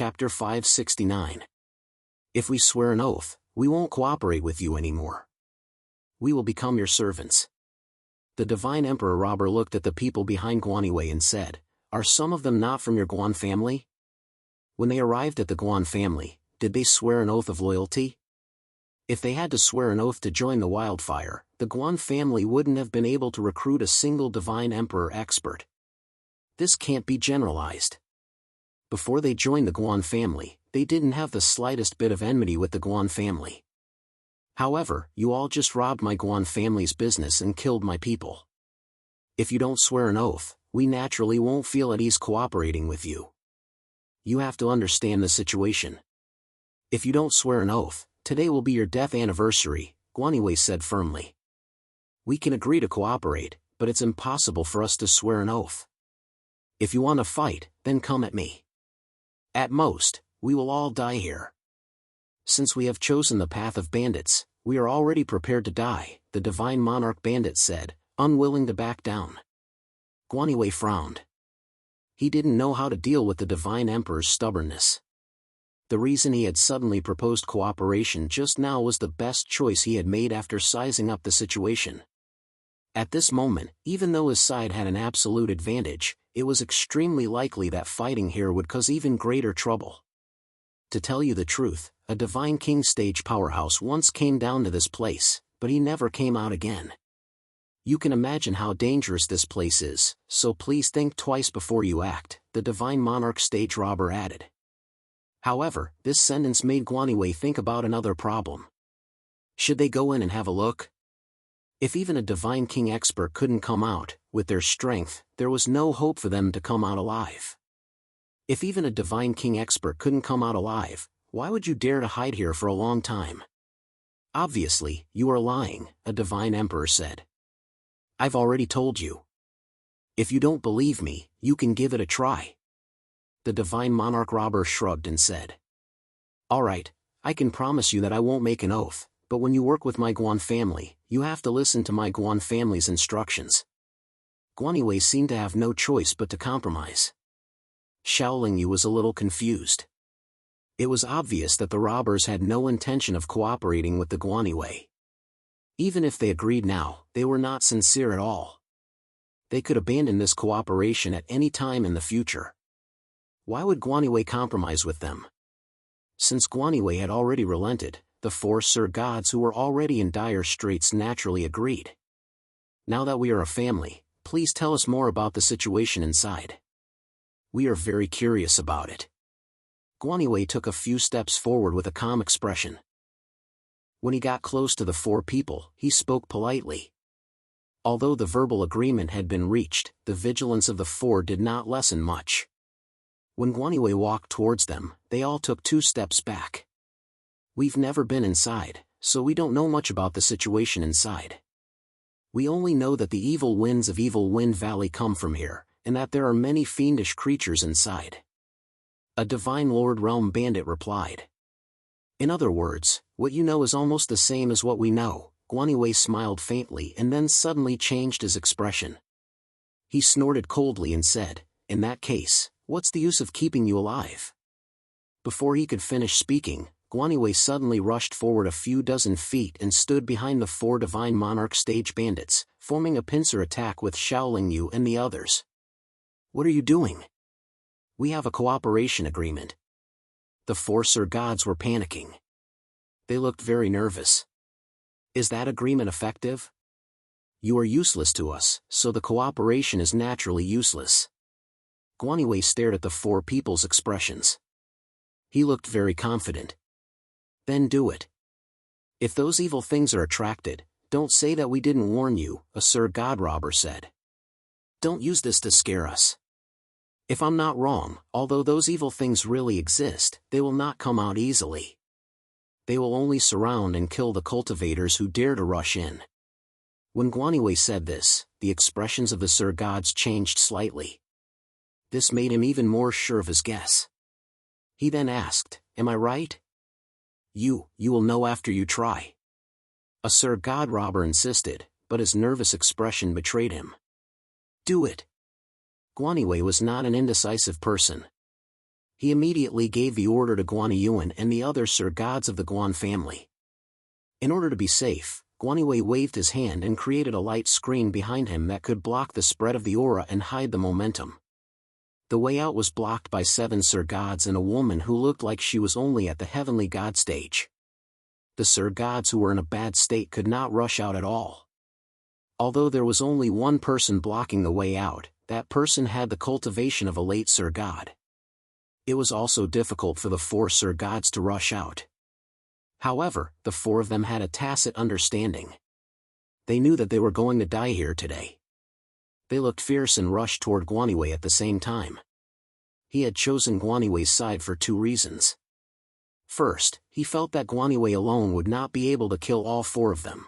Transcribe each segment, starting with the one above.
Chapter 569. If we swear an oath, we won't cooperate with you anymore. We will become your servants. The divine emperor robber looked at the people behind Guanywei and said, "Are some of them not from your Guan family?" When they arrived at the Guan family, did they swear an oath of loyalty? If they had to swear an oath to join the wildfire, the Guan family wouldn't have been able to recruit a single divine emperor expert. This can't be generalized. Before they joined the Guan family, they didn't have the slightest bit of enmity with the Guan family. However, you all just robbed my Guan family's business and killed my people. If you don't swear an oath, we naturally won't feel at ease cooperating with you. You have to understand the situation. If you don't swear an oath, today will be your death anniversary, Guanywei said firmly. We can agree to cooperate, but it's impossible for us to swear an oath. If you want to fight, then come at me. At most, we will all die here. Since we have chosen the path of bandits, we are already prepared to die, the divine monarch bandit said, unwilling to back down. Guanywei frowned. He didn't know how to deal with the divine emperor's stubbornness. The reason he had suddenly proposed cooperation just now was the best choice he had made after sizing up the situation. At this moment, even though his side had an absolute advantage, it was extremely likely that fighting here would cause even greater trouble. To tell you the truth, a divine king stage powerhouse once came down to this place, but he never came out again. You can imagine how dangerous this place is, so please think twice before you act, the divine monarch stage robber added. However, this sentence made Guanywei think about another problem. Should they go in and have a look? If even a divine king expert couldn't come out, with their strength, there was no hope for them to come out alive. If even a divine king expert couldn't come out alive, why would you dare to hide here for a long time? Obviously, you are lying, a divine emperor said. I've already told you. If you don't believe me, you can give it a try. The divine monarch robber shrugged and said. All right, I can promise you that I won't make an oath, but when you work with my Guan family, you have to listen to my Guan family's instructions. Guanywei seemed to have no choice but to compromise. Xiaolingyu was a little confused. It was obvious that the robbers had no intention of cooperating with the Guanywei. Even if they agreed now, they were not sincere at all. They could abandon this cooperation at any time in the future. Why would Guanywei compromise with them? Since Guanywei had already relented, the four Sir Gods who were already in dire straits naturally agreed. Now that we are a family, please tell us more about the situation inside. We are very curious about it. Guanywei took a few steps forward with a calm expression. When he got close to the four people, he spoke politely. Although the verbal agreement had been reached, the vigilance of the four did not lessen much. When Guanywei walked towards them, they all took 2 steps back. We've never been inside, so we don't know much about the situation inside. We only know that the evil winds of Evil Wind Valley come from here, and that there are many fiendish creatures inside. A divine Lord Realm bandit replied. In other words, what you know is almost the same as what we know. Guanywei smiled faintly and then suddenly changed his expression. He snorted coldly and said, in that case, what's the use of keeping you alive? Before he could finish speaking, Guanywei suddenly rushed forward a few dozen feet and stood behind the 4 divine monarch stage bandits, forming a pincer attack with Xiaolingyu and the others. What are you doing? We have a cooperation agreement. The 4 Sir Gods were panicking. They looked very nervous. Is that agreement effective? You are useless to us, so the cooperation is naturally useless. Guanywei stared at the 4 people's expressions. He looked very confident. Then do it. If those evil things are attracted, don't say that we didn't warn you, a Sir God robber said. Don't use this to scare us. If I'm not wrong, although those evil things really exist, they will not come out easily. They will only surround and kill the cultivators who dare to rush in. When Guanywei said this, the expressions of the Sir Gods changed slightly. This made him even more sure of his guess. He then asked, am I right? You will know after you try. A Sir God robber insisted, but his nervous expression betrayed him. Do it. Guanywei was not an indecisive person. He immediately gave the order to Guan and the other Sir Gods of the Guan family. In order to be safe, Guan waved his hand and created a light screen behind him that could block the spread of the aura and hide the momentum. The way out was blocked by 7 Sir Gods and a woman who looked like she was only at the Heavenly God stage. The Sir Gods who were in a bad state could not rush out at all. Although there was only one person blocking the way out, that person had the cultivation of a late Sir God. It was also difficult for the 4 Sir Gods to rush out. However, the 4 of them had a tacit understanding. They knew that they were going to die here today. They looked fierce and rushed toward Guan at the same time. He had chosen Guan side for 2 reasons. First, he felt that Guan alone would not be able to kill all 4 of them.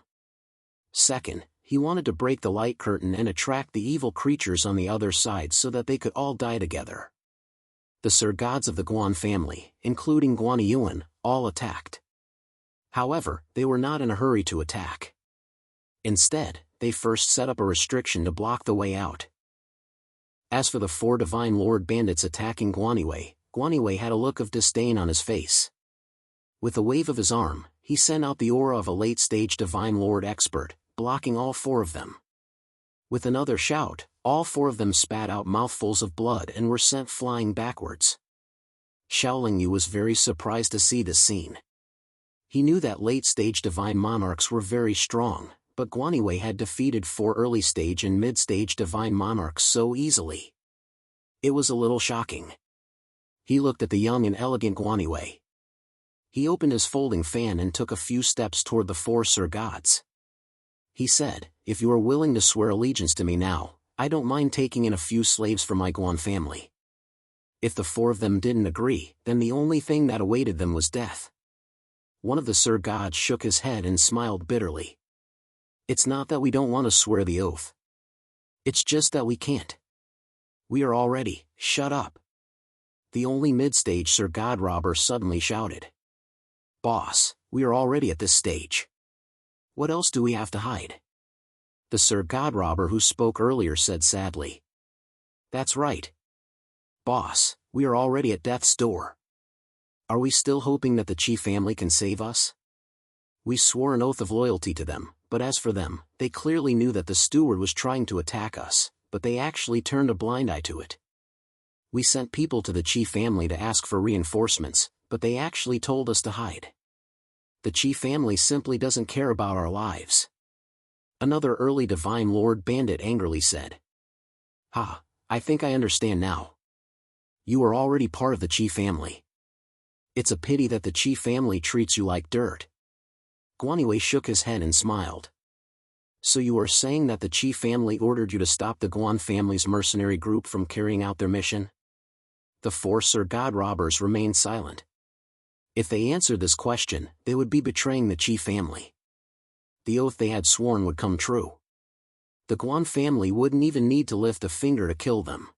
Second, he wanted to break the light curtain and attract the evil creatures on the other side so that they could all die together. The Sir Gods of the Guan family, including Guan, all attacked. However, they were not in a hurry to attack. Instead, they first set up a restriction to block the way out. As for the 4 Divine Lord bandits attacking Guan had a look of disdain on his face. With a wave of his arm, he sent out the aura of a late-stage Divine Lord expert, blocking all 4 of them. With another shout, all 4 of them spat out mouthfuls of blood and were sent flying backwards. Xiaolingyu was very surprised to see this scene. He knew that late-stage Divine Monarchs were very strong, but Guan had defeated 4 early-stage and mid-stage Divine Monarchs so easily. It was a little shocking. He looked at the young and elegant Guan. He opened his folding fan and took a few steps toward the 4 Sir Gods. He said, "If you are willing to swear allegiance to me now, I don't mind taking in a few slaves from my Guan family." If the 4 of them didn't agree, then the only thing that awaited them was death. One of the Sir Gods shook his head and smiled bitterly. "It's not that we don't want to swear the oath. It's just that we can't. We are already." "Shut up." The only mid-stage Sir God robber suddenly shouted. "Boss, we are already at this stage. What else do we have to hide?" The Sir God robber who spoke earlier said sadly. "That's right. Boss, we are already at death's door. Are we still hoping that the Qi family can save us? We swore an oath of loyalty to them, but as for them, they clearly knew that the steward was trying to attack us, but they actually turned a blind eye to it. We sent people to the Qi family to ask for reinforcements, but they actually told us to hide. The Qi family simply doesn't care about our lives." Another early Divine Lord bandit angrily said. "Ha, I think I understand now. You are already part of the Qi family. It's a pity that the Qi family treats you like dirt." Guan shook his head and smiled. "So you are saying that the Qi family ordered you to stop the Guan family's mercenary group from carrying out their mission?" The 4 Sir God robbers remained silent. If they answered this question, they would be betraying the Qi family. The oath they had sworn would come true. The Guan family wouldn't even need to lift a finger to kill them.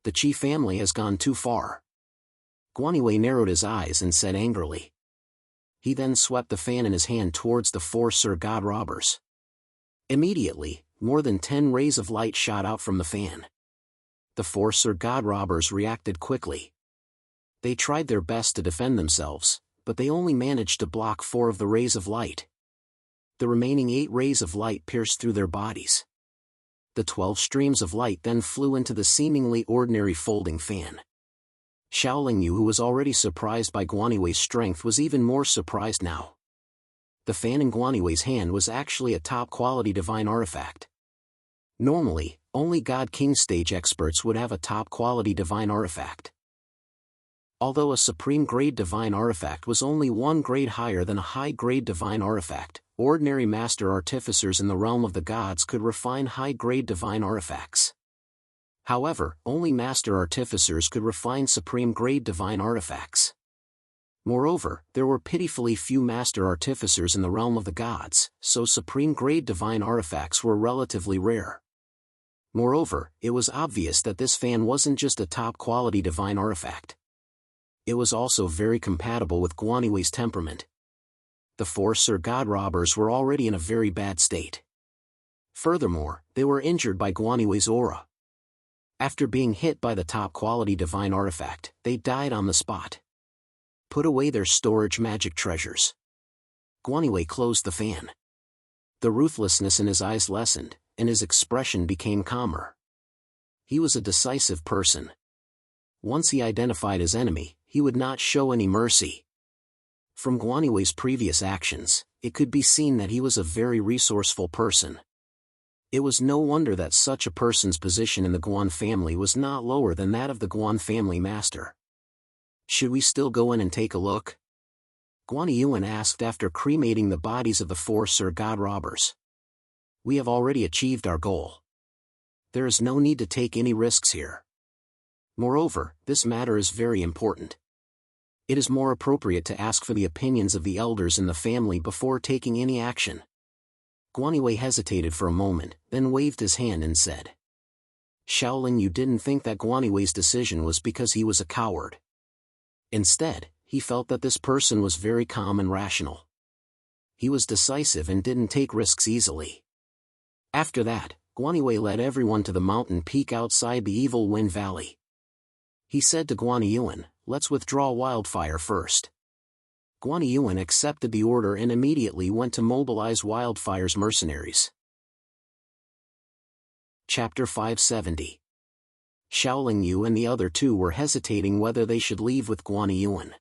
The Qi family has gone too far. Guan narrowed his eyes and said angrily. He then swept the fan in his hand towards the 4 Sir God robbers. Immediately, more than 10 rays of light shot out from the fan. The 4 Sir God robbers reacted quickly. They tried their best to defend themselves, but they only managed to block 4 of the rays of light. The remaining 8 rays of light pierced through their bodies. The 12 streams of light then flew into the seemingly ordinary folding fan. Xiaolingyu, who was already surprised by Guan strength, was even more surprised now. The fan in Guan hand was actually a top-quality divine artifact. Normally, only God King stage experts would have a top-quality divine artifact. Although a supreme-grade divine artifact was only 1 grade higher than a high-grade divine artifact, ordinary master artificers in the realm of the gods could refine high-grade divine artifacts. However, only master artificers could refine supreme-grade divine artifacts. Moreover, there were pitifully few master artificers in the realm of the gods, so supreme-grade divine artifacts were relatively rare. Moreover, it was obvious that this fan wasn't just a top-quality divine artifact. It was also very compatible with Guan temperament. The 4 Sir God robbers were already in a very bad state. Furthermore, they were injured by Guan aura. After being hit by the top-quality divine artifact, they died on the spot. Put away their storage magic treasures. Guanywei closed the fan. The ruthlessness in his eyes lessened, and his expression became calmer. He was a decisive person. Once he identified his enemy, he would not show any mercy. From Guanywei's previous actions, it could be seen that he was a very resourceful person. It was no wonder that such a person's position in the Guan family was not lower than that of the Guan family master. Should we still go in and take a look? Guaniyuan asked after cremating the bodies of the 4 Sir God robbers. We have already achieved our goal. There is no need to take any risks here. Moreover, this matter is very important. It is more appropriate to ask for the opinions of the elders in the family before taking any action. Guanywei hesitated for a moment, then waved his hand and said. Shaolin, you didn't think that Guanywei's decision was because he was a coward. Instead, he felt that this person was very calm and rational. He was decisive and didn't take risks easily. After that, Guanywei led everyone to the mountain peak outside the Evil Wind Valley. He said to Guaniyuan, let's withdraw Wildfire first. Guaniyuan accepted the order and immediately went to mobilize Wildfire's mercenaries. Chapter 570. Shaolin Yu and the other 2 were hesitating whether they should leave with Guaniyuan.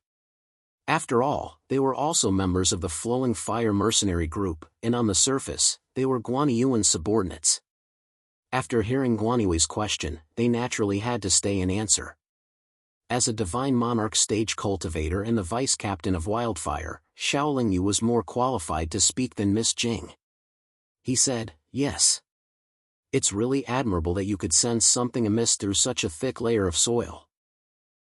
After all, they were also members of the Flowing Fire mercenary group, and on the surface, they were Guaniyuan's subordinates. After hearing Guanywei's question, they naturally had to stay and answer. As a Divine Monarch stage cultivator and the vice-captain of Wildfire, Shaolin Yu was more qualified to speak than Miss Jing. He said, yes. It's really admirable that you could sense something amiss through such a thick layer of soil.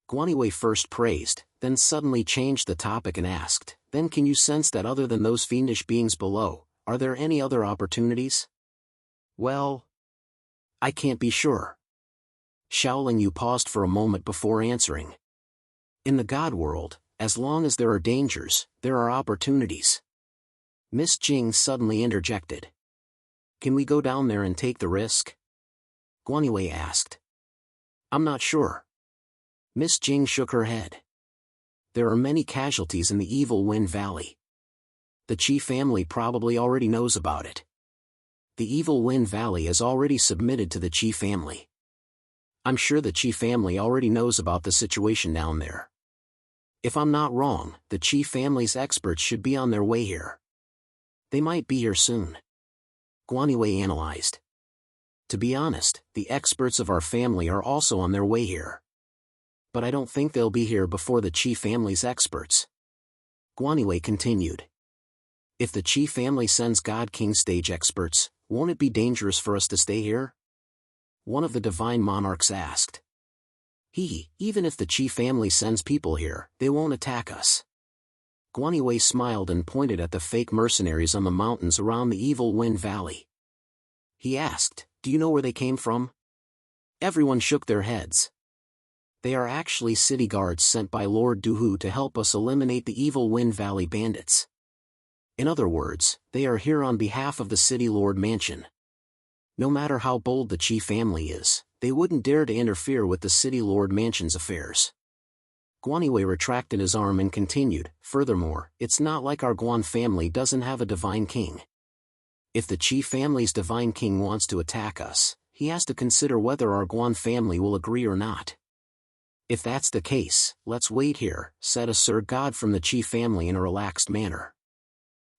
Guanywei first praised, then suddenly changed the topic and asked, then can you sense that other than those fiendish beings below, are there any other opportunities? Well, I can't be sure. Shaolin Yu paused for a moment before answering. In the God world, as long as there are dangers, there are opportunities. Miss Jing suddenly interjected. Can we go down there and take the risk? Guanywei asked. I'm not sure. Miss Jing shook her head. There are many casualties in the Evil Wind Valley. The Qi family probably already knows about it. The Evil Wind Valley is already submitted to the Qi family. I'm sure the Qi family already knows about the situation down there. If I'm not wrong, the Qi family's experts should be on their way here. They might be here soon. Guanywei analyzed. To be honest, the experts of our family are also on their way here. But I don't think they'll be here before the Qi family's experts. Guanywei continued. If the Qi family sends God King stage experts, won't it be dangerous for us to stay here? One of the Divine Monarchs asked. Even if the Qi family sends people here, they won't attack us. Guanywei smiled and pointed at the fake mercenaries on the mountains around the Evil Wind Valley. He asked, do you know where they came from? Everyone shook their heads. They are actually city guards sent by Lord Duhu to help us eliminate the Evil Wind Valley bandits. In other words, they are here on behalf of the City Lord Mansion. No matter how bold the Qi family is, they wouldn't dare to interfere with the City Lord Mansion's affairs. Guanywei retracted his arm and continued, furthermore, it's not like our Guan family doesn't have a divine king. If the Qi family's divine king wants to attack us, he has to consider whether our Guan family will agree or not. If that's the case, let's wait here, said a Sir God from the Qi family in a relaxed manner.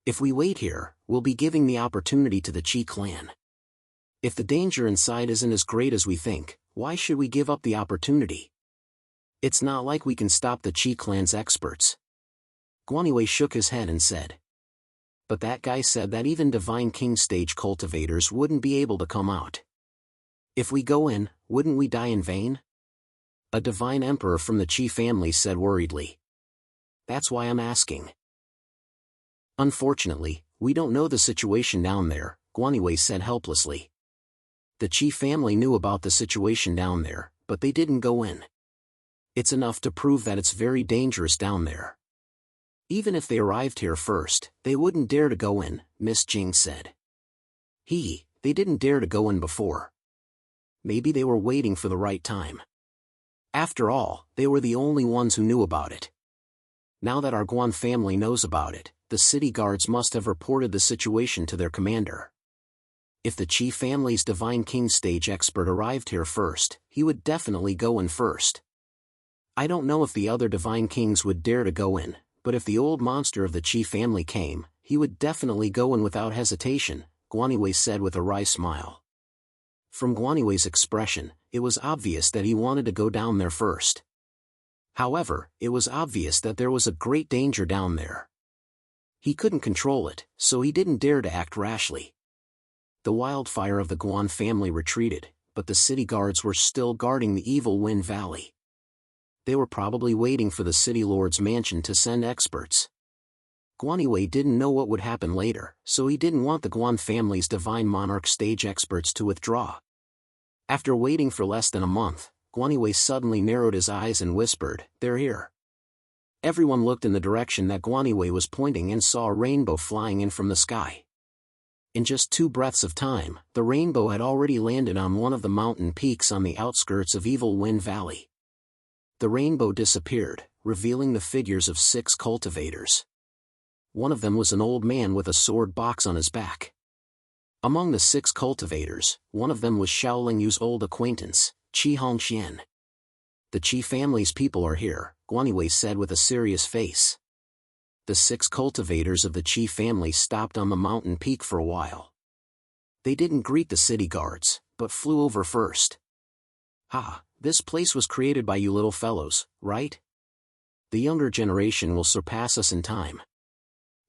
If we wait here, we'll be giving the opportunity to the Qi clan. If the danger inside isn't as great as we think, why should we give up the opportunity? It's not like we can stop the Qi clan's experts. Guanywei shook his head and said. But that guy said that even Divine King stage cultivators wouldn't be able to come out. If we go in, wouldn't we die in vain? A Divine Emperor from the Qi family said worriedly. That's why I'm asking. Unfortunately, we don't know the situation down there, Guanywei said helplessly. The Qi family knew about the situation down there, but they didn't go in. It's enough to prove that it's very dangerous down there. Even if they arrived here first, they wouldn't dare to go in, Miss Jing said. They didn't dare to go in before. maybe they were waiting for the right time. After all, they were the only ones who knew about it. Now that our Guan family knows about it, the city guards must have reported the situation to their commander. If the Qi family's Divine King stage expert arrived here first, he would definitely go in first. I don't know if the other Divine Kings would dare to go in, but if the old monster of the Qi family came, he would definitely go in without hesitation, Guanywei said with a wry smile. From Guanywei's expression, it was obvious that he wanted to go down there first. However, it was obvious that there was a great danger down there. He couldn't control it, so he didn't dare to act rashly. The wildfire of the Guan family retreated, but the city guards were still guarding the evil Wind Valley. They were probably waiting for the city lord's mansion to send experts. Guanywei didn't know what would happen later, so he didn't want the Guan family's Divine Monarch stage experts to withdraw. After waiting for less than a month, Guanywei suddenly narrowed his eyes and whispered, "They're here." Everyone looked in the direction that Guanywei was pointing and saw a rainbow flying in from the sky. In just 2 breaths of time, the rainbow had already landed on one of the mountain peaks on the outskirts of Evil Wind Valley. The rainbow disappeared, revealing the figures of 6 cultivators. One of them was an old man with a sword box on his back. Among the 6 cultivators, one of them was Xiaoling Yu's old acquaintance, Qi Hongxian. "The Qi family's people are here," Guanywei said with a serious face. The 6 cultivators of the Qi family stopped on the mountain peak for a while. They didn't greet the city guards, but flew over first. "Ha, this place was created by you little fellows, right? The younger generation will surpass us in time.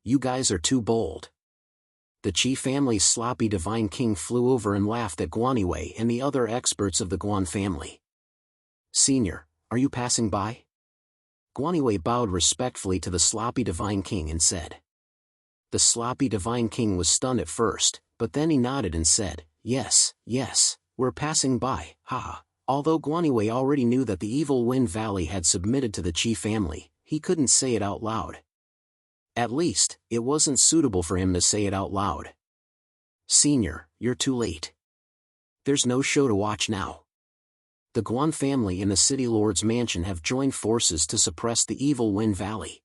You guys are too bold." The Qi family's sloppy Divine King flew over and laughed at Guanywei and the other experts of the Guan family. "Senior, are you passing by?" Guanywei bowed respectfully to the sloppy Divine King and said. The sloppy Divine King was stunned at first, but then he nodded and said, yes, we're passing by, haha." Although Guanywei already knew that the evil Wind Valley had submitted to the Qi family, he couldn't say it out loud. At least, it wasn't suitable for him to say it out loud. "Senior, you're too late. There's no show to watch now. The Guan family and the city lord's mansion have joined forces to suppress the evil Wind Valley.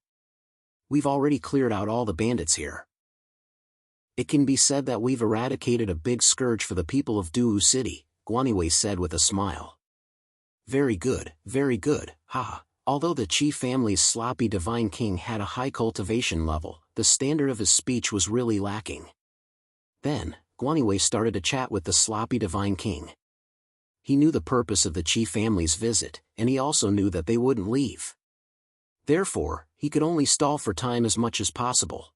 We've already cleared out all the bandits here. It can be said that we've eradicated a big scourge for the people of Duwu City," Guanywei said with a smile. Very good, haha." Although the Qi family's sloppy Divine King had a high cultivation level, the standard of his speech was really lacking. Then, Guanywei started to chat with the sloppy Divine King. He knew the purpose of the Qi family's visit, and he also knew that they wouldn't leave. Therefore, he could only stall for time as much as possible.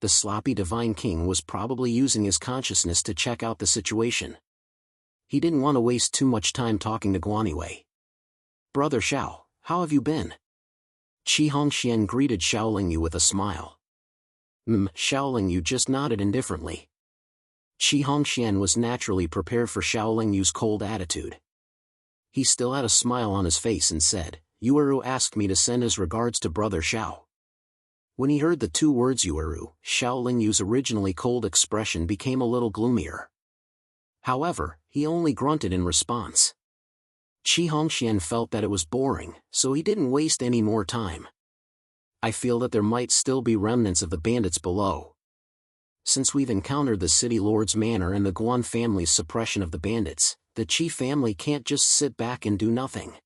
The sloppy Divine King was probably using his consciousness to check out the situation. He didn't want to waste too much time talking to Guanywei. "Brother Xiao, how have you been?" Qi Hongxian greeted Xiaoling Yu with a smile. Xiaoling Yu just nodded indifferently. Qi Hongxian was naturally prepared for Xiaoling Yu's cold attitude. He still had a smile on his face and said, "Yueru asked me to send his regards to Brother Xiao." When he heard the 2 words Yueru, Xiaoling Yu's originally cold expression became a little gloomier. However, he only grunted in response. Qi Hongxian felt that it was boring, so he didn't waste any more time. "I feel that there might still be remnants of the bandits below. Since we've encountered the city lord's manor and the Guan family's suppression of the bandits, the Qi family can't just sit back and do nothing.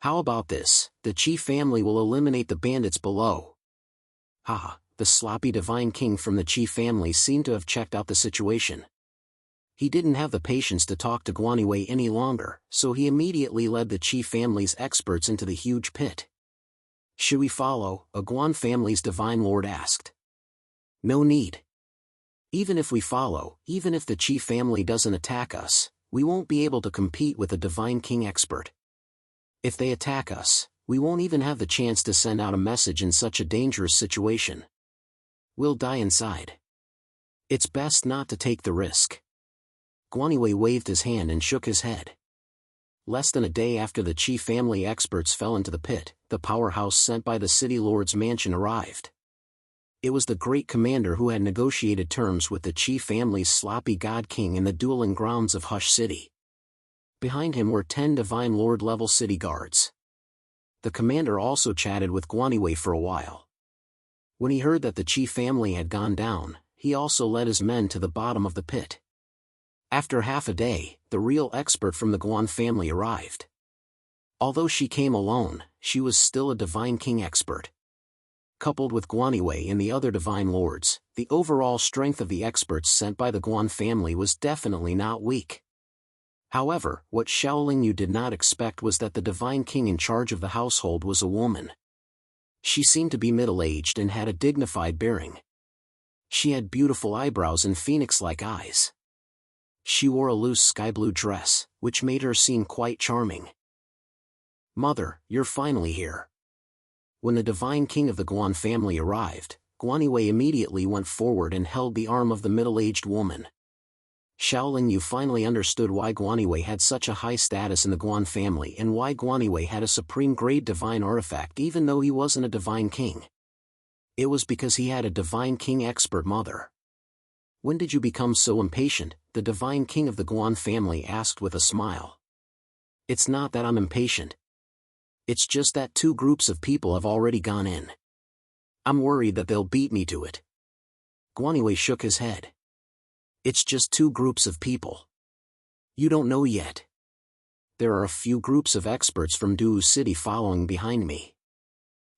How about this, the Qi family will eliminate the bandits below." Haha, the sloppy Divine King from the Qi family seemed to have checked out the situation. He didn't have the patience to talk to Guanywei any longer, so he immediately led the Qi family's experts into the huge pit. "Should we follow?" a Guan family's Divine Lord asked. "No need. Even if we follow, even if the Qi family doesn't attack us, we won't be able to compete with a Divine King expert. If they attack us, we won't even have the chance to send out a message in such a dangerous situation. We'll die inside. It's best not to take the risk." Guanywei waved his hand and shook his head. Less than a day after the Qi family experts fell into the pit, the powerhouse sent by the city lord's mansion arrived. It was the great commander who had negotiated terms with the Qi family's sloppy god king in the dueling grounds of Hush City. Behind him were 10 Divine Lord-level city guards. The commander also chatted with Guanywei for a while. When he heard that the Qi family had gone down, he also led his men to the bottom of the pit. After half a day, the real expert from the Guan family arrived. Although she came alone, she was still a Divine King expert. Coupled with Guanywei and the other Divine Lords, the overall strength of the experts sent by the Guan family was definitely not weak. However, what Xiaoling Yu did not expect was that the Divine King in charge of the household was a woman. She seemed to be middle-aged and had a dignified bearing. She had beautiful eyebrows and phoenix-like eyes. She wore a loose sky-blue dress, which made her seem quite charming. "Mother, you're finally here." When the Divine King of the Guan family arrived, Guanywei immediately went forward and held the arm of the middle-aged woman. Xiaoling Yu finally understood why Guanywei had such a high status in the Guan family and why Guanywei had a supreme-grade divine artifact even though he wasn't a Divine King. It was because he had a Divine King expert mother. "When did you become so impatient?" the Divine King of the Guan family asked with a smile. "It's not that I'm impatient. It's just that 2 groups of people have already gone in. I'm worried that they'll beat me to it." Guanywei shook his head. "It's just 2 groups of people. You don't know yet. There are a few groups of experts from Duwu City following behind me.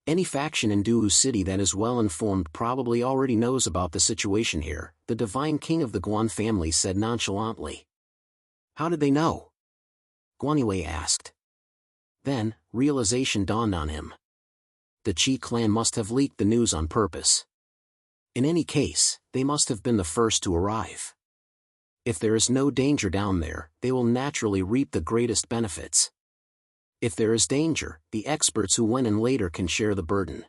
Any faction in Duwu City that is well informed probably already knows about the situation here," the Divine King of the Guan family said nonchalantly. "How did they know?" Guanywei asked. Then, realization dawned on him. The Qi clan must have leaked the news on purpose. In any case, they must have been the first to arrive. If there is no danger down there, they will naturally reap the greatest benefits. If there is danger, the experts who went in later can share the burden.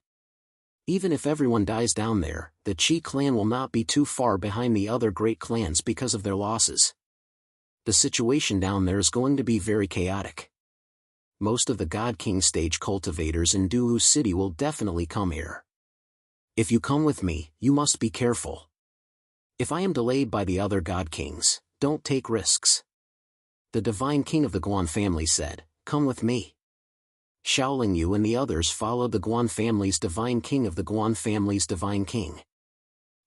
Even if everyone dies down there, the Qi clan will not be too far behind the other great clans because of their losses. The situation down there is going to be very chaotic. Most of the God King stage cultivators in Duwu City will definitely come here. If you come with me, you must be careful. If I am delayed by the other God Kings, don't take risks." The Divine King of the Guan family said, "Come with me." Xiaoling Yu and the others followed the Guan family's Divine King of the Guan family's Divine King.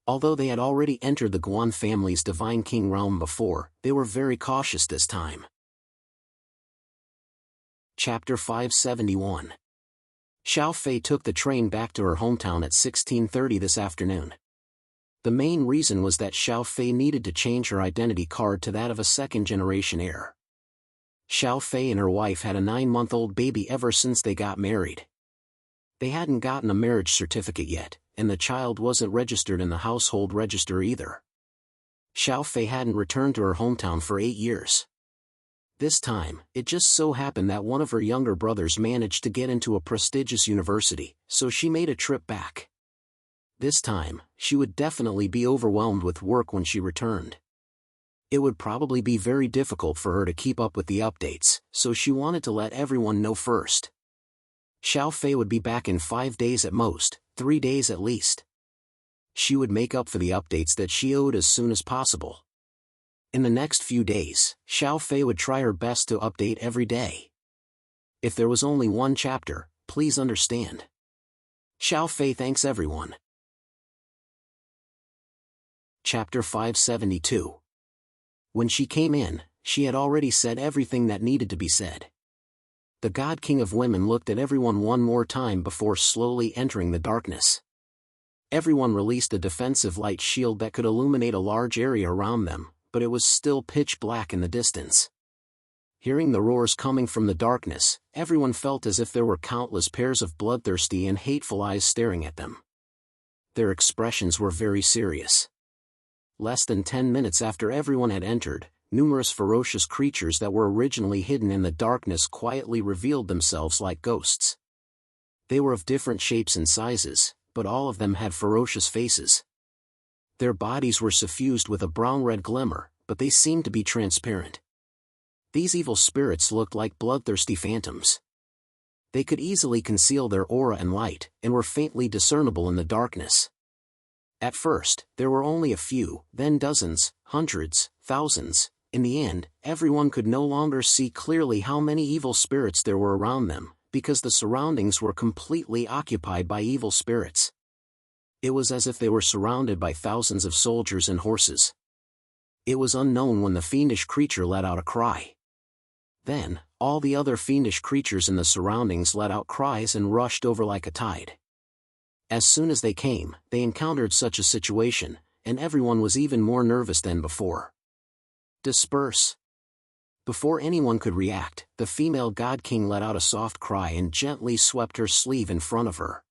Although they had already entered the Guan family's Divine King realm before, they were very cautious this time. Chapter 571. Xiao Fei took the train back to her hometown at 16:30 this afternoon. The main reason was that Xiao Fei needed to change her identity card to that of a second-generation heir. Xiao Fei and her wife had a 9-month-old baby ever since they got married. They hadn't gotten a marriage certificate yet, and the child wasn't registered in the household register either. Xiao Fei hadn't returned to her hometown for 8 years. This time, it just so happened that one of her younger brothers managed to get into a prestigious university, so she made a trip back. This time, she would definitely be overwhelmed with work when she returned. It would probably be very difficult for her to keep up with the updates, so she wanted to let everyone know first. Xiao Fei would be back in 5 days at most, 3 days at least. She would make up for the updates that she owed as soon as possible. In the next few days, Xiao Fei would try her best to update every day. If there was only 1 chapter, please understand. Xiao Fei thanks everyone. Chapter 572. When she came in, she had already said everything that needed to be said. The God King of Women looked at everyone one more time before slowly entering the darkness. Everyone released a defensive light shield that could illuminate a large area around them, but it was still pitch black in the distance. Hearing the roars coming from the darkness, everyone felt as if there were countless pairs of bloodthirsty and hateful eyes staring at them. Their expressions were very serious. Less than 10 minutes after everyone had entered, numerous ferocious creatures that were originally hidden in the darkness quietly revealed themselves like ghosts. They were of different shapes and sizes, but all of them had ferocious faces. Their bodies were suffused with a brown-red glimmer, but they seemed to be transparent. These evil spirits looked like bloodthirsty phantoms. They could easily conceal their aura and light, and were faintly discernible in the darkness. At first, there were only a few, then dozens, hundreds, thousands, In the end, everyone could no longer see clearly how many evil spirits there were around them, because the surroundings were completely occupied by evil spirits. It was as if they were surrounded by thousands of soldiers and horses. It was unknown when the fiendish creature let out a cry. Then, all the other fiendish creatures in the surroundings let out cries and rushed over like a tide. As soon as they came, they encountered such a situation, and everyone was even more nervous than before. Disperse! Before anyone could react, the female god king let out a soft cry and gently swept her sleeve in front of her.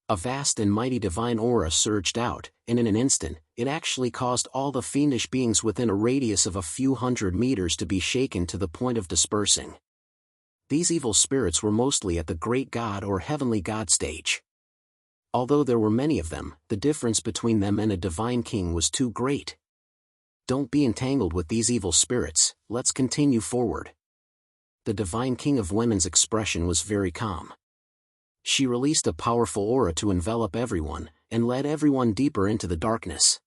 A vast and mighty divine aura surged out, and in an instant, it actually caused all the fiendish beings within a radius of a few hundred meters to be shaken to the point of dispersing. These evil spirits were mostly at the great god or heavenly god stage. Although there were many of them, the difference between them and a divine king was too great. Don't be entangled with these evil spirits, let's continue forward. The divine king of women's expression was very calm. She released a powerful aura to envelop everyone, and led everyone deeper into the darkness.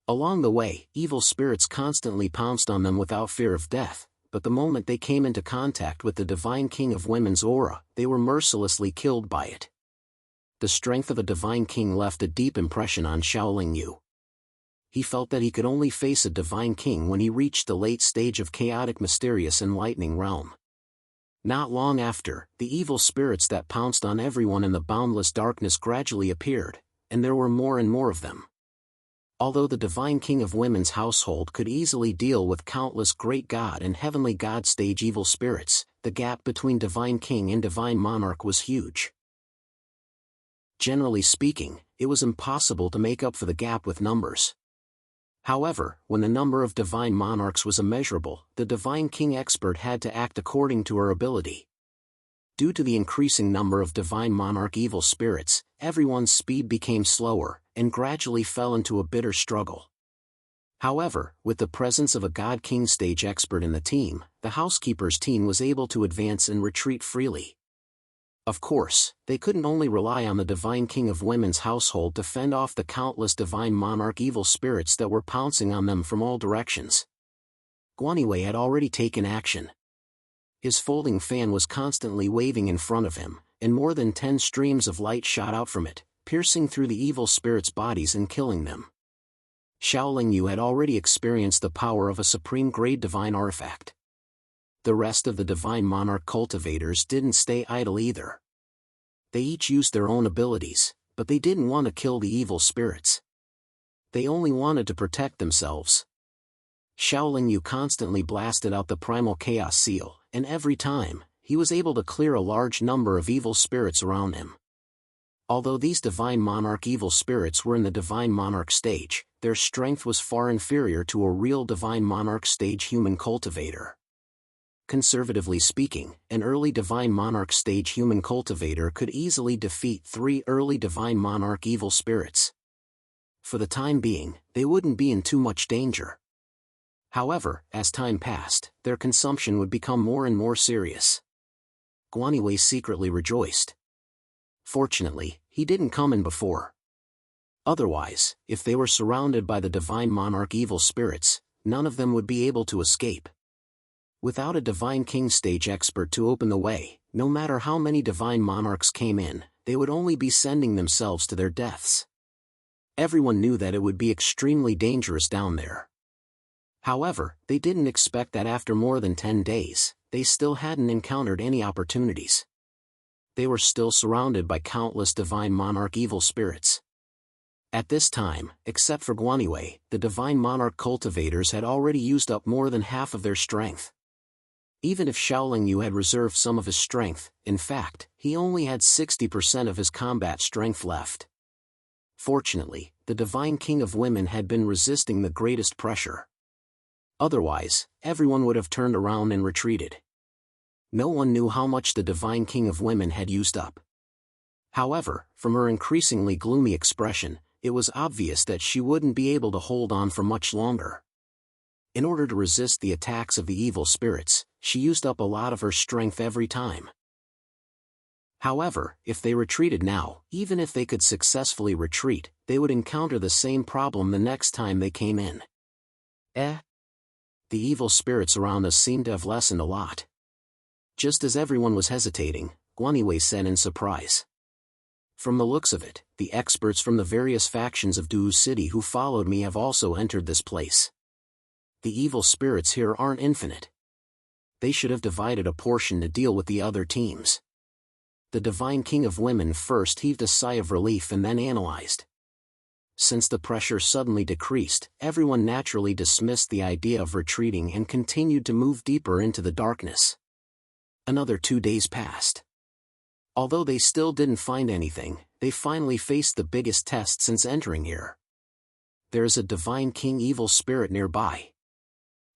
Along the way, evil spirits constantly pounced on them without fear of death, but the moment they came into contact with the divine king of women's aura, they were mercilessly killed by it. The strength of a divine king left a deep impression on Shaolin Yu. He felt that he could only face a divine king when he reached the late stage of chaotic, mysterious and lightning realm. Not long after, the evil spirits that pounced on everyone in the boundless darkness gradually appeared, and there were more and more of them. Although the divine king of women's household could easily deal with countless great god and heavenly god stage evil spirits, the gap between divine king and divine monarch was huge. Generally speaking, it was impossible to make up for the gap with numbers. However, when the number of divine monarchs was immeasurable, the divine king expert had to act according to her ability. Due to the increasing number of divine monarch evil spirits, everyone's speed became slower, and gradually fell into a bitter struggle. However, with the presence of a god king stage expert in the team, the housekeeper's team was able to advance and retreat freely. Of course, they couldn't only rely on the divine king of women's household to fend off the countless divine monarch evil spirits that were pouncing on them from all directions. Guanywei had already taken action. His folding fan was constantly waving in front of him, and more than 10 streams of light shot out from it, piercing through the evil spirits' bodies and killing them. Shaolin Yu had already experienced the power of a supreme-grade divine artifact. The rest of the divine monarch cultivators didn't stay idle either. They each used their own abilities, but they didn't want to kill the evil spirits. They only wanted to protect themselves. Shaolin Yu constantly blasted out the primal chaos seal, and every time, he was able to clear a large number of evil spirits around him. Although these divine monarch evil spirits were in the divine monarch stage, their strength was far inferior to a real divine monarch stage human cultivator. Conservatively speaking, an early divine monarch stage human cultivator could easily defeat 3 early divine monarch evil spirits. For the time being, they wouldn't be in too much danger. However, as time passed, their consumption would become more and more serious. Guanywei secretly rejoiced. Fortunately, he didn't come in before. Otherwise, if they were surrounded by the divine monarch evil spirits, none of them would be able to escape. Without a divine king stage expert to open the way, no matter how many divine monarchs came in, they would only be sending themselves to their deaths. Everyone knew that it would be extremely dangerous down there. However, they didn't expect that after more than 10 days, they still hadn't encountered any opportunities. They were still surrounded by countless divine monarch evil spirits. At this time, except for Guanywei, the divine monarch cultivators had already used up more than half of their strength. Even if Shaolin Yu had reserved some of his strength, in fact, he only had 60% of his combat strength left. Fortunately, the divine king of women had been resisting the greatest pressure. Otherwise, everyone would have turned around and retreated. No one knew how much the divine king of women had used up. However, from her increasingly gloomy expression, it was obvious that she wouldn't be able to hold on for much longer. In order to resist the attacks of the evil spirits, she used up a lot of her strength every time. However, if they retreated now, even if they could successfully retreat, they would encounter the same problem the next time they came in. The evil spirits around us seemed to have lessened a lot. Just as everyone was hesitating, Guaniwei said in surprise. From the looks of it, the experts from the various factions of Du City who followed me have also entered this place. The evil spirits here aren't infinite. They should have divided a portion to deal with the other teams. The Divine King of Women first heaved a sigh of relief and then analyzed. Since the pressure suddenly decreased, everyone naturally dismissed the idea of retreating and continued to move deeper into the darkness. Another 2 days passed. Although they still didn't find anything, they finally faced the biggest test since entering here. There is a Divine King evil spirit nearby.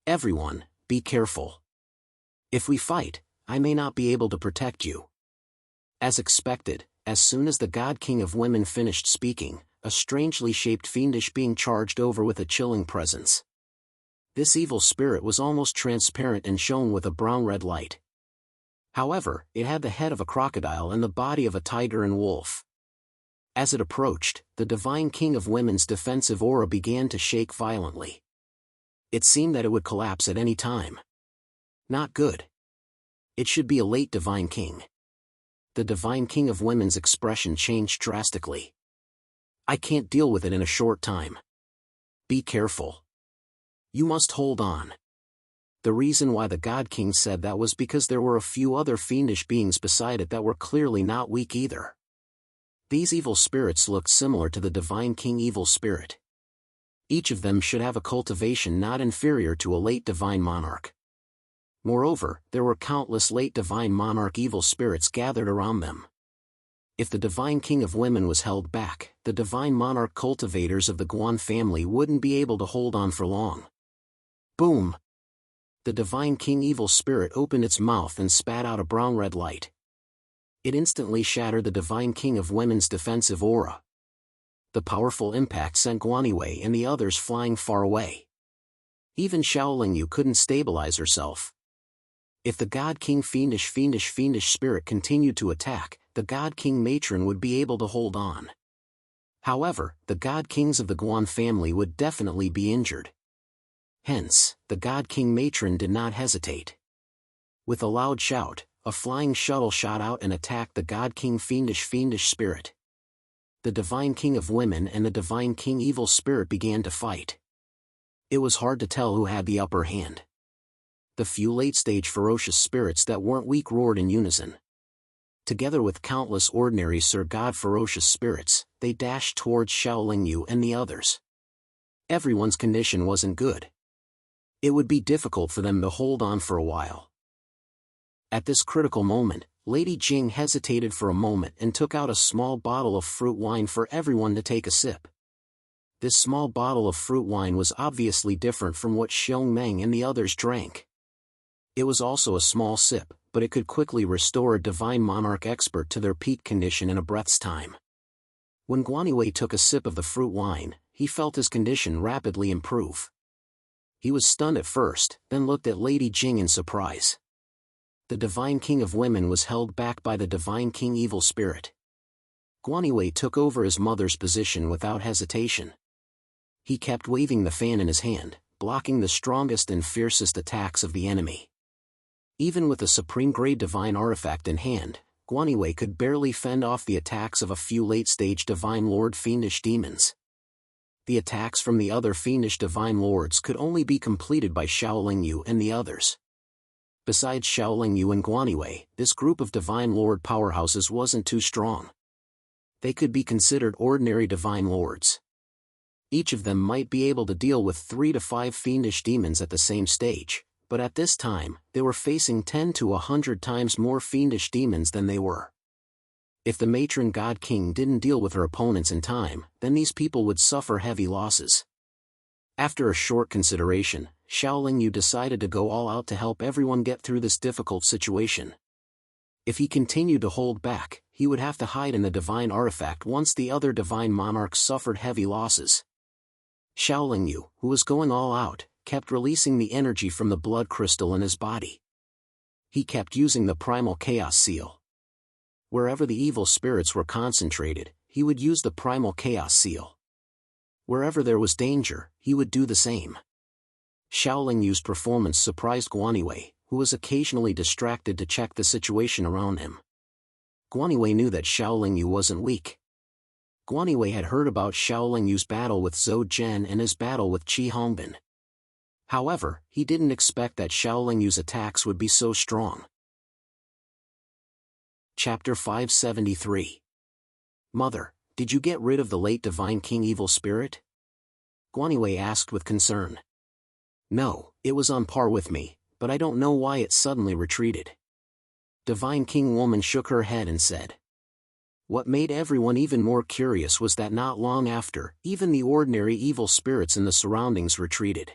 Everyone, be careful. If we fight, I may not be able to protect you. As expected, as soon as the God King of Women finished speaking, a strangely shaped fiendish being charged over with a chilling presence. This evil spirit was almost transparent and shone with a brown-red light. However, it had the head of a crocodile and the body of a tiger and wolf. As it approached, the Divine King of Women's defensive aura began to shake violently. It seemed that it would collapse at any time. Not good. It should be a late Divine King. The Divine King of Women's expression changed drastically. I can't deal with it in a short time. Be careful. You must hold on. The reason why the God King said that was because there were a few other fiendish beings beside it that were clearly not weak either. These evil spirits looked similar to the Divine King evil spirit. Each of them should have a cultivation not inferior to a late Divine Monarch. Moreover, there were countless late Divine Monarch evil spirits gathered around them. If the Divine King of Women was held back, the Divine Monarch cultivators of the Guan family wouldn't be able to hold on for long. Boom! The Divine King evil spirit opened its mouth and spat out a brown-red light. It instantly shattered the Divine King of Women's defensive aura. The powerful impact sent Guaniwei and the others flying far away. Even Xiaolingyu couldn't stabilize herself. If the God King fiendish spirit continued to attack, the God King matron would be able to hold on. However, the God Kings of the Guan family would definitely be injured. Hence, the God King matron did not hesitate. With a loud shout, a flying shuttle shot out and attacked the God King fiendish spirit. The Divine King of Women and the Divine King evil spirit began to fight. It was hard to tell who had the upper hand. The few late-stage ferocious spirits that weren't weak roared in unison. Together with countless ordinary Sir God ferocious spirits, they dashed towards Xiaolingyu and the others. Everyone's condition wasn't good. It would be difficult for them to hold on for a while. At this critical moment, Lady Jing hesitated for a moment and took out a small bottle of fruit wine for everyone to take a sip. This small bottle of fruit wine was obviously different from what Xiong Meng and the others drank. It was also a small sip, but it could quickly restore a Divine Monarch expert to their peak condition in a breath's time. When Guaniwei took a sip of the fruit wine, he felt his condition rapidly improve. He was stunned at first, then looked at Lady Jing in surprise. The Divine King of Women was held back by the Divine King evil spirit. Guaniwei took over his mother's position without hesitation. He kept waving the fan in his hand, blocking the strongest and fiercest attacks of the enemy. Even with a supreme-grade divine artifact in hand, Guaniwei could barely fend off the attacks of a few late-stage Divine Lord fiendish demons. The attacks from the other fiendish Divine Lords could only be completed by Xiaolingyu and the others. Besides Xiaolingyu and Guaniwei, this group of Divine Lord powerhouses wasn't too strong. They could be considered ordinary Divine Lords. Each of them might be able to deal with 3 to 5 fiendish demons at the same stage, but at this time, they were facing 10 to 100 times more fiendish demons than they were. If the matron God King didn't deal with her opponents in time, then these people would suffer heavy losses. After a short consideration, Xiaolingyu decided to go all out to help everyone get through this difficult situation. If he continued to hold back, he would have to hide in the divine artifact once the other divine monarchs suffered heavy losses. Xiaolingyu, who was going all out, kept releasing the energy from the blood crystal in his body. He kept using the primal chaos seal. Wherever the evil spirits were concentrated, he would use the primal chaos seal. Wherever there was danger, he would do the same. Xiaoling Yu's performance surprised Guanywei, who was occasionally distracted to check the situation around him. Guanywei knew that Xiaoling Yu wasn't weak. Guanywei had heard about Xiaoling Yu's battle with Zhou Zhen and his battle with Qi Hongbin. However, he didn't expect that Xiaoling Yu's attacks would be so strong. Chapter 573. Mother, did you get rid of the late Divine King Evil Spirit? Guanywei asked with concern. No, it was on par with me, but I don't know why it suddenly retreated. Divine King Woman shook her head and said. What made everyone even more curious was that not long after, even the ordinary evil spirits in the surroundings retreated.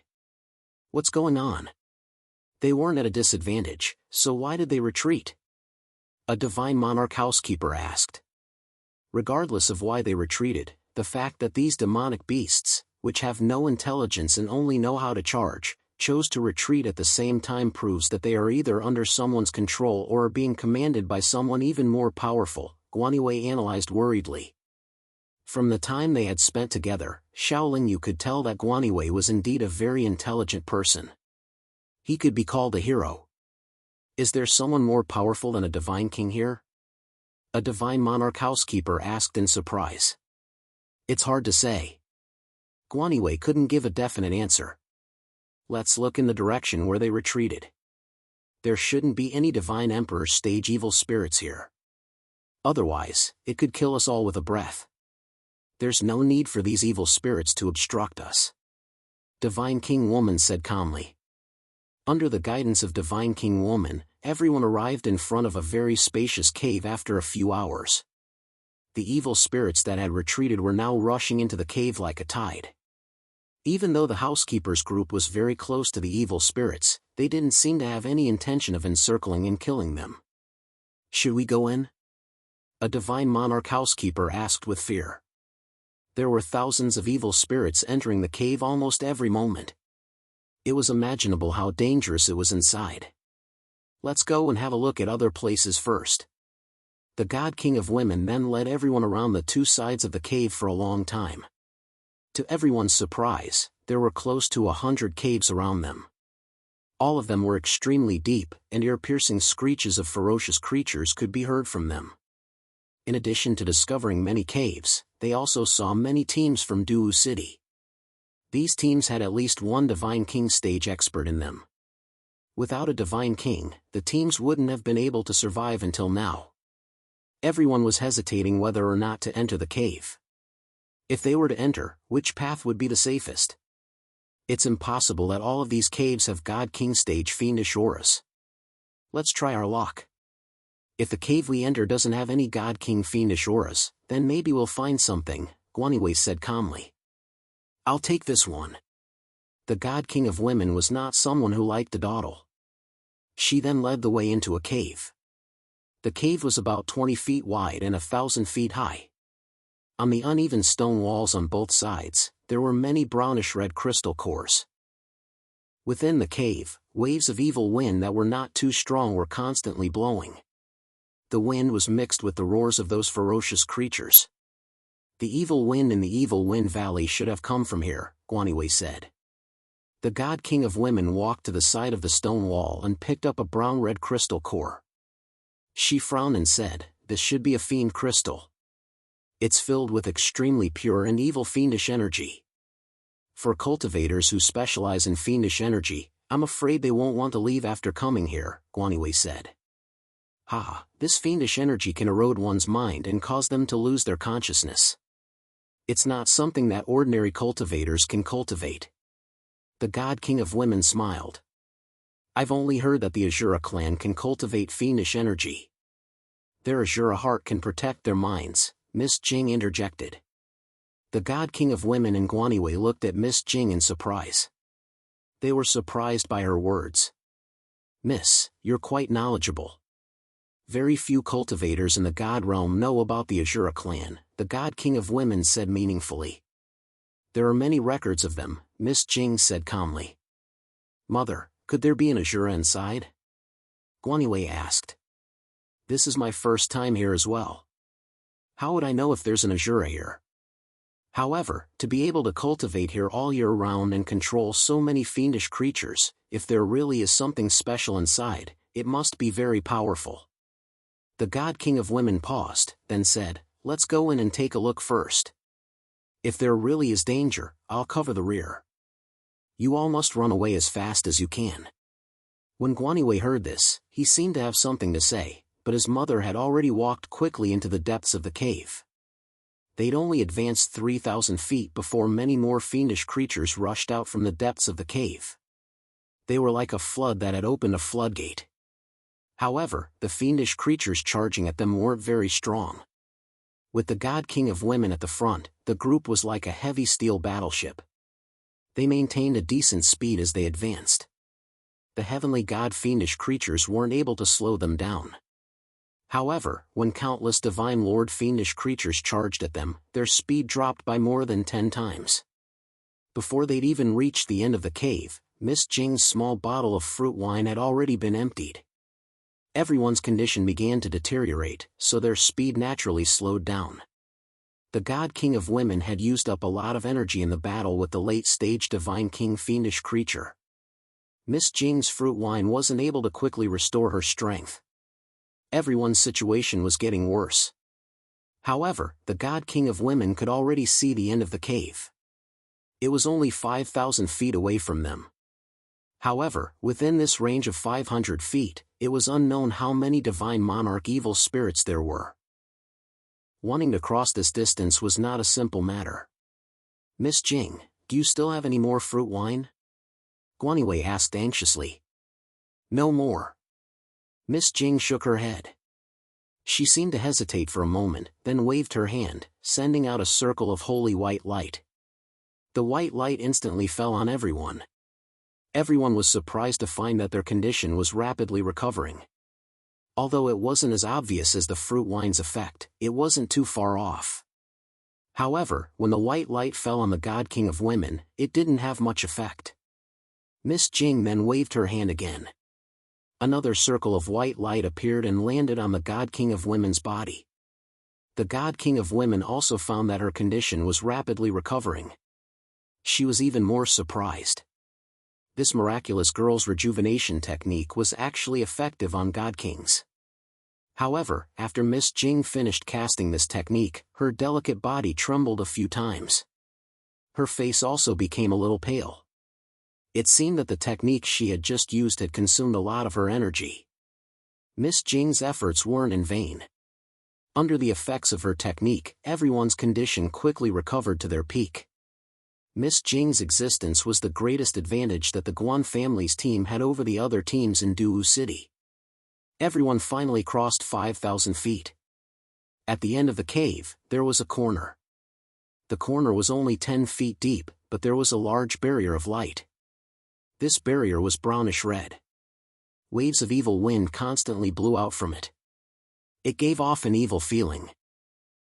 What's going on? They weren't at a disadvantage, so why did they retreat? A divine monarch housekeeper asked. Regardless of why they retreated, the fact that these demonic beasts, which have no intelligence and only know how to charge, chose to retreat at the same time proves that they are either under someone's control or are being commanded by someone even more powerful, Guanywei analyzed worriedly. From the time they had spent together, Xiaoling Yu could tell that Guanywei was indeed a very intelligent person. He could be called a hero. Is there someone more powerful than a divine king here? A divine monarch housekeeper asked in surprise. It's hard to say. Guanywei couldn't give a definite answer. Let's look in the direction where they retreated. There shouldn't be any divine emperor stage evil spirits here. Otherwise, it could kill us all with a breath. There's no need for these evil spirits to obstruct us. Divine King Woman said calmly. Under the guidance of Divine King Woman, everyone arrived in front of a very spacious cave after a few hours. The evil spirits that had retreated were now rushing into the cave like a tide. Even though the housekeeper's group was very close to the evil spirits, they didn't seem to have any intention of encircling and killing them. Should we go in? A divine monarch housekeeper asked with fear. There were thousands of evil spirits entering the cave almost every moment. It was imaginable how dangerous it was inside. Let's go and have a look at other places first. The God King of Women then led everyone around the two sides of the cave for a long time. To everyone's surprise, there were close to 100 caves around them. All of them were extremely deep, and ear-piercing screeches of ferocious creatures could be heard from them. In addition to discovering many caves, they also saw many teams from Duwu City. These teams had at least one Divine King stage expert in them. Without a Divine King, the teams wouldn't have been able to survive until now. Everyone was hesitating whether or not to enter the cave. If they were to enter, which path would be the safest? It's impossible that all of these caves have God King stage fiendish auras. Let's try our luck. If the cave we enter doesn't have any God King fiendish auras, then maybe we'll find something, Guanywei said calmly. I'll take this one. The God King of Women was not someone who liked to dawdle. She then led the way into a cave. The cave was about 20 feet wide and 1,000 feet high. On the uneven stone walls on both sides, there were many brownish-red crystal cores. Within the cave, waves of evil wind that were not too strong were constantly blowing. The wind was mixed with the roars of those ferocious creatures. The evil wind in the Evil Wind Valley should have come from here, Guanywei said. The God King of Women walked to the side of the stone wall and picked up a brown-red crystal core. She frowned and said, "This should be a fiend crystal. It's filled with extremely pure and evil fiendish energy. For cultivators who specialize in fiendish energy, I'm afraid they won't want to leave after coming here," Guanywei said. This fiendish energy can erode one's mind and cause them to lose their consciousness. It's not something that ordinary cultivators can cultivate. The God King of Women smiled. I've only heard that the Azura clan can cultivate fiendish energy. Their Azura heart can protect their minds, Miss Jing interjected. The God King of Women and Guanywei looked at Miss Jing in surprise. They were surprised by her words. Miss, you're quite knowledgeable. Very few cultivators in the God realm know about the Azura clan, the God King of Women said meaningfully. There are many records of them, Miss Jing said calmly. Mother, could there be an Azura inside? Guanywei asked. This is my first time here as well. How would I know if there's an Azura here? However, to be able to cultivate here all year round and control so many fiendish creatures, if there really is something special inside, it must be very powerful. The God King of Women paused, then said, "Let's go in and take a look first. If there really is danger, I'll cover the rear. You all must run away as fast as you can." When Guanywei heard this, he seemed to have something to say, but his mother had already walked quickly into the depths of the cave. They'd only advanced 3,000 feet before many more fiendish creatures rushed out from the depths of the cave. They were like a flood that had opened a floodgate. However, the fiendish creatures charging at them weren't very strong. With the God King of Women at the front, the group was like a heavy steel battleship. They maintained a decent speed as they advanced. The heavenly god fiendish creatures weren't able to slow them down. However, when countless divine lord fiendish creatures charged at them, their speed dropped by more than 10 times. Before they'd even reached the end of the cave, Miss Jing's small bottle of fruit wine had already been emptied. Everyone's condition began to deteriorate, so their speed naturally slowed down. The God King of Women had used up a lot of energy in the battle with the late-stage Divine King fiendish creature. Miss Jing's fruit wine wasn't able to quickly restore her strength. Everyone's situation was getting worse. However, the God King of Women could already see the end of the cave. It was only 5,000 feet away from them. However, within this range of 500 feet, it was unknown how many divine monarch evil spirits there were. Wanting to cross this distance was not a simple matter. "Miss Jing, do you still have any more fruit wine?" Guanywei asked anxiously. "No more." Miss Jing shook her head. She seemed to hesitate for a moment, then waved her hand, sending out a circle of holy white light. The white light instantly fell on everyone. Everyone was surprised to find that their condition was rapidly recovering. Although it wasn't as obvious as the fruit wine's effect, it wasn't too far off. However, when the white light fell on the God King of Women, it didn't have much effect. Miss Jing then waved her hand again. Another circle of white light appeared and landed on the God King of Women's body. The God King of Women also found that her condition was rapidly recovering. She was even more surprised. This miraculous girl's rejuvenation technique was actually effective on God Kings. However, after Miss Jing finished casting this technique, her delicate body trembled a few times. Her face also became a little pale. It seemed that the technique she had just used had consumed a lot of her energy. Miss Jing's efforts weren't in vain. Under the effects of her technique, everyone's condition quickly recovered to their peak. Miss Jing's existence was the greatest advantage that the Guan family's team had over the other teams in Duwu City. Everyone finally crossed 5,000 feet. At the end of the cave, there was a corner. The corner was only 10 feet deep, but there was a large barrier of light. This barrier was brownish red. Waves of evil wind constantly blew out from it. It gave off an evil feeling.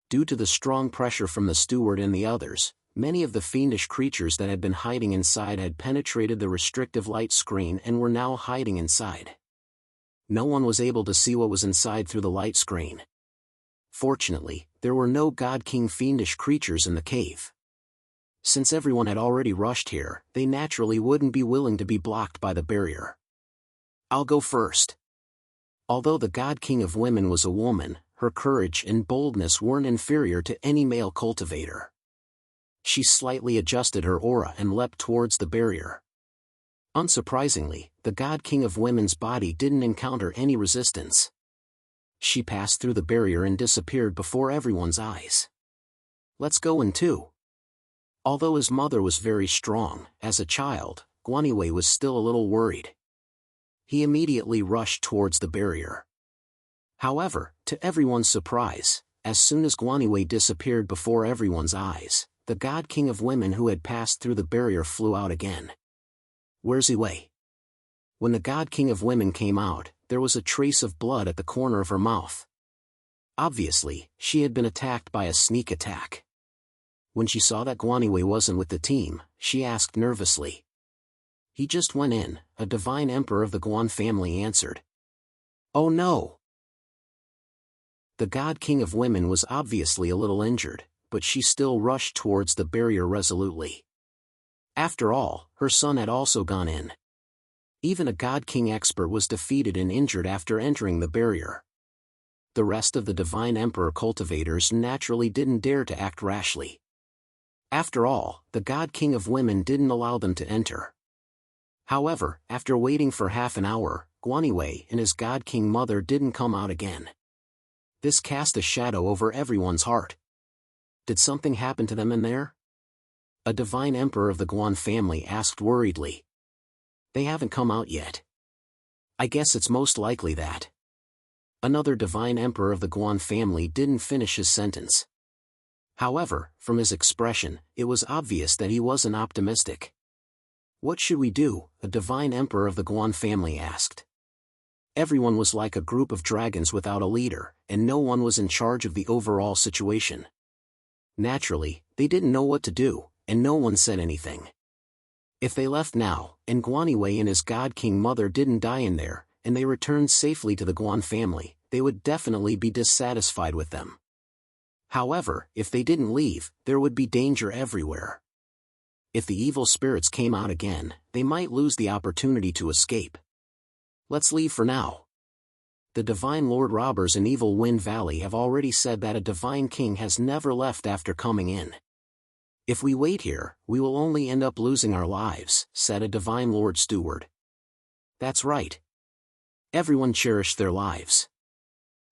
Due to the strong pressure from the steward and the others, many of the fiendish creatures that had been hiding inside had penetrated the restrictive light screen and were now hiding inside. No one was able to see what was inside through the light screen. Fortunately, there were no God King fiendish creatures in the cave. Since everyone had already rushed here, they naturally wouldn't be willing to be blocked by the barrier. "I'll go first." Although the God King of Women was a woman, her courage and boldness weren't inferior to any male cultivator. She slightly adjusted her aura and leapt towards the barrier. Unsurprisingly, the God King of Women's body didn't encounter any resistance. She passed through the barrier and disappeared before everyone's eyes. "Let's go in too." Although his mother was very strong, as a child, Guanywei was still a little worried. He immediately rushed towards the barrier. However, to everyone's surprise, as soon as Guanywei disappeared before everyone's eyes, the God King of Women who had passed through the barrier flew out again. "Where's Wei?" When the God King of Women came out, there was a trace of blood at the corner of her mouth. Obviously, she had been attacked by a sneak attack. When she saw that Guanywei wasn't with the team, she asked nervously. "He just went in," a divine emperor of the Guan family answered. "Oh no!" The God King of Women was obviously a little injured, but she still rushed towards the barrier resolutely. After all, her son had also gone in. Even a God King expert was defeated and injured after entering the barrier. The rest of the Divine Emperor cultivators naturally didn't dare to act rashly. After all, the God King of Women didn't allow them to enter. However, after waiting for half an hour, Guaniwei and his God King mother didn't come out again. This cast a shadow over everyone's heart. Did something happen to them in there? A Divine Emperor of the Guan family asked worriedly. They haven't come out yet. I guess it's most likely that. Another Divine Emperor of the Guan family didn't finish his sentence. However, from his expression, it was obvious that he wasn't optimistic. What should we do? A Divine Emperor of the Guan family asked. Everyone was like a group of dragons without a leader, and no one was in charge of the overall situation. Naturally, they didn't know what to do, and no one said anything. If they left now, and Guaniwei and his God King mother didn't die in there, and they returned safely to the Guan family, they would definitely be dissatisfied with them. However, if they didn't leave, there would be danger everywhere. If the evil spirits came out again, they might lose the opportunity to escape. Let's leave for now. The Divine Lord Robbers in Evil Wind Valley have already said that a Divine King has never left after coming in. If we wait here, we will only end up losing our lives, said a Divine Lord Steward. That's right. Everyone cherished their lives.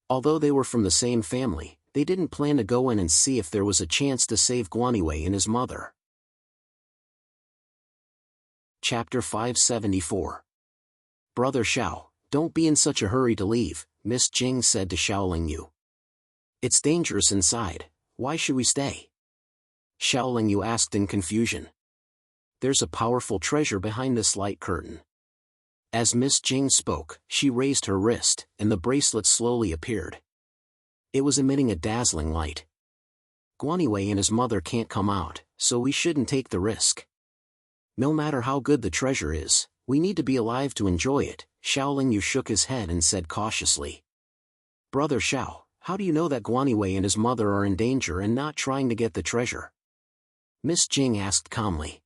Although they were from the same family, they didn't plan to go in and see if there was a chance to save Guaniwei and his mother. Chapter 574. Brother Xiao, don't be in such a hurry to leave, Miss Jing said to Xiaoling Yu. It's dangerous inside, why should we stay? Xiaoling Yu asked in confusion. There's a powerful treasure behind this light curtain. As Miss Jing spoke, she raised her wrist, and the bracelet slowly appeared. It was emitting a dazzling light. Guaniwei and his mother can't come out, so we shouldn't take the risk. No matter how good the treasure is, we need to be alive to enjoy it, Xiaoling Yu shook his head and said cautiously. Brother Xiao, how do you know that Guaniwei and his mother are in danger and not trying to get the treasure? Miss Jing asked calmly.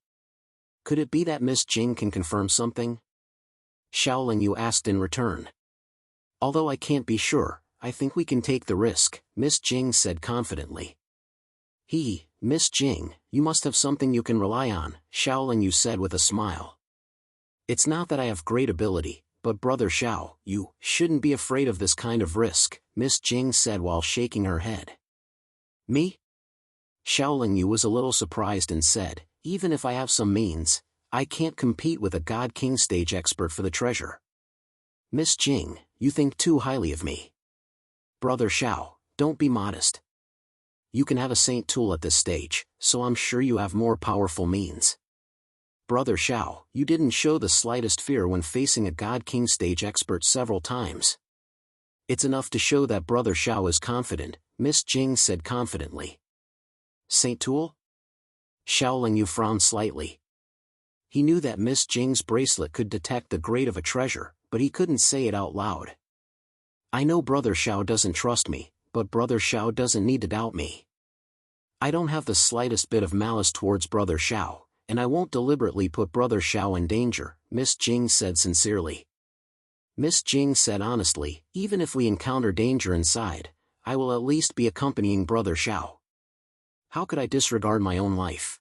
Could it be that Miss Jing can confirm something? Xiaoling Yu asked in return. Although I can't be sure, I think we can take the risk, Miss Jing said confidently. Miss Jing, you must have something you can rely on, Xiaoling Yu said with a smile. It's not that I have great ability, but Brother Xiao, you shouldn't be afraid of this kind of risk, Miss Jing said while shaking her head. Me? Xiaoling Yu was a little surprised and said, even if I have some means, I can't compete with a God King stage expert for the treasure. Miss Jing, you think too highly of me. Brother Xiao, don't be modest. You can have a saint tool at this stage, so I'm sure you have more powerful means. Brother Xiao, you didn't show the slightest fear when facing a God King stage expert several times. It's enough to show that Brother Xiao is confident, Miss Jing said confidently. Saint tool? Xiaoling Yu frowned slightly. He knew that Miss Jing's bracelet could detect the grade of a treasure, but he couldn't say it out loud. I know Brother Xiao doesn't trust me, but Brother Xiao doesn't need to doubt me. I don't have the slightest bit of malice towards Brother Xiao, and I won't deliberately put Brother Xiao in danger, Miss Jing said sincerely. Miss Jing said honestly, even if we encounter danger inside, I will at least be accompanying Brother Xiao. How could I disregard my own life?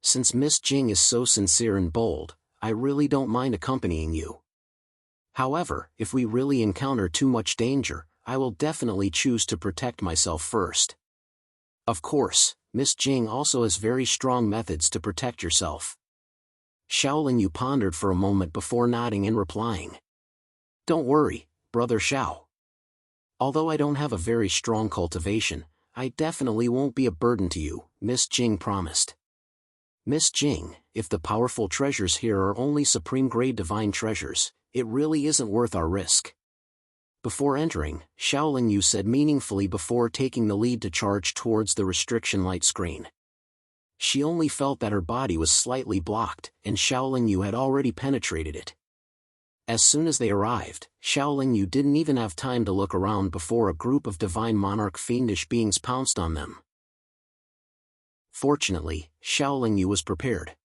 Since Miss Jing is so sincere and bold, I really don't mind accompanying you. However, if we really encounter too much danger, I will definitely choose to protect myself first. Of course, Miss Jing also has very strong methods to protect yourself. Xiaoling Yu pondered for a moment before nodding and replying. Don't worry, Brother Xiao. Although I don't have a very strong cultivation, I definitely won't be a burden to you, Miss Jing promised. Miss Jing, if the powerful treasures here are only supreme-grade divine treasures, it really isn't worth our risk. Before entering, Xiaoling Yu said meaningfully before taking the lead to charge towards the restriction light screen. She only felt that her body was slightly blocked, and Xiaoling Yu had already penetrated it. As soon as they arrived, Xiaoling Yu didn't even have time to look around before a group of divine monarch fiendish beings pounced on them. Fortunately, Xiaoling Yu was prepared.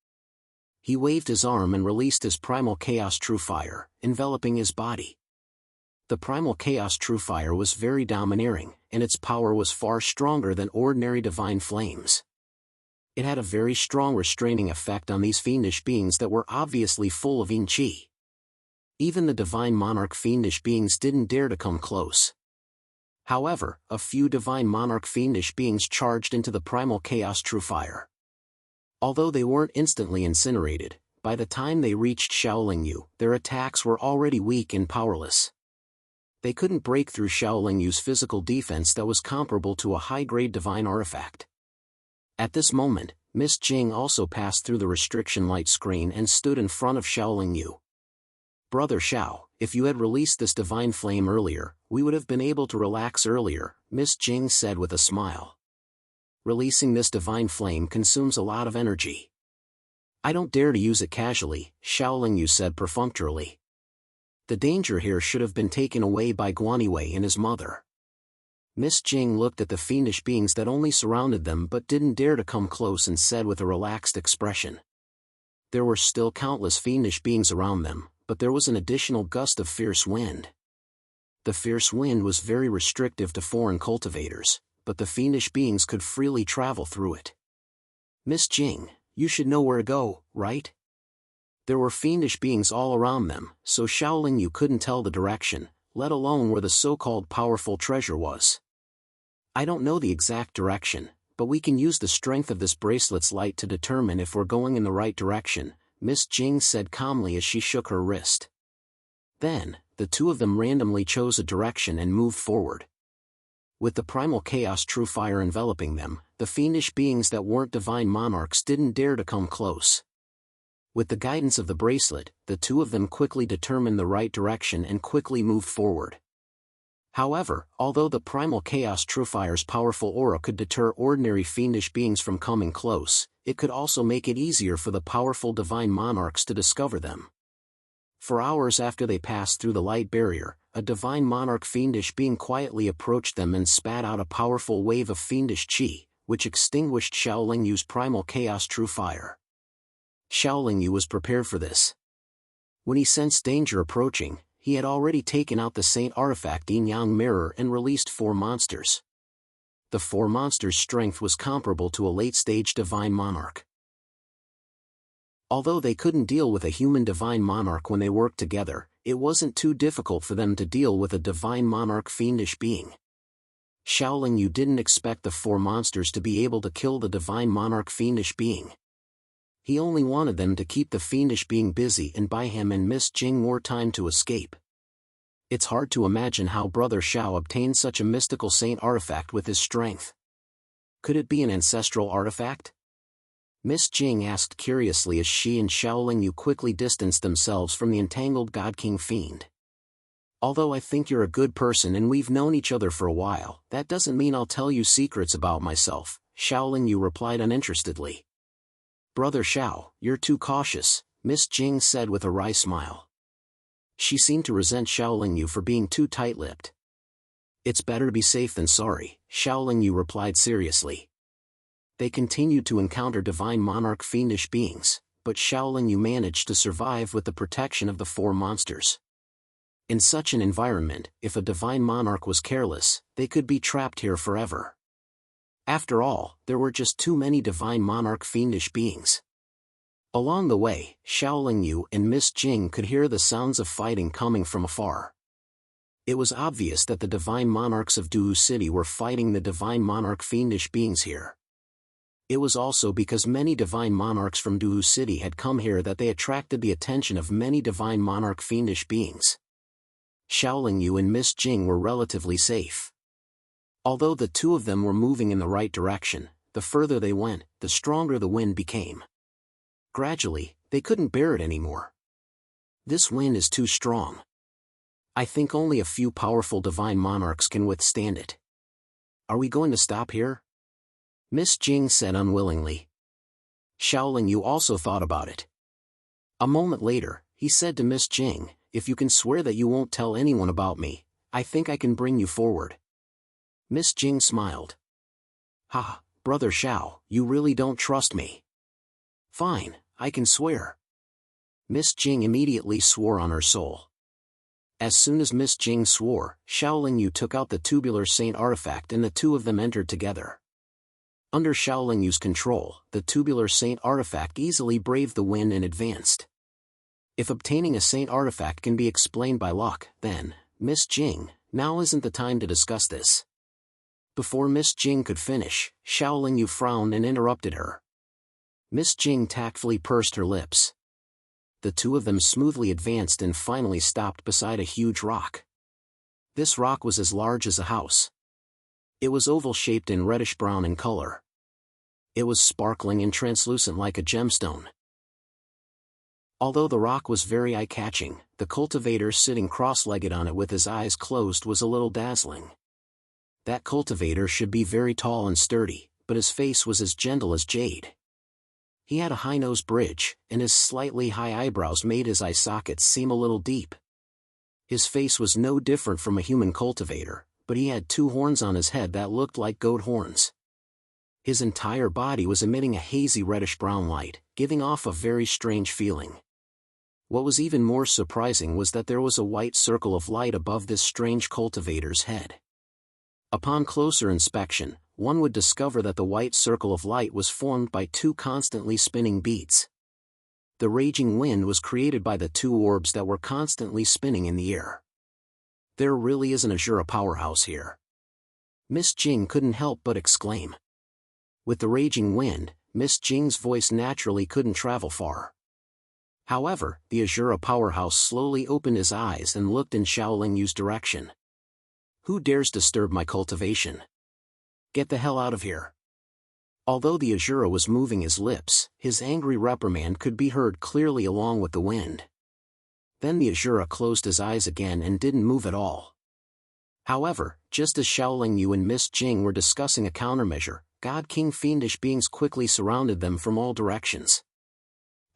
He waved his arm and released his primal chaos true fire, enveloping his body. The primal chaos true fire was very domineering, and its power was far stronger than ordinary divine flames. It had a very strong restraining effect on these fiendish beings that were obviously full of yin qi. Even the divine monarch fiendish beings didn't dare to come close. However, a few divine monarch fiendish beings charged into the primal chaos true fire. Although they weren't instantly incinerated, by the time they reached Xiaoling Yu, their attacks were already weak and powerless. They couldn't break through Xiaoling Yu's physical defense that was comparable to a high-grade divine artifact. At this moment, Miss Jing also passed through the restriction light screen and stood in front of Xiaoling Yu. "Brother Xiao, if you had released this divine flame earlier, we would have been able to relax earlier," Miss Jing said with a smile. "Releasing this divine flame consumes a lot of energy. I don't dare to use it casually," Xiaoling Yu said perfunctorily. "The danger here should have been taken away by Guanywei and his mother." Miss Jing looked at the fiendish beings that only surrounded them but didn't dare to come close and said with a relaxed expression. There were still countless fiendish beings around them, but there was an additional gust of fierce wind. The fierce wind was very restrictive to foreign cultivators, but the fiendish beings could freely travel through it. "Miss Jing, you should know where to go, right?" There were fiendish beings all around them, so Xiaoling Yu couldn't tell the direction, let alone where the so-called powerful treasure was. "I don't know the exact direction, but we can use the strength of this bracelet's light to determine if we're going in the right direction," Miss Jing said calmly as she shook her wrist. Then, the two of them randomly chose a direction and moved forward. With the primal chaos true fire enveloping them, the fiendish beings that weren't divine monarchs didn't dare to come close. With the guidance of the bracelet, the two of them quickly determined the right direction and quickly moved forward. However, although the primal chaos true fire's powerful aura could deter ordinary fiendish beings from coming close, it could also make it easier for the powerful divine monarchs to discover them. For hours after they passed through the light barrier, a divine monarch fiendish being quietly approached them and spat out a powerful wave of fiendish qi, which extinguished Xiaoling Yu's primal chaos true fire. Xiaoling Yu was prepared for this. When he sensed danger approaching, he had already taken out the Saint Artifact Yin-Yang Mirror and released 4 monsters. The 4 monsters' strength was comparable to a late-stage divine monarch. Although they couldn't deal with a human divine monarch when they worked together, it wasn't too difficult for them to deal with a divine monarch fiendish being. Xiaoling Yu didn't expect the 4 monsters to be able to kill the divine monarch fiendish being. He only wanted them to keep the fiendish being busy and buy him and Miss Jing more time to escape. It's hard to imagine how Brother Xiao obtained such a mystical saint artifact with his strength. Could it be an ancestral artifact? Miss Jing asked curiously as she and Xiaoling Yu quickly distanced themselves from the entangled God King fiend. "Although I think you're a good person and we've known each other for a while, that doesn't mean I'll tell you secrets about myself," Xiaoling Yu replied uninterestedly. "Brother Xiao, you're too cautious," Miss Jing said with a wry smile. She seemed to resent Xiaoling Yu for being too tight-lipped. "It's better to be safe than sorry," Xiaoling Yu replied seriously. They continued to encounter divine monarch fiendish beings, but Xiaoling Yu managed to survive with the protection of the 4 monsters. In such an environment, if a divine monarch was careless, they could be trapped here forever. After all, there were just too many divine monarch fiendish beings. Along the way, Xiaoling Yu and Miss Jing could hear the sounds of fighting coming from afar. It was obvious that the divine monarchs of Duhu City were fighting the divine monarch fiendish beings here. It was also because many divine monarchs from Duhu City had come here that they attracted the attention of many divine monarch fiendish beings. Xiaoling Yu and Miss Jing were relatively safe. Although the two of them were moving in the right direction, the further they went, the stronger the wind became. Gradually, they couldn't bear it anymore. "This wind is too strong. I think only a few powerful divine monarchs can withstand it. Are we going to stop here?" Miss Jing said unwillingly. Xiaoling Yu also thought about it. A moment later, he said to Miss Jing, "If you can swear that you won't tell anyone about me, I think I can bring you forward." Miss Jing smiled. "Ha, Brother Xiao, you really don't trust me. Fine, I can swear. Miss Jing immediately swore on her soul. As soon as Miss Jing swore, Xiaoling Yu took out the tubular saint artifact and the two of them entered together. Under Xiaoling Yu's control, the tubular saint artifact easily braved the wind and advanced. If obtaining a saint artifact can be explained by luck, then, Miss Jing, now isn't the time to discuss this. Before Miss Jing could finish, Xiaoling Yu frowned and interrupted her. Miss Jing tactfully pursed her lips. The two of them smoothly advanced and finally stopped beside a huge rock. This rock was as large as a house. It was oval-shaped and reddish-brown in color. It was sparkling and translucent like a gemstone. Although the rock was very eye-catching, the cultivator sitting cross-legged on it with his eyes closed was a little dazzling. That cultivator should be very tall and sturdy, but his face was as gentle as jade. He had a high-nose bridge, and his slightly high eyebrows made his eye sockets seem a little deep. His face was no different from a human cultivator, but he had two horns on his head that looked like goat horns. His entire body was emitting a hazy reddish-brown light, giving off a very strange feeling. What was even more surprising was that there was a white circle of light above this strange cultivator's head. Upon closer inspection, one would discover that the white circle of light was formed by two constantly spinning beads. The raging wind was created by the two orbs that were constantly spinning in the air. There really is an Azura powerhouse here. Miss Jing couldn't help but exclaim. With the raging wind, Miss Jing's voice naturally couldn't travel far. However, the Azura powerhouse slowly opened his eyes and looked in Xiaoling Yu's direction. Who dares disturb my cultivation? Get the hell out of here. Although the Azura was moving his lips, his angry reprimand could be heard clearly along with the wind. Then the Azura closed his eyes again and didn't move at all. However, just as Xiaoling Yu and Miss Jing were discussing a countermeasure, God King fiendish beings quickly surrounded them from all directions.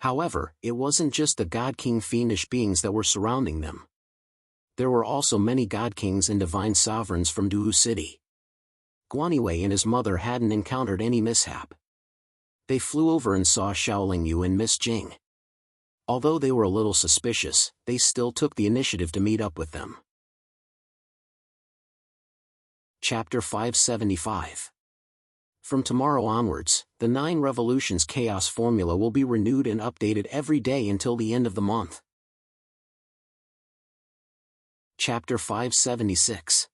However, it wasn't just the God King fiendish beings that were surrounding them. There were also many God Kings and Divine Sovereigns from Duhu City. Guanywei and his mother hadn't encountered any mishap. They flew over and saw Xiaoling Yu and Miss Jing. Although they were a little suspicious, they still took the initiative to meet up with them. Chapter 575. From tomorrow onwards, the 9 Revolutions Chaos formula will be renewed and updated every day until the end of the month. Chapter 576.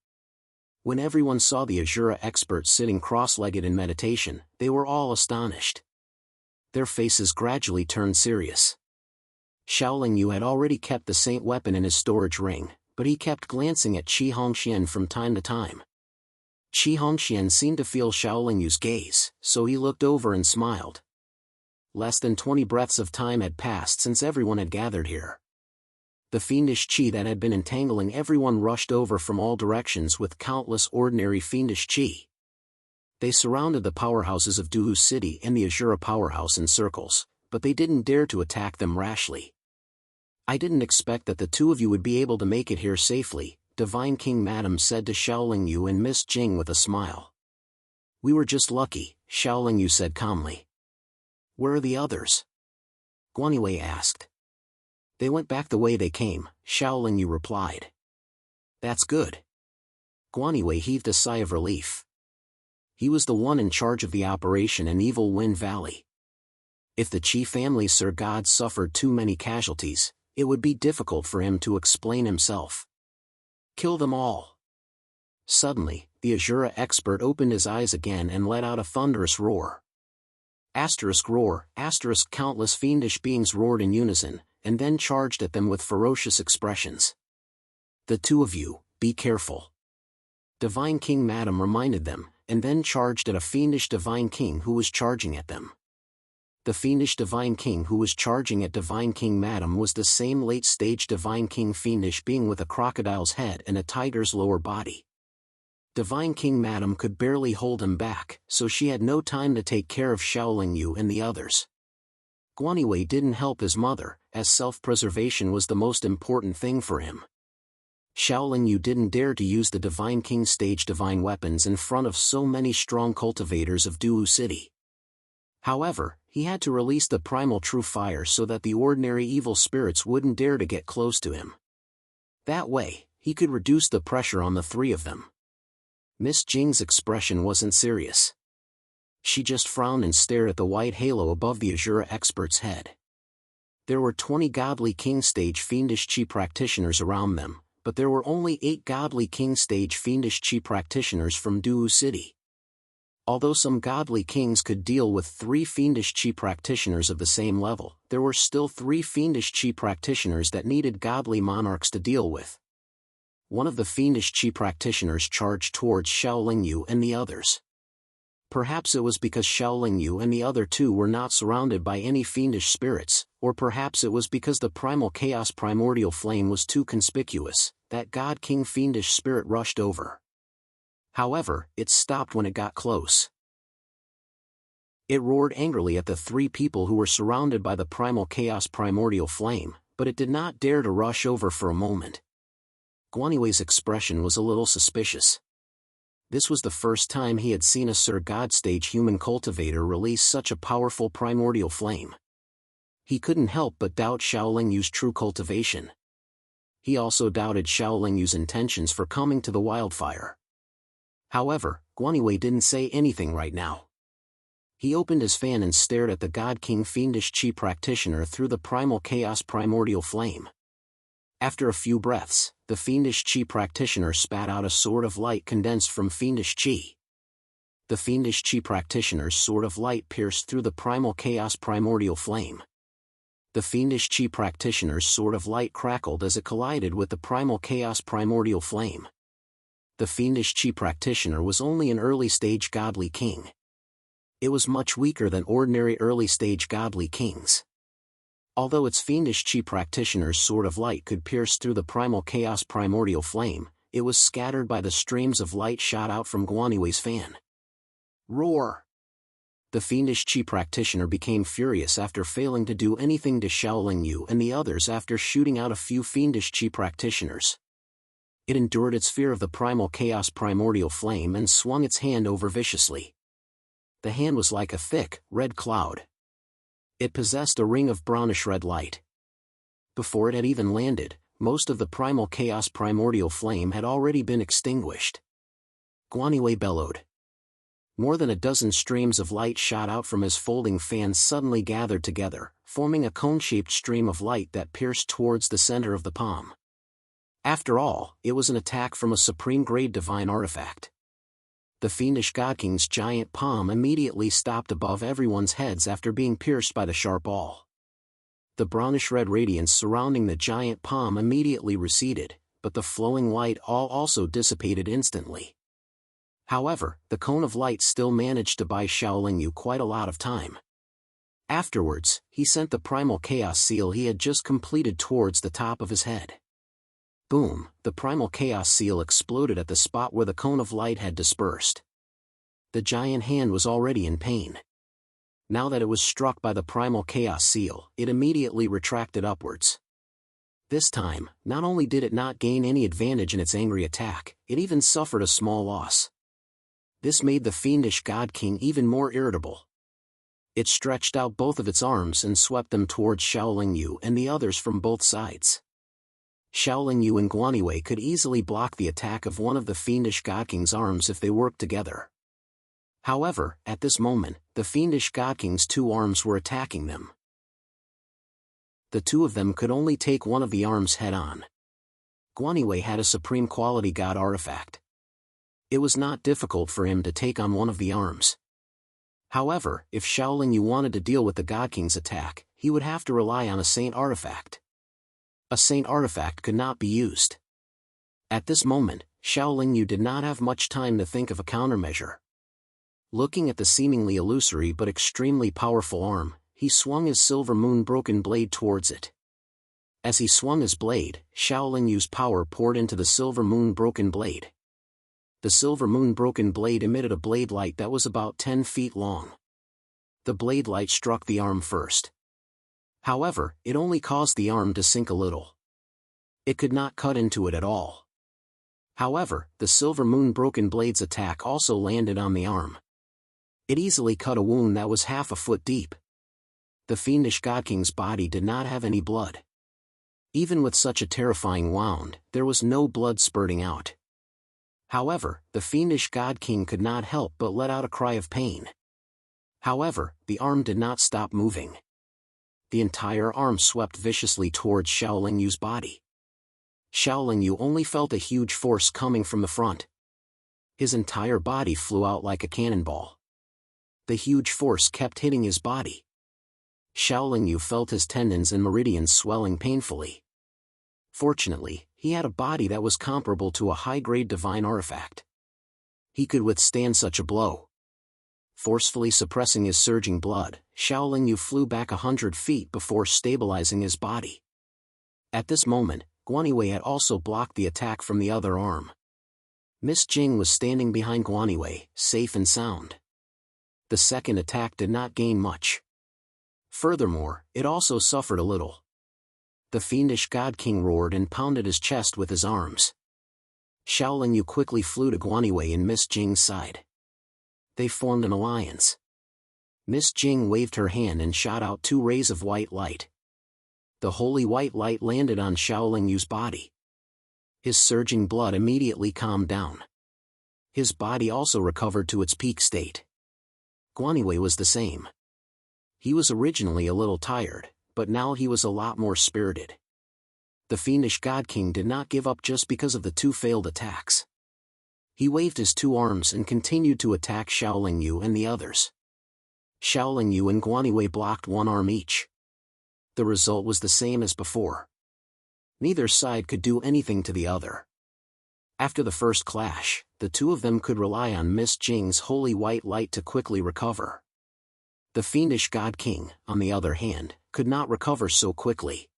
When everyone saw the Azura experts sitting cross-legged in meditation, they were all astonished. Their faces gradually turned serious. Xiaoling Yu had already kept the saint weapon in his storage ring, but he kept glancing at Qi Hongxian from time to time. Qi Hongxian seemed to feel Xiaoling Yu's gaze, so he looked over and smiled. Less than 20 breaths of time had passed since everyone had gathered here. The fiendish qi that had been entangling everyone rushed over from all directions with countless ordinary fiendish qi. They surrounded the powerhouses of Duhu City and the Azura powerhouse in circles, but they didn't dare to attack them rashly. I didn't expect that the two of you would be able to make it here safely, Divine King Madam said to Xiaoling Yu and Miss Jing with a smile. We were just lucky, Xiaoling Yu said calmly. Where are the others? Guanywei asked. They went back the way they came, Xiaoling Yu replied. That's good. Guanywei heaved a sigh of relief. He was the one in charge of the operation in Evil Wind Valley. If the Qi family Sir God suffered too many casualties, it would be difficult for him to explain himself. Kill them all. Suddenly, the Azura expert opened his eyes again and let out a thunderous roar. Roar, countless fiendish beings roared in unison, and then charged at them with ferocious expressions. The two of you, be careful. Divine King Madam reminded them, and then charged at a fiendish Divine King who was charging at them. The fiendish Divine King who was charging at Divine King Madam was the same late-stage Divine King fiendish being with a crocodile's head and a tiger's lower body. Divine King Madam could barely hold him back, so she had no time to take care of Xiaoling Yu and the others. Guanywei didn't help his mother, as self-preservation was the most important thing for him. Xiao Yu didn't dare to use the Divine King's stage divine weapons in front of so many strong cultivators of Duwu City. However, he had to release the primal true fire so that the ordinary evil spirits wouldn't dare to get close to him. That way, he could reduce the pressure on the three of them. Miss Jing's expression wasn't serious. She just frowned and stared at the white halo above the Azura expert's head. There were 20 Godly King stage Fiendish Chi practitioners around them, but there were only 8 Godly King stage Fiendish Chi practitioners from Duwu City. Although some Godly Kings could deal with 3 Fiendish Chi practitioners of the same level, there were still 3 Fiendish Chi practitioners that needed Godly Monarchs to deal with. One of the Fiendish Chi practitioners charged towards Xiao Yu and the others. Perhaps it was because Xiao Yu and the other 2 were not surrounded by any fiendish spirits, or perhaps it was because the primal chaos primordial flame was too conspicuous, that God King fiendish spirit rushed over. However, it stopped when it got close. It roared angrily at the 3 people who were surrounded by the primal chaos primordial flame, but it did not dare to rush over for a moment. Guanyue's expression was a little suspicious. This was the first time he had seen a Sir God stage human cultivator release such a powerful primordial flame. He couldn't help but doubt Xiao Yu's true cultivation. He also doubted Xiao Yu's intentions for coming to the wildfire. However, Guanyue didn't say anything right now. He opened his fan and stared at the God King Fiendish Chi practitioner through the primal chaos primordial flame. After a few breaths, the Fiendish Chi practitioner spat out a sword of light condensed from Fiendish Chi. The Fiendish Chi practitioner's sword of light pierced through the primal chaos primordial flame. The Fiendish Chi practitioner's sword of light crackled as it collided with the primal chaos primordial flame. The Fiendish Chi practitioner was only an early-stage Godly King. It was much weaker than ordinary early-stage Godly Kings. Although its Fiendish Chi practitioner's sword of light could pierce through the primal chaos primordial flame, it was scattered by the streams of light shot out from Guanyue's fan. Roar! The Fiendish Chi practitioner became furious after failing to do anything to Xiao Yu and the others after shooting out a few Fiendish Chi practitioners. It endured its fear of the primal chaos primordial flame and swung its hand over viciously. The hand was like a thick, red cloud. It possessed a ring of brownish-red light. Before it had even landed, most of the primal chaos primordial flame had already been extinguished. Guanyue bellowed. More than a dozen streams of light shot out from his folding fan suddenly gathered together, forming a cone-shaped stream of light that pierced towards the center of the palm. After all, it was an attack from a supreme-grade divine artifact. The Fiendish God King's giant palm immediately stopped above everyone's heads after being pierced by the sharp ball. The brownish-red radiance surrounding the giant palm immediately receded, but the flowing light also dissipated instantly. However, the cone of light still managed to buy Xiao Yu quite a lot of time. Afterwards, he sent the primal chaos seal he had just completed towards the top of his head. Boom, the primal chaos seal exploded at the spot where the cone of light had dispersed. The giant hand was already in pain. Now that it was struck by the primal chaos seal, it immediately retracted upwards. This time, not only did it not gain any advantage in its angry attack, it even suffered a small loss. This made the Fiendish God King even more irritable. It stretched out both of its arms and swept them towards Xiao Yu and the others from both sides. Xiao Yu and Guanyue could easily block the attack of one of the Fiendish God King's arms if they worked together. However, at this moment, the Fiendish God King's 2 arms were attacking them. The 2 of them could only take one of the arms head-on. Guanyue had a supreme quality god artifact. It was not difficult for him to take on one of the arms. However, if Xiao Yu wanted to deal with the God King's attack, he would have to rely on a saint artifact. A saint artifact could not be used. At this moment, Xiao Yu did not have much time to think of a countermeasure. Looking at the seemingly illusory but extremely powerful arm, he swung his silver moon broken blade towards it. As he swung his blade, Xiao Yu's power poured into the silver moon broken blade. The silver moon broken blade emitted a blade light that was about 10 feet long. The blade light struck the arm first. However, it only caused the arm to sink a little. It could not cut into it at all. However, the Silver Moon Broken Blade's attack also landed on the arm. It easily cut a wound that was half a foot deep. The fiendish God King's body did not have any blood. Even with such a terrifying wound, there was no blood spurting out. However, the fiendish God King could not help but let out a cry of pain. However, the arm did not stop moving. The entire arm swept viciously towards Xiaoling Yu's body. Xiaoling Yu only felt a huge force coming from the front. His entire body flew out like a cannonball. The huge force kept hitting his body. Xiaoling Yu felt his tendons and meridians swelling painfully. Fortunately, he had a body that was comparable to a high-grade divine artifact. He could withstand such a blow. Forcefully suppressing his surging blood, Xiaoling Yu flew back 100 feet before stabilizing his body. At this moment, Guanywei had also blocked the attack from the other arm. Miss Jing was standing behind Guanywei, safe and sound. The second attack did not gain much. Furthermore, it also suffered a little. The fiendish God King roared and pounded his chest with his arms. Xiaoling Yu quickly flew to Guanywei and Miss Jing's side. They formed an alliance. Miss Jing waved her hand and shot out 2 rays of white light. The holy white light landed on Xiaoling Yu's body. His surging blood immediately calmed down. His body also recovered to its peak state. Guanywei was the same. He was originally a little tired, but now he was a lot more spirited. The fiendish God King did not give up just because of the 2 failed attacks. He waved his 2 arms and continued to attack Xiaoling Yu and the others. Xiaoling Yu and Guanywei blocked 1 arm each. The result was the same as before. Neither side could do anything to the other. After the first clash, the 2 of them could rely on Miss Jing's holy white light to quickly recover. The fiendish God King, on the other hand, could not recover so quickly.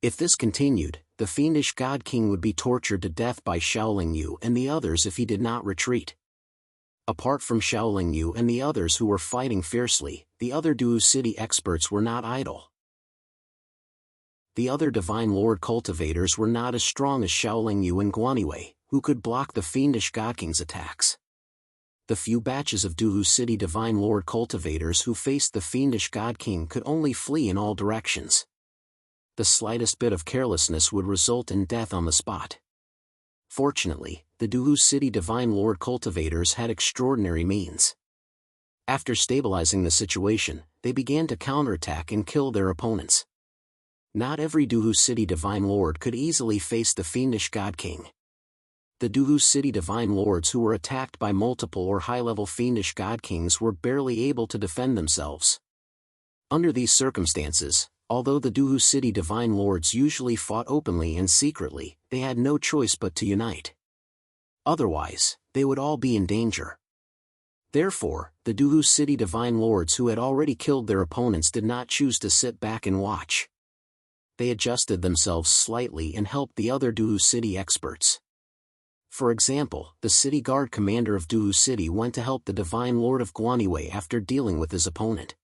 If this continued, the fiendish God King would be tortured to death by Xiaoling Yu and the others if he did not retreat. Apart from Xiaoling Yu and the others who were fighting fiercely, the other Duhu City experts were not idle. The other Divine Lord cultivators were not as strong as Xiaoling Yu and Guanywei, who could block the fiendish God King's attacks. The few batches of Duhu City Divine Lord cultivators who faced the fiendish God King could only flee in all directions. The slightest bit of carelessness would result in death on the spot. Fortunately, the Duhu City Divine Lord cultivators had extraordinary means. After stabilizing the situation, they began to counterattack and kill their opponents. Not every Duhu City Divine Lord could easily face the fiendish God King. The Duhu City Divine Lords who were attacked by multiple or high-level fiendish God Kings were barely able to defend themselves. Under these circumstances, although the Duhu City Divine Lords usually fought openly and secretly, they had no choice but to unite. Otherwise, they would all be in danger. Therefore, the Duhu City Divine Lords who had already killed their opponents did not choose to sit back and watch. They adjusted themselves slightly and helped the other Duhu City experts. For example, the city guard commander of Duhu City went to help the Divine Lord of Guanywei after dealing with his opponent.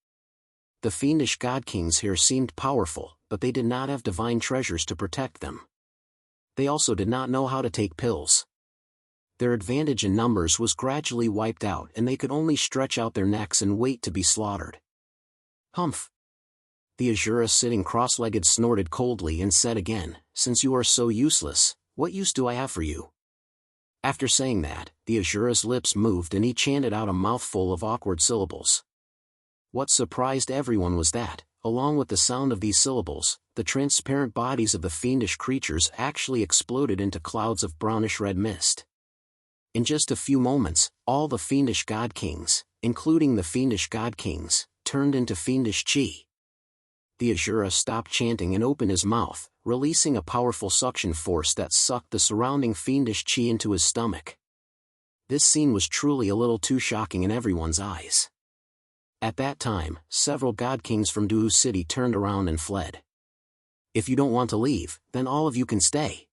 The fiendish God Kings here seemed powerful, but they did not have divine treasures to protect them. They also did not know how to take pills. Their advantage in numbers was gradually wiped out and they could only stretch out their necks and wait to be slaughtered. Humph! The Azura sitting cross-legged snorted coldly and said again, "Since you are so useless, what use do I have for you?" After saying that, the Azura's lips moved and he chanted out a mouthful of awkward syllables. What surprised everyone was that, along with the sound of these syllables, the transparent bodies of the fiendish creatures actually exploded into clouds of brownish-red mist. In just a few moments, all the fiendish God Kings, including the fiendish God Kings, turned into fiendish chi. The Azura stopped chanting and opened his mouth, releasing a powerful suction force that sucked the surrounding fiendish chi into his stomach. This scene was truly a little too shocking in everyone's eyes. At that time, several God Kings from Duhu City turned around and fled. If you don't want to leave, then all of you can stay.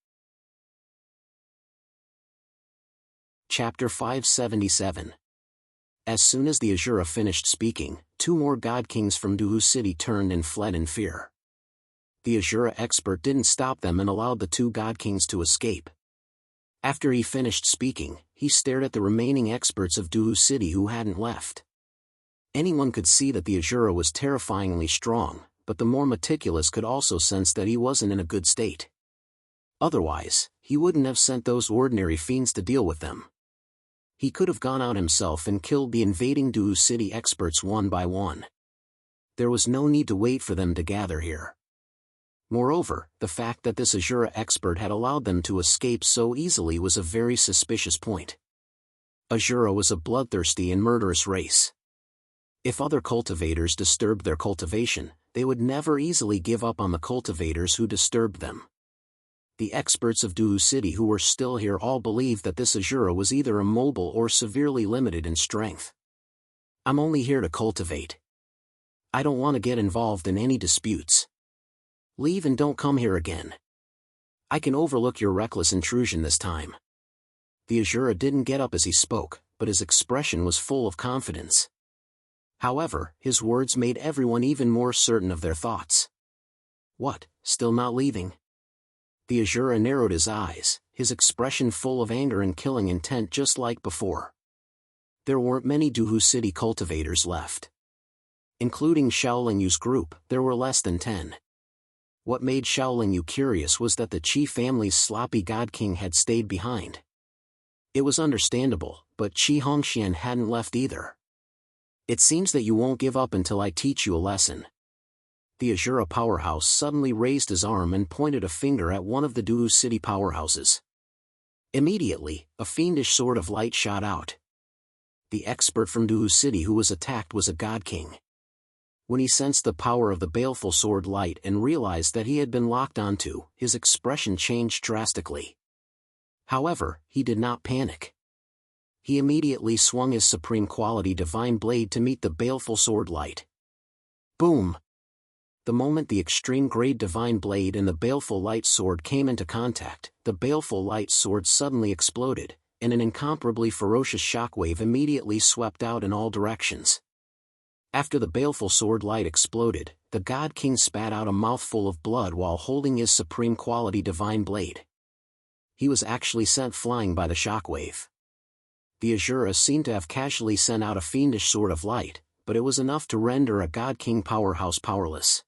Chapter 577. As soon as the Azura finished speaking, 2 more God Kings from Duhu City turned and fled in fear. The Azura expert didn't stop them and allowed the 2 God Kings to escape. After he finished speaking, he stared at the remaining experts of Duhu City who hadn't left. Anyone could see that the Azura was terrifyingly strong, but the more meticulous could also sense that he wasn't in a good state. Otherwise, he wouldn't have sent those ordinary fiends to deal with them. He could have gone out himself and killed the invading Duhu City experts one by one. There was no need to wait for them to gather here. Moreover, the fact that this Azura expert had allowed them to escape so easily was a very suspicious point. Azura was a bloodthirsty and murderous race. If other cultivators disturbed their cultivation, they would never easily give up on the cultivators who disturbed them. The experts of Duhu City who were still here all believed that this Azura was either immobile or severely limited in strength. I'm only here to cultivate. I don't want to get involved in any disputes. Leave and don't come here again. I can overlook your reckless intrusion this time. The Azura didn't get up as he spoke, but his expression was full of confidence. However, his words made everyone even more certain of their thoughts. What, still not leaving? The Azura narrowed his eyes, his expression full of anger and killing intent just like before. There weren't many Duhu City cultivators left. Including Xiaolingyu's group, there were less than 10. What made Xiaolingyu curious was that the Qi family's sloppy god king had stayed behind. It was understandable, but Qi Hongxian hadn't left either. It seems that you won't give up until I teach you a lesson. The Azura powerhouse suddenly raised his arm and pointed a finger at one of the Duhu City powerhouses. Immediately, a fiendish sword of light shot out. The expert from Duhu City who was attacked was a god king. When he sensed the power of the baleful sword light and realized that he had been locked onto, his expression changed drastically. However, he did not panic. He immediately swung his supreme quality divine blade to meet the baleful sword light. Boom! The moment the extreme grade divine blade and the baleful light sword came into contact, the baleful light sword suddenly exploded, and an incomparably ferocious shockwave immediately swept out in all directions. After the baleful sword light exploded, the God King spat out a mouthful of blood while holding his supreme quality divine blade. He was actually sent flying by the shockwave. The Azura seemed to have casually sent out a fiendish sword of light, but it was enough to render a God King powerhouse powerless.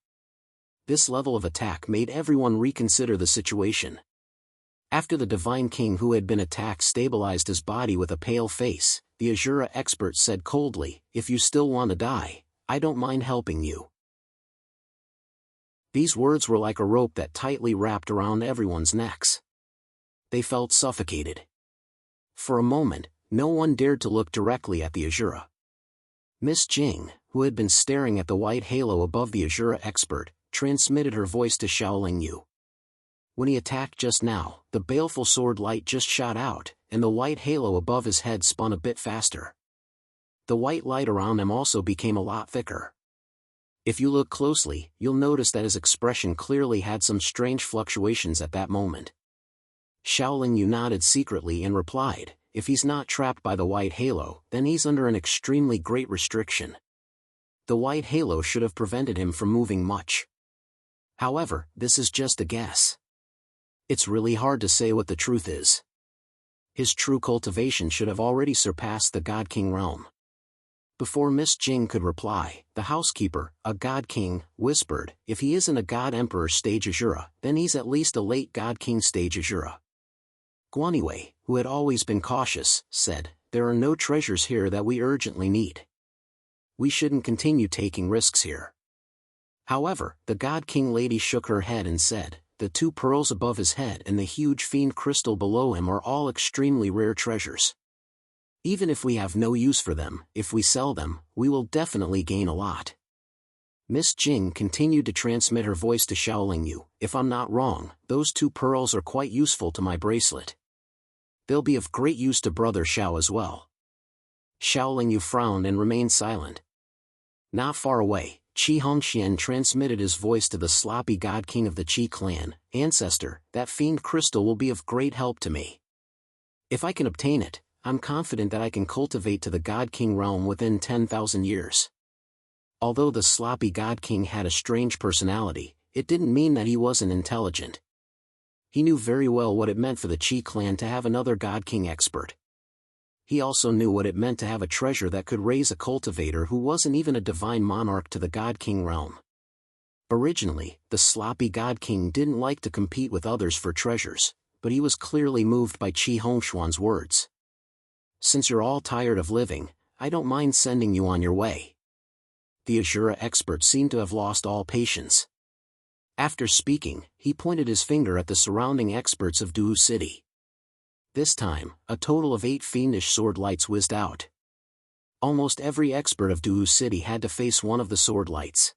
This level of attack made everyone reconsider the situation. After the Divine King who had been attacked stabilized his body with a pale face, the Azura expert said coldly, "If you still want to die, I don't mind helping you." These words were like a rope that tightly wrapped around everyone's necks. They felt suffocated. For a moment, no one dared to look directly at the Azura. Miss Jing, who had been staring at the white halo above the Azura expert, transmitted her voice to Xiaolingyu. When he attacked just now, the baleful sword light just shot out, and the white halo above his head spun a bit faster. The white light around him also became a lot thicker. If you look closely, you'll notice that his expression clearly had some strange fluctuations at that moment. Xiaolingyu nodded secretly and replied, "If he's not trapped by the white halo, then he's under an extremely great restriction. The white halo should have prevented him from moving much. However, this is just a guess. It's really hard to say what the truth is. His true cultivation should have already surpassed the God King realm." Before Miss Jing could reply, the housekeeper, a God King, whispered, "If he isn't a God Emperor stage Azura, then he's at least a late God King stage Azura." Guaniwei, who had always been cautious, said, "There are no treasures here that we urgently need. We shouldn't continue taking risks here." However, the God King lady shook her head and said, "The two pearls above his head and the huge fiend crystal below him are all extremely rare treasures. Even if we have no use for them, if we sell them, we will definitely gain a lot." Miss Jing continued to transmit her voice to Xiaolingyu, "If I'm not wrong, those two pearls are quite useful to my bracelet. They'll be of great use to Brother Xiao as well." Xiaolingyu frowned and remained silent. Not far away, Qi Hongxian transmitted his voice to the sloppy God King of the Qi clan, "Ancestor, that fiend crystal will be of great help to me. If I can obtain it, I'm confident that I can cultivate to the God King realm within 10,000 years. Although the sloppy God King had a strange personality, it didn't mean that he wasn't intelligent. He knew very well what it meant for the Qi clan to have another God King expert. He also knew what it meant to have a treasure that could raise a cultivator who wasn't even a divine monarch to the God King realm. Originally, the sloppy God King didn't like to compete with others for treasures, but he was clearly moved by Qi Hongshuan's words. "Since you're all tired of living, I don't mind sending you on your way." The Azura expert seemed to have lost all patience. After speaking, he pointed his finger at the surrounding experts of Duhu City. This time, a total of 8 fiendish sword lights whizzed out. Almost every expert of Duhu City had to face one of the sword lights.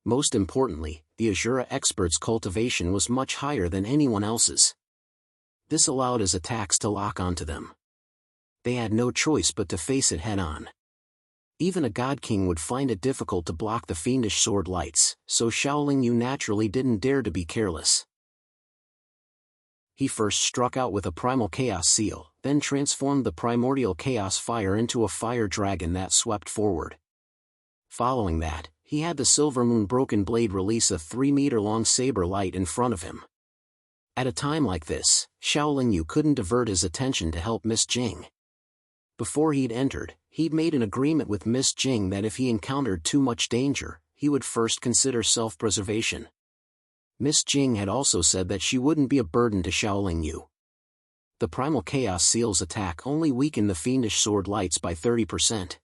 Most importantly, the Azura expert's cultivation was much higher than anyone else's. This allowed his attacks to lock onto them. They had no choice but to face it head-on. Even a God King would find it difficult to block the fiendish sword lights, so Xiaoling Yu naturally didn't dare to be careless. He first struck out with a primal chaos seal, then transformed the primordial chaos fire into a fire dragon that swept forward. Following that, he had the Silver Moon Broken Blade release a 3-meter-long saber light in front of him. At a time like this, Xiaoling Yu couldn't divert his attention to help Miss Jing. Before he'd entered, he'd made an agreement with Miss Jing that if he encountered too much danger, he would first consider self-preservation. Miss Jing had also said that she wouldn't be a burden to Xiaoling Yu. The Primal Chaos Seal's attack only weakened the fiendish sword lights by 30%.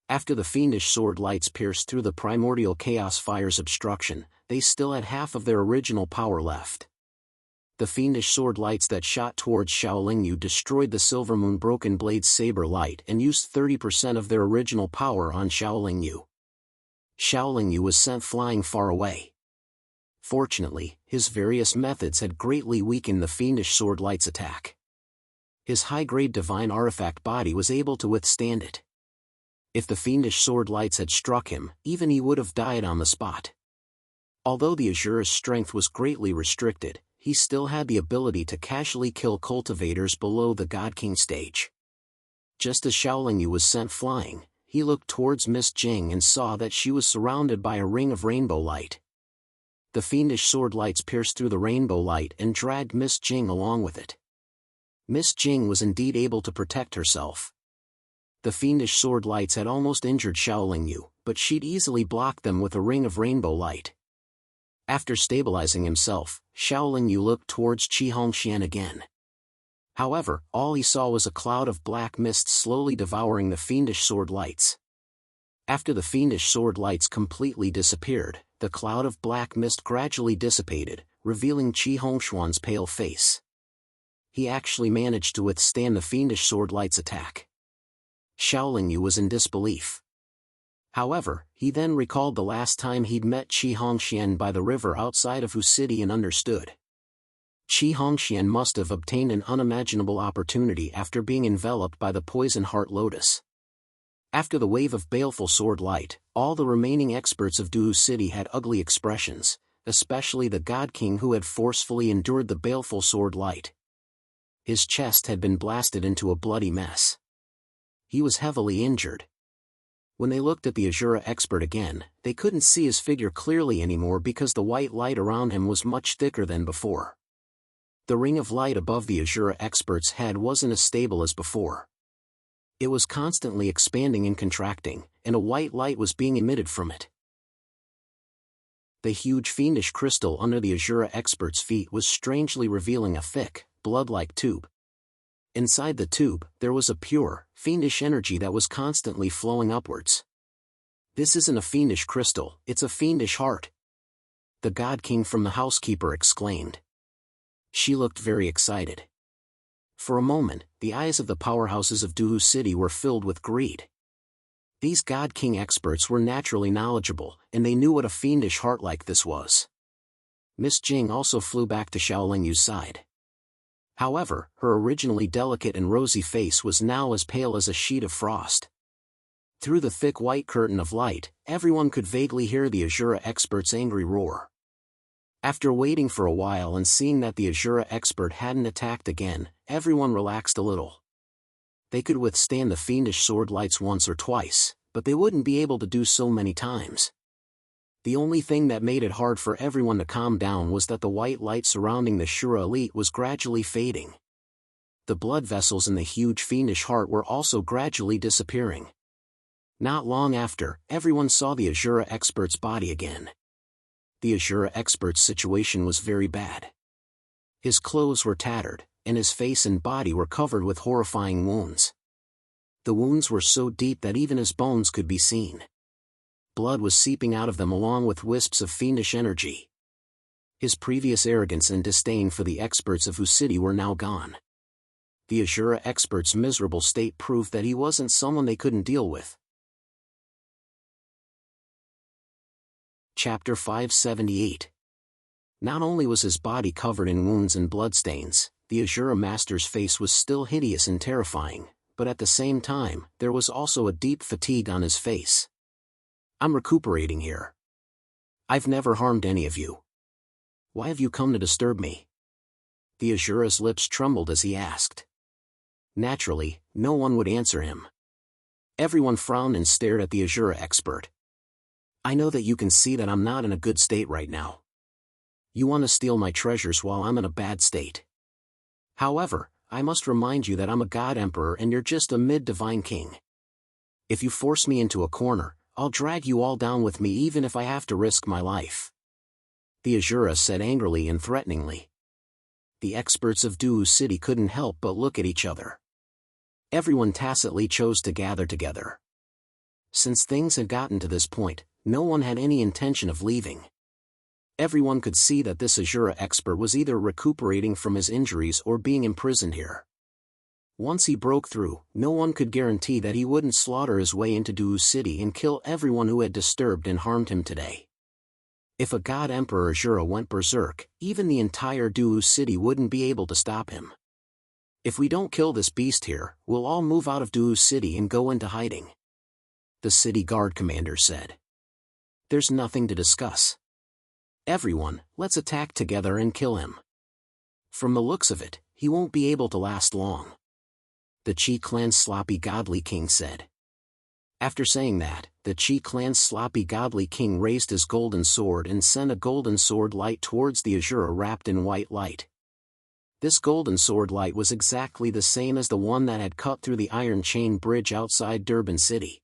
After the fiendish sword lights pierced through the primordial chaos fire's obstruction, they still had half of their original power left. The fiendish sword lights that shot towards Xiaoling Yu destroyed the Silver Moon Broken Blade's saber light and used 30% of their original power on Xiaoling Yu. Xiaoling Yu was sent flying far away. Fortunately, his various methods had greatly weakened the fiendish sword light's attack. His high-grade divine artifact body was able to withstand it. If the fiendish sword lights had struck him, even he would have died on the spot. Although the Azura's strength was greatly restricted, he still had the ability to casually kill cultivators below the God King stage. Just as Xiaoling Yu was sent flying, he looked towards Miss Jing and saw that she was surrounded by a ring of rainbow light. The fiendish sword lights pierced through the rainbow light and dragged Miss Jing along with it. Miss Jing was indeed able to protect herself. The fiendish sword lights had almost injured Xiaoling Yu, but she'd easily blocked them with a ring of rainbow light. After stabilizing himself, Xiaoling Yu looked towards Qi Hongxian again. However, all he saw was a cloud of black mist slowly devouring the fiendish sword lights. After the fiendish sword lights completely disappeared, the cloud of black mist gradually dissipated, revealing Qi Hongshuan's pale face. He actually managed to withstand the fiendish sword light's attack. Xiaoling Yu was in disbelief. However, he then recalled the last time he'd met Qi Hongxian by the river outside of Hu City and understood. Qi Hongxian must have obtained an unimaginable opportunity after being enveloped by the poison heart lotus. After the wave of baleful sword light, all the remaining experts of Duhu City had ugly expressions, especially the God King who had forcefully endured the baleful sword light. His chest had been blasted into a bloody mess. He was heavily injured. When they looked at the Azura expert again, they couldn't see his figure clearly anymore because the white light around him was much thicker than before. The ring of light above the Azura expert's head wasn't as stable as before. It was constantly expanding and contracting, and a white light was being emitted from it. The huge fiendish crystal under the Azura expert's feet was strangely revealing a thick, blood-like tube. Inside the tube, there was a pure, fiendish energy that was constantly flowing upwards. "This isn't a fiendish crystal, it's a fiendish heart," the God King from the housekeeper exclaimed. She looked very excited. For a moment, the eyes of the powerhouses of Duhu City were filled with greed. These God King experts were naturally knowledgeable, and they knew what a fiendish heart like this was. Miss Jing also flew back to Xiaoling Yu's side. However, her originally delicate and rosy face was now as pale as a sheet of frost. Through the thick white curtain of light, everyone could vaguely hear the Azura expert's angry roar. After waiting for a while and seeing that the Azura expert hadn't attacked again, everyone relaxed a little. They could withstand the fiendish sword lights once or twice, but they wouldn't be able to do so many times. The only thing that made it hard for everyone to calm down was that the white light surrounding the Shura elite was gradually fading. The blood vessels in the huge fiendish heart were also gradually disappearing. Not long after, everyone saw the Azura expert's body again. The Azura expert's situation was very bad. His clothes were tattered, and his face and body were covered with horrifying wounds. The wounds were so deep that even his bones could be seen. Blood was seeping out of them along with wisps of fiendish energy. His previous arrogance and disdain for the experts of whose city were now gone. The Azura expert's miserable state proved that he wasn't someone they couldn't deal with. Chapter 578. Not only was his body covered in wounds and bloodstains, the Azura master's face was still hideous and terrifying, but at the same time, there was also a deep fatigue on his face. I'm recuperating here. I've never harmed any of you. Why have you come to disturb me? The Azura's lips trembled as he asked. Naturally, no one would answer him. Everyone frowned and stared at the Azura expert. I know that you can see that I'm not in a good state right now. You want to steal my treasures while I'm in a bad state. However, I must remind you that I'm a god emperor and you're just a mid-divine king. If you force me into a corner, I'll drag you all down with me even if I have to risk my life. The Azura said angrily and threateningly. The experts of Du'u City couldn't help but look at each other. Everyone tacitly chose to gather together. Since things had gotten to this point, no one had any intention of leaving. Everyone could see that this Azura expert was either recuperating from his injuries or being imprisoned here. Once he broke through, no one could guarantee that he wouldn't slaughter his way into Du'u City and kill everyone who had disturbed and harmed him today. If a god emperor Azura went berserk, even the entire Du'u City wouldn't be able to stop him. If we don't kill this beast here, we'll all move out of Du'u City and go into hiding. The city guard commander said. There's nothing to discuss. Everyone, let's attack together and kill him. From the looks of it, he won't be able to last long. The Chi clan's sloppy godly king said. After saying that, the Chi clan's sloppy godly king raised his golden sword and sent a golden sword light towards the Azura wrapped in white light. This golden sword light was exactly the same as the one that had cut through the iron chain bridge outside Durban City.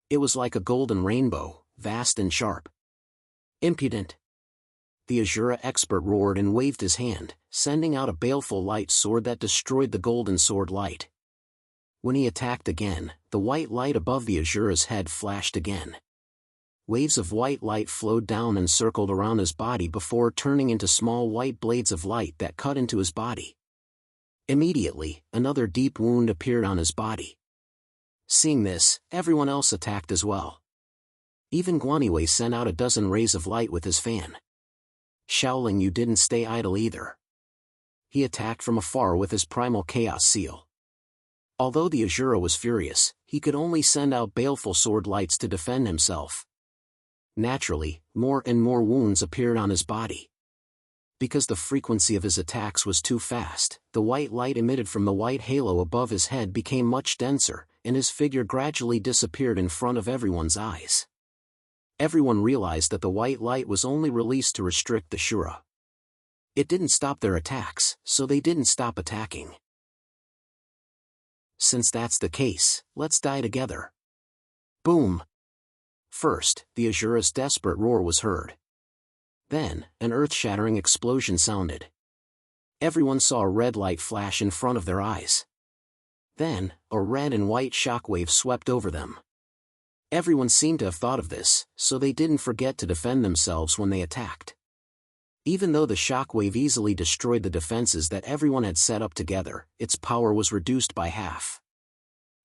It was like a golden rainbow, vast and sharp. Impudent! The Azura expert roared and waved his hand, sending out a baleful light sword that destroyed the golden sword light. When he attacked again, the white light above the Azura's head flashed again. Waves of white light flowed down and circled around his body before turning into small white blades of light that cut into his body. Immediately, another deep wound appeared on his body. Seeing this, everyone else attacked as well. Even Guaniwei sent out a dozen rays of light with his fan. Shaoling Yu didn't stay idle either. He attacked from afar with his primal chaos seal. Although the Azura was furious, he could only send out baleful sword lights to defend himself. Naturally, more and more wounds appeared on his body. Because the frequency of his attacks was too fast, the white light emitted from the white halo above his head became much denser, and his figure gradually disappeared in front of everyone's eyes. Everyone realized that the white light was only released to restrict the Shura. It didn't stop their attacks, so they didn't stop attacking. Since that's the case, let's die together. Boom! First, the Azura's desperate roar was heard. Then, an earth-shattering explosion sounded. Everyone saw a red light flash in front of their eyes. Then, a red and white shockwave swept over them. Everyone seemed to have thought of this, so they didn't forget to defend themselves when they attacked. Even though the shockwave easily destroyed the defenses that everyone had set up together, its power was reduced by half.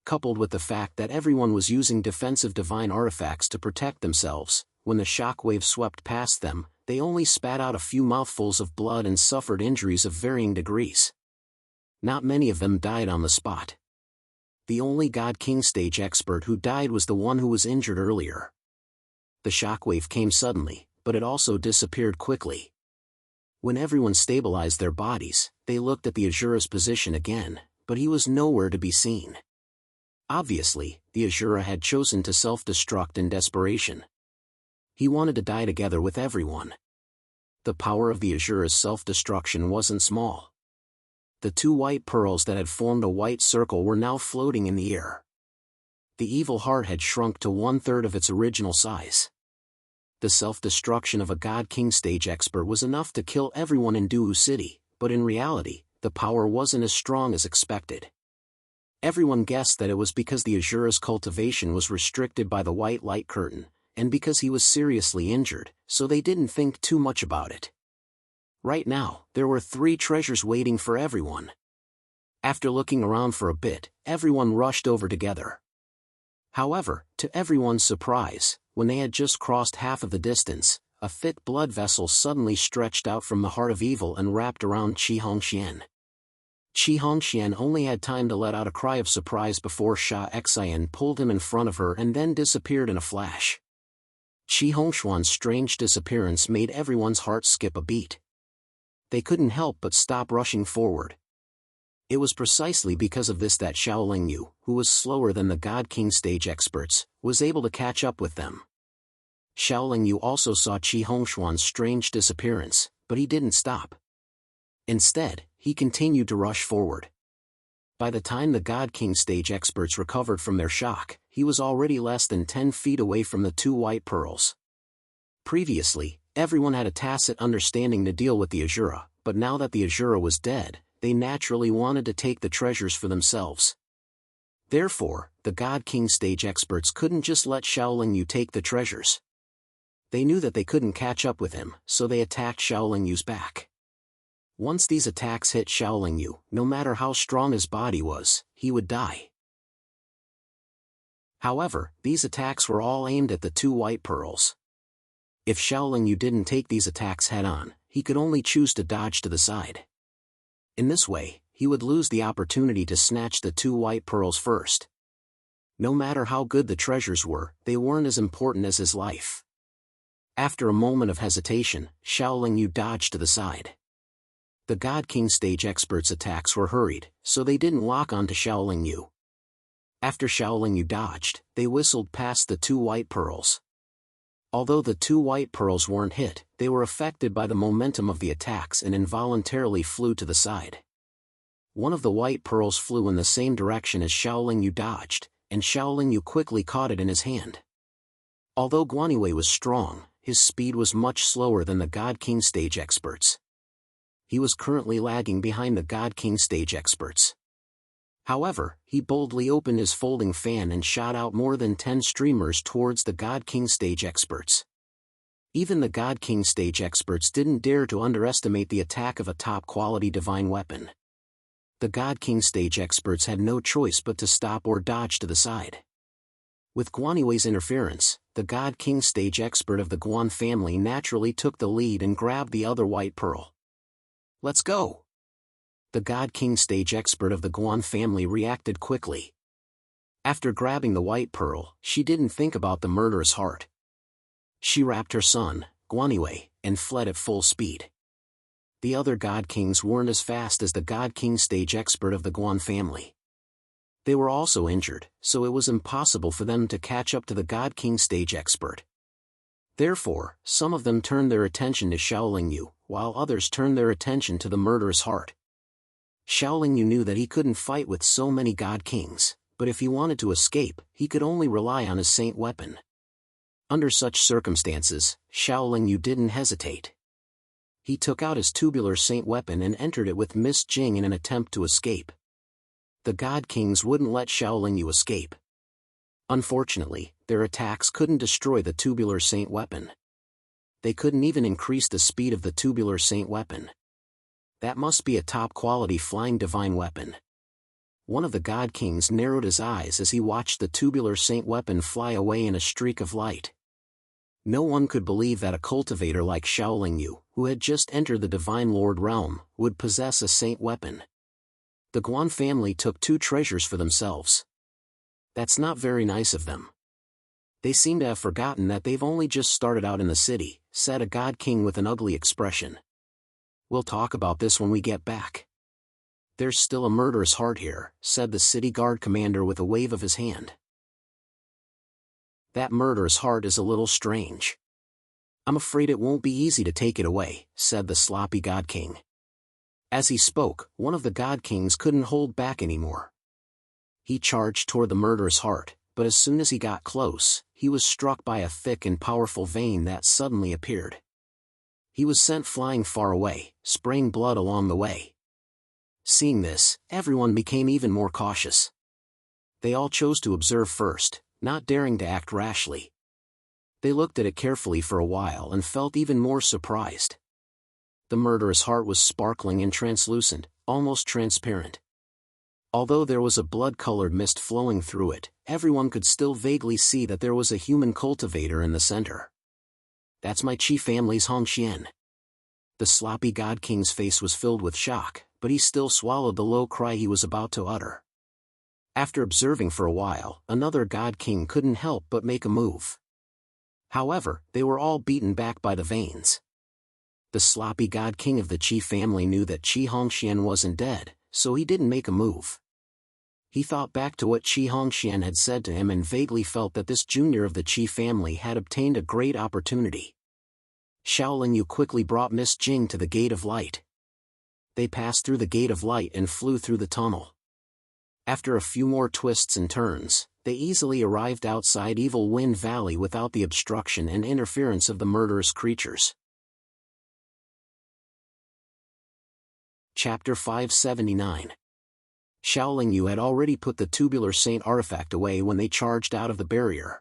Coupled with the fact that everyone was using defensive divine artifacts to protect themselves, when the shockwave swept past them, they only spat out a few mouthfuls of blood and suffered injuries of varying degrees. Not many of them died on the spot. The only God King stage expert who died was the one who was injured earlier. The shockwave came suddenly, but it also disappeared quickly. When everyone stabilized their bodies, they looked at the Azura's position again, but he was nowhere to be seen. Obviously, the Azura had chosen to self-destruct in desperation. He wanted to die together with everyone. The power of the Azura's self-destruction wasn't small. The 2 white pearls that had formed a white circle were now floating in the air. The evil heart had shrunk to 1/3 of its original size. The self-destruction of a God King stage expert was enough to kill everyone in Duhu City, but in reality, the power wasn't as strong as expected. Everyone guessed that it was because the Azura's cultivation was restricted by the white light curtain, and because he was seriously injured, so they didn't think too much about it. Right now, there were 3 treasures waiting for everyone. After looking around for a bit, everyone rushed over together. However, to everyone's surprise, when they had just crossed half of the distance, a thick blood vessel suddenly stretched out from the heart of evil and wrapped around Qi Hongxian. Qi Hongxian only had time to let out a cry of surprise before Sha Xian pulled him in front of her and then disappeared in a flash. Qi Hongxian's strange disappearance made everyone's heart skip a beat. They couldn't help but stop rushing forward. It was precisely because of this that Xiaoling Yu, who was slower than the God King stage experts, was able to catch up with them. Xiaoling Yu also saw Qi Hongxian's strange disappearance, but he didn't stop. Instead, he continued to rush forward. By the time the God King stage experts recovered from their shock, he was already less than 10 feet away from the 2 white pearls. Previously, everyone had a tacit understanding to deal with the Azura, but now that the Azura was dead, they naturally wanted to take the treasures for themselves. Therefore, the God King stage experts couldn't just let Xiaoling Yu take the treasures. They knew that they couldn't catch up with him, so they attacked Xiaoling Yu's back. Once these attacks hit Xiaoling Yu, no matter how strong his body was, he would die. However, these attacks were all aimed at the 2 white pearls. If Xiaoling Yu didn't take these attacks head-on, he could only choose to dodge to the side. In this way, he would lose the opportunity to snatch the 2 white pearls first. No matter how good the treasures were, they weren't as important as his life. After a moment of hesitation, Xiaoling Yu dodged to the side. The God King stage experts' attacks were hurried, so they didn't lock onto Xiaoling Yu. After Xiaoling Yu dodged, they whistled past the 2 white pearls. Although the 2 white pearls weren't hit, they were affected by the momentum of the attacks and involuntarily flew to the side. One of the white pearls flew in the same direction as Xiaoling Yu dodged, and Xiaoling Yu quickly caught it in his hand. Although Guanywei was strong, his speed was much slower than the God King stage experts. He was currently lagging behind the God King stage experts. However, he boldly opened his folding fan and shot out more than 10 streamers towards the God King stage experts. Even the God King stage experts didn't dare to underestimate the attack of a top-quality divine weapon. The God King stage experts had no choice but to stop or dodge to the side. With Guanywei's interference, the God King stage expert of the Guan family naturally took the lead and grabbed the other white pearl. "Let's go!" The God King stage expert of the Guan family reacted quickly. After grabbing the white pearl, she didn't think about the murderous heart. She wrapped her son, Guanywei, and fled at full speed. The other God Kings weren't as fast as the God King stage expert of the Guan family. They were also injured, so it was impossible for them to catch up to the God King stage expert. Therefore, some of them turned their attention to Xiaoling Yu, while others turned their attention to the murderous heart. Xiaoling Yu knew that he couldn't fight with so many God Kings, but if he wanted to escape, he could only rely on his saint weapon. Under such circumstances, Xiaoling Yu didn't hesitate. He took out his tubular saint weapon and entered it with Miss Jing in an attempt to escape. The God Kings wouldn't let Xiaoling Yu escape. Unfortunately, their attacks couldn't destroy the tubular saint weapon. They couldn't even increase the speed of the tubular saint weapon. That must be a top-quality flying divine weapon. One of the God Kings narrowed his eyes as he watched the tubular saint weapon fly away in a streak of light. No one could believe that a cultivator like Xiaoling Yu, who had just entered the Divine Lord realm, would possess a saint weapon. The Guan family took 2 treasures for themselves. That's not very nice of them. They seem to have forgotten that they've only just started out in the city, said a God King with an ugly expression. "We'll talk about this when we get back." "There's still a murderous heart here," said the city guard commander with a wave of his hand. "That murderous heart is a little strange. I'm afraid it won't be easy to take it away, said the sloppy God King. As he spoke, one of the God Kings couldn't hold back anymore. He charged toward the murderous heart, but as soon as he got close, he was struck by a thick and powerful vein that suddenly appeared. He was sent flying far away, spraying blood along the way. Seeing this, everyone became even more cautious. They all chose to observe first, not daring to act rashly. They looked at it carefully for a while and felt even more surprised. The murderous heart was sparkling and translucent, almost transparent. Although there was a blood-colored mist flowing through it, everyone could still vaguely see that there was a human cultivator in the center. That's my Qi family's Hongxian. The sloppy God King's face was filled with shock, but he still swallowed the low cry he was about to utter. After observing for a while, another God King couldn't help but make a move. However, they were all beaten back by the veins. The sloppy God King of the Qi family knew that Qi Hongxian wasn't dead, so he didn't make a move. He thought back to what Qi Hongxian had said to him and vaguely felt that this junior of the Qi family had obtained a great opportunity. Xiaoling Yu quickly brought Miss Jing to the Gate of Light. They passed through the Gate of Light and flew through the tunnel. After a few more twists and turns, they easily arrived outside Evil Wind Valley without the obstruction and interference of the murderous creatures. Chapter 579. Xiaoling Yu had already put the tubular saint artifact away when they charged out of the barrier.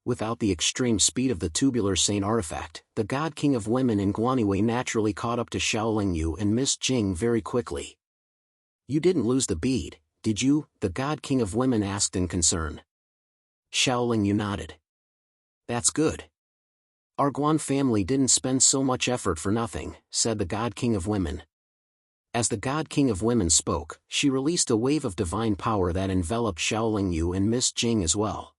Without the extreme speed of the tubular saint artifact, the God King of Women in Guaniwei naturally caught up to Xiaoling Yu and Miss Jing very quickly. You didn't lose the bead, did you? The God King of Women asked in concern. Xiaoling Yu nodded. That's good. Our Guan family didn't spend so much effort for nothing, said the God King of Women. As the God King of Women spoke, she released a wave of divine power that enveloped Xiaoling Yu and Miss Jing as well.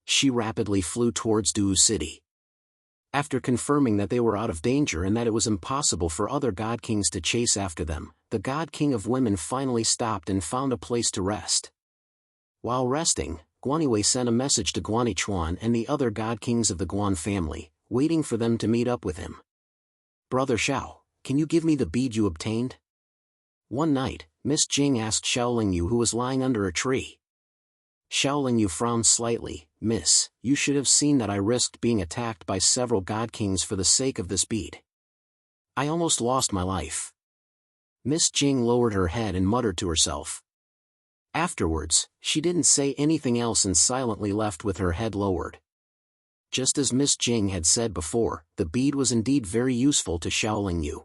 She rapidly flew towards Duwu City. After confirming that they were out of danger and that it was impossible for other God Kings to chase after them, the God King of Women finally stopped and found a place to rest. While resting, Guaniwei sent a message to Guanichuan and the other God Kings of the Guan family, waiting for them to meet up with him. Brother Xiao, can you give me the bead you obtained? One night, Miss Jing asked Xiaoling Yu, who was lying under a tree. Xiaoling Yu frowned slightly. Miss, you should have seen that I risked being attacked by several God Kings for the sake of this bead. I almost lost my life. Miss Jing lowered her head and muttered to herself. Afterwards, she didn't say anything else and silently left with her head lowered. Just as Miss Jing had said before, the bead was indeed very useful to Xiaoling Yu.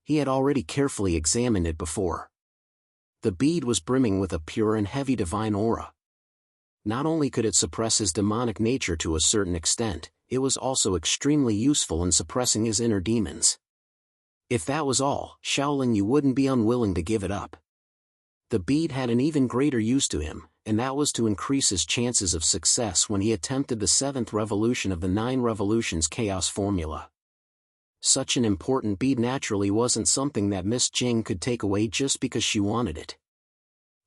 He had already carefully examined it before. The bead was brimming with a pure and heavy divine aura. Not only could it suppress his demonic nature to a certain extent, it was also extremely useful in suppressing his inner demons. If that was all, Xiaoling Yu wouldn't be unwilling to give it up. The bead had an even greater use to him, and that was to increase his chances of success when he attempted the 7th revolution of the 9 revolutions chaos formula. Such an important bead naturally wasn't something that Miss Jing could take away just because she wanted it.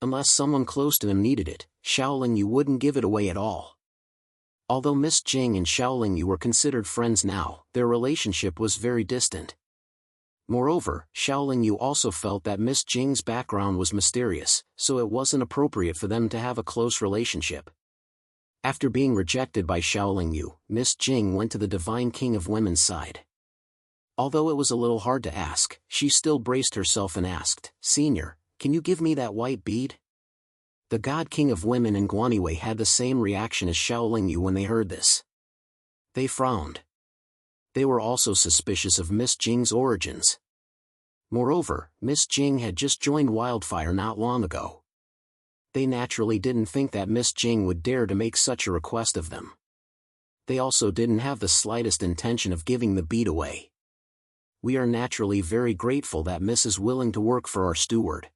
Unless someone close to him needed it, Xiaoling Yu wouldn't give it away at all. Although Miss Jing and Xiaoling Yu were considered friends now, their relationship was very distant. Moreover, Xiaoling Yu also felt that Miss Jing's background was mysterious, so it wasn't appropriate for them to have a close relationship. After being rejected by Xiaoling Yu, Miss Jing went to the Divine King of Women's side. Although it was a little hard to ask, she still braced herself and asked, Senior, can you give me that white bead? The God King of Women in Guaniwei had the same reaction as Xiaoling Yu when they heard this. They frowned. They were also suspicious of Miss Jing's origins. Moreover, Miss Jing had just joined Wildfire not long ago. They naturally didn't think that Miss Jing would dare to make such a request of them. They also didn't have the slightest intention of giving the bead away. We are naturally very grateful that Miss is willing to work for our steward.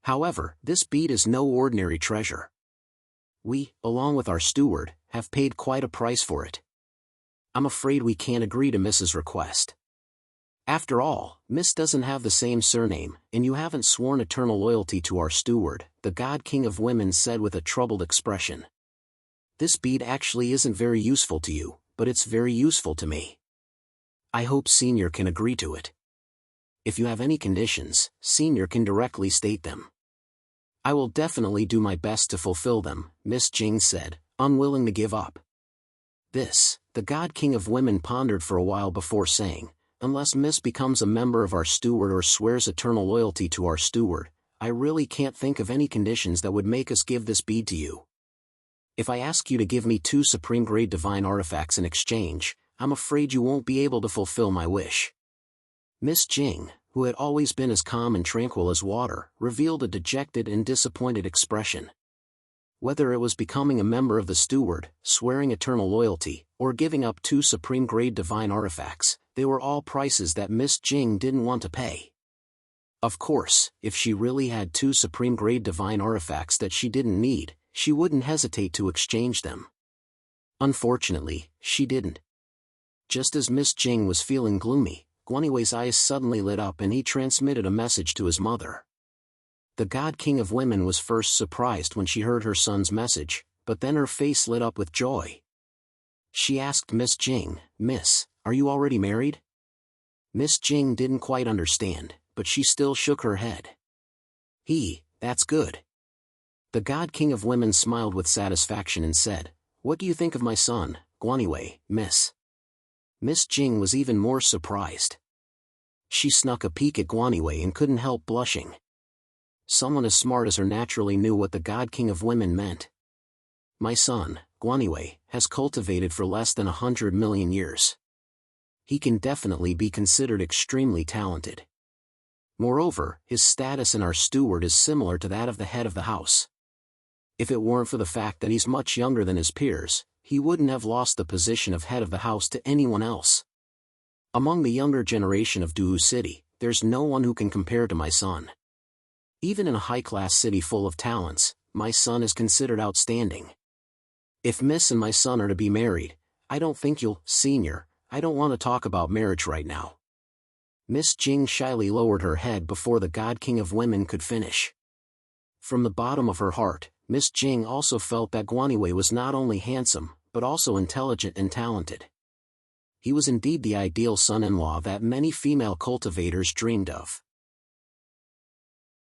However, this bead is no ordinary treasure. We, along with our steward, have paid quite a price for it. I'm afraid we can't agree to Miss's request. After all, Miss doesn't have the same surname, and you haven't sworn eternal loyalty to our steward, the God King of Women said with a troubled expression. This bead actually isn't very useful to you, but it's very useful to me. I hope Senior can agree to it. If you have any conditions, Senior can directly state them. I will definitely do my best to fulfill them, Miss Jing said, unwilling to give up. This, the God King of Women pondered for a while before saying, unless Miss becomes a member of our steward or swears eternal loyalty to our steward, I really can't think of any conditions that would make us give this bead to you. If I ask you to give me 2 supreme-grade divine artifacts in exchange, I'm afraid you won't be able to fulfill my wish. Miss Jing, who had always been as calm and tranquil as water, revealed a dejected and disappointed expression. Whether it was becoming a member of the steward, swearing eternal loyalty, or giving up 2 supreme-grade divine artifacts, they were all prices that Miss Jing didn't want to pay. Of course, if she really had 2 supreme-grade divine artifacts that she didn't need, she wouldn't hesitate to exchange them. Unfortunately, she didn't. Just as Miss Jing was feeling gloomy, Guanyiwei's eyes suddenly lit up and he transmitted a message to his mother. The God King of Women was first surprised when she heard her son's message, but then her face lit up with joy. She asked Miss Jing, "Miss, are you already married?" Miss Jing didn't quite understand, but she still shook her head. That's good. The God King of Women smiled with satisfaction and said, "What do you think of my son, Guanyiwei, Miss?" Miss Jing was even more surprised. She snuck a peek at Guanyiwei and couldn't help blushing. Someone as smart as her naturally knew what the God King of Women meant. My son, Guanyiwei, has cultivated for less than 100 million years. He can definitely be considered extremely talented. Moreover, his status in our steward is similar to that of the head of the house. If it weren't for the fact that he's much younger than his peers, he wouldn't have lost the position of head of the house to anyone else. Among the younger generation of Duhu City, there's no one who can compare to my son. Even in a high-class city full of talents, my son is considered outstanding. If Miss and my son are to be married, I don't think you'll, Senior, I don't want to talk about marriage right now. Miss Jing shyly lowered her head before the God King of Women could finish. From the bottom of her heart, Miss Jing also felt that Guanyiwei was not only handsome, but also intelligent and talented. He was indeed the ideal son-in-law that many female cultivators dreamed of.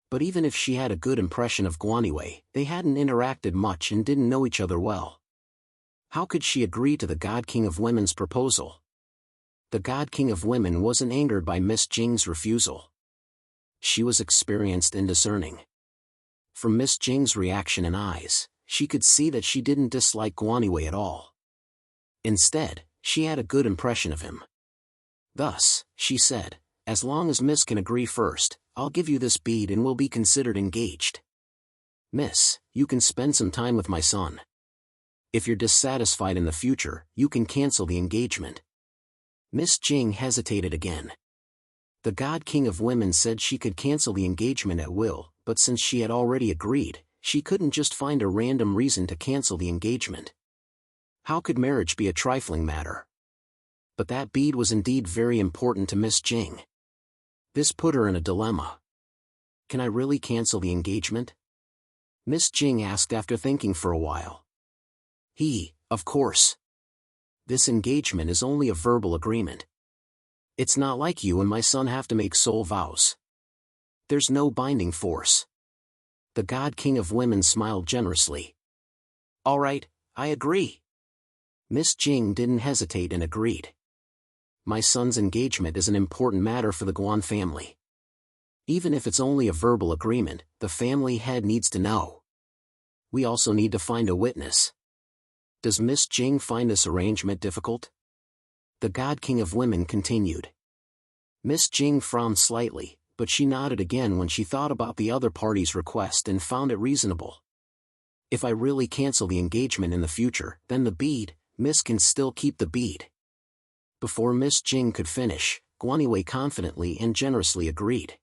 But even if she had a good impression of Guanyiwei, they hadn't interacted much and didn't know each other well. How could she agree to the God King of Women's proposal? The God King of Women wasn't angered by Miss Jing's refusal. She was experienced and discerning. From Miss Jing's reaction and eyes, she could see that she didn't dislike Guanyiwei at all. Instead, she had a good impression of him. Thus, she said, "As long as Miss can agree first, I'll give you this bead and we'll be considered engaged. Miss, you can spend some time with my son. If you're dissatisfied in the future, you can cancel the engagement." Miss Jing hesitated again. The God King of Women said she could cancel the engagement at will, but since she had already agreed, she couldn't just find a random reason to cancel the engagement. How could marriage be a trifling matter? But that bead was indeed very important to Miss Jing. This put her in a dilemma. Can I really cancel the engagement? Miss Jing asked after thinking for a while. Of course. This engagement is only a verbal agreement. It's not like you and my son have to make soul vows. There's no binding force. The God King of Women smiled generously. All right, I agree. Miss Jing didn't hesitate and agreed. My son's engagement is an important matter for the Guan family. Even if it's only a verbal agreement, the family head needs to know. We also need to find a witness. Does Miss Jing find this arrangement difficult? The God King of Women continued. Miss Jing frowned slightly, but she nodded again when she thought about the other party's request and found it reasonable. If I really cancel the engagement in the future, then the bead, Miss can still keep the bead. Before Miss Jing could finish, Guanyiwei confidently and generously agreed.